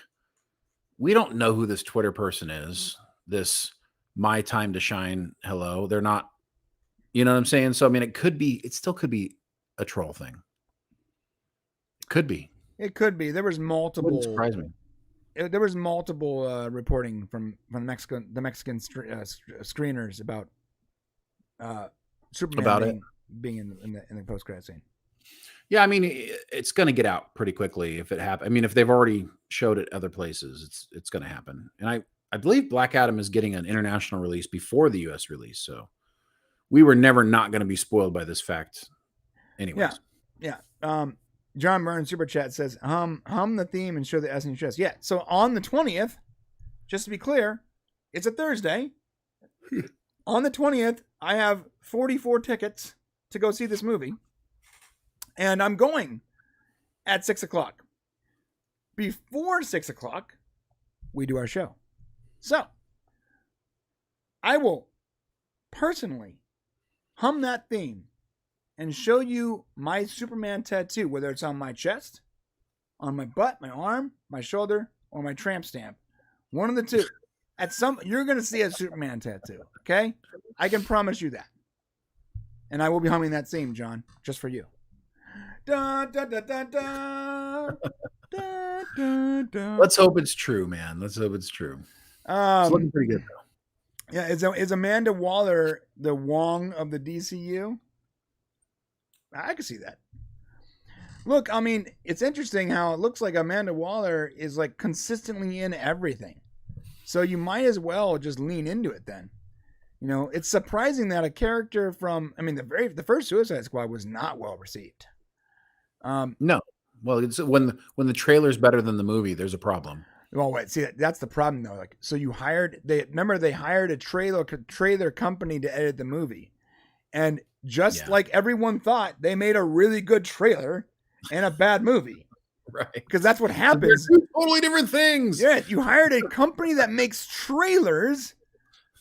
we don't know who this Twitter person is. This My Time to Shine. Hello. They're not, you know what I'm saying? So, I mean, it still could be a troll thing. It could be. It could be. There was multiple. Wouldn't surprise me. There was multiple reporting from the Mexican screeners about Superman being in the post credit scene. Yeah, I mean, it's going to get out pretty quickly if it happens. I mean, if they've already showed it other places, it's going to happen. And I believe Black Adam is getting an international release before the U.S. release, so we were never not going to be spoiled by this fact. Anyways, yeah. John Byrne Super Chat says, hum the theme and show the S in your chest. Yeah, so on the 20th, just to be clear, it's a Thursday. On the 20th, I have 44 tickets to go see this movie. And I'm going at 6 o'clock. Before 6 o'clock, we do our show. So, I will personally hum that theme and show you my Superman tattoo, whether it's on my chest, on my butt, my arm, my shoulder, or my tramp stamp. One of the two. You're going to see a Superman tattoo, okay? I can promise you that. And I will be humming that theme, John, just for you. Da, da, da, da, da. Da, da, da. Let's hope it's true, man. Let's hope it's true. It's looking pretty good, though. Yeah, is Amanda Waller the Wong of the DCU? I can see that. Look, I mean, it's interesting how it looks like Amanda Waller is like consistently in everything. So you might as well just lean into it then. You know, it's surprising that a character from, I mean, the first Suicide Squad was not well received. No. Well, it's when the trailer's better than the movie, there's a problem. Well, wait, see, that's the problem though. Like, so they hired a trailer company to edit the movie, and just like everyone thought, they made a really good trailer and a bad movie. Right. Because that's what happens. They're two totally different things. Yeah, you hired a company that makes trailers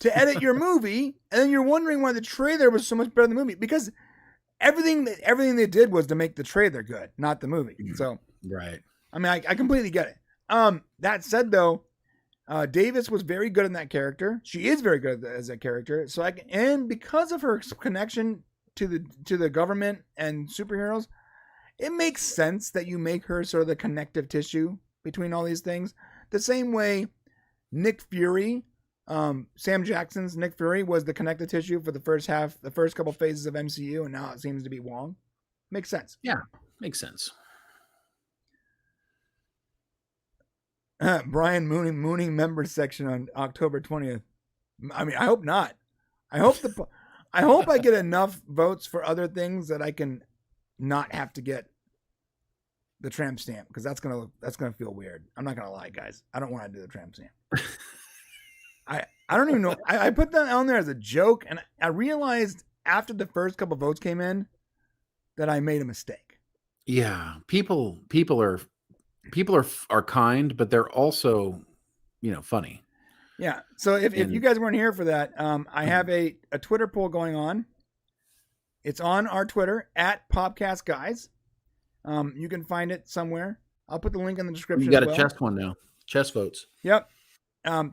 to edit your movie, and then you're wondering why the trailer was so much better than the movie. Because everything they did was to make the trailer good, not the movie. So, right. I mean, I completely get it. That said, though, Davis was very good in that character. She is very good as a character. So and because of her connection to the government and superheroes, it makes sense that you make her sort of the connective tissue between all these things. The same way Nick Fury, Sam Jackson's Nick Fury was the connective tissue for the first couple phases of MCU, and now it seems to be Wong. Makes sense. Yeah, makes sense. Brian mooning members section on October 20th. I mean, I hope not. I hope I get enough votes for other things that I can not have to get the tramp stamp, because that's gonna feel weird. I'm not gonna lie, guys. I don't want to do the tramp stamp. I don't even know. I put that on there as a joke, and I realized after the first couple votes came in that I made a mistake. Yeah, people are kind, but they're also, funny. Yeah. So if you guys weren't here for that, I have a Twitter poll going on. It's on our Twitter at Popcast Guys. You can find it somewhere. I'll put the link in the description. You got a chest one now. Chest votes. Yep.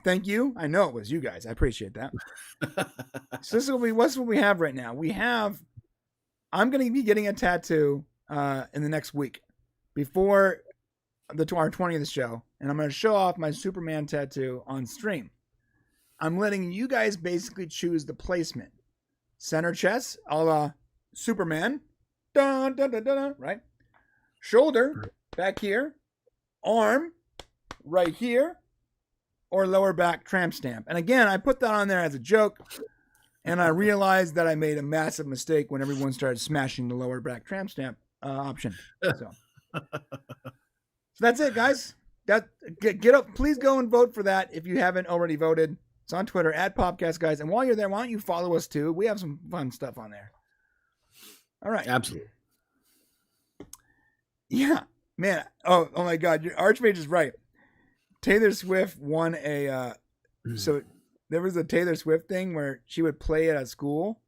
Thank you. I know it was you guys. I appreciate that. So this will be what's what we have right now. I'm going to be getting a tattoo in the next week before our 20th show, and I'm going to show off my Superman tattoo on stream. I'm letting you guys basically choose the placement. Center chest, a la Superman. Dun, dun, dun, dun, dun, right? Shoulder, back here. Arm, right here. Or lower back tramp stamp. And again, I put that on there as a joke, and I realized that I made a massive mistake when everyone started smashing the lower back tramp stamp option. So that's it, guys. Get up. Please go and vote for that if you haven't already voted. It's on Twitter at Popcast Guys. And while you're there, why don't you follow us too? We have some fun stuff on there. All right. Absolutely. Yeah, man. Oh my God. Your Archmage is right. Taylor Swift won so there was a Taylor Swift thing where she would play it at school,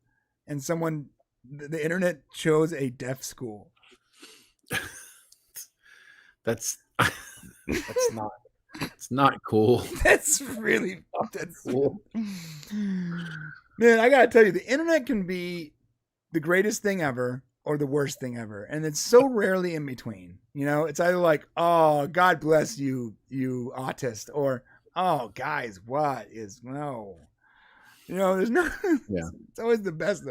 and the internet chose a deaf school. It's not cool. That's cool. Man, I gotta tell you, the internet can be the greatest thing ever or the worst thing ever, and it's so rarely in between. It's either like, oh, God bless you, you autist, or oh, guys, there's no. Yeah. It's always the best.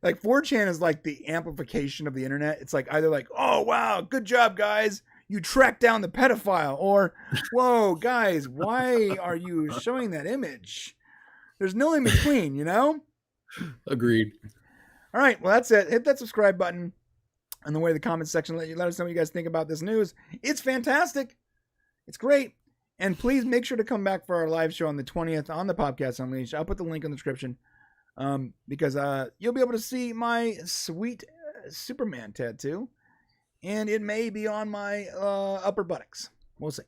Like 4chan is like the amplification of the internet. It's like either like, oh wow, good job, guys, you tracked down the pedophile, or whoa, guys, why are you showing that image? There's no in between, Agreed. All right, well, that's it. Hit that subscribe button on the way to the comments section. Let us know what you guys think about this news. It's fantastic. It's great. And please make sure to come back for our live show on the 20th on the Popcast Unleashed. I'll put the link in the description because you'll be able to see my sweet Superman tattoo. And it may be on my upper buttocks. We'll see.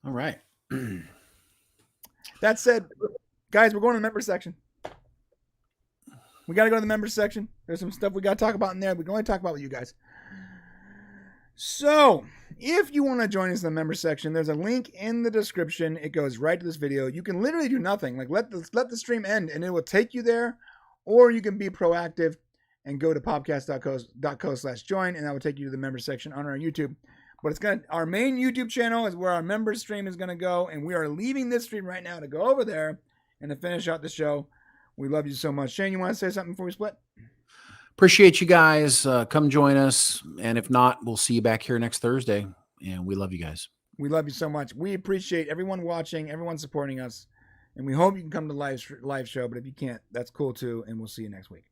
All right. That said, guys, we're going to the member section. We got to go to the members section. There's some stuff we got to talk about in there. We can only talk about with you guys. So, if you want to join us in the members section, there's a link in the description. It goes right to this video. You can literally do nothing. Like let the stream end and it will take you there. Or you can be proactive and go to popcast.co/join, and that will take you to the members section on our YouTube. But our main YouTube channel is where our members stream is going to go, and we are leaving this stream right now to go over there and to finish out the show. We love you so much. Shane, you want to say something before we split? Appreciate you guys. Come join us. And if not, we'll see you back here next Thursday. And we love you guys. We love you so much. We appreciate everyone watching, everyone supporting us. And we hope you can come to live show. But if you can't, that's cool too. And we'll see you next week.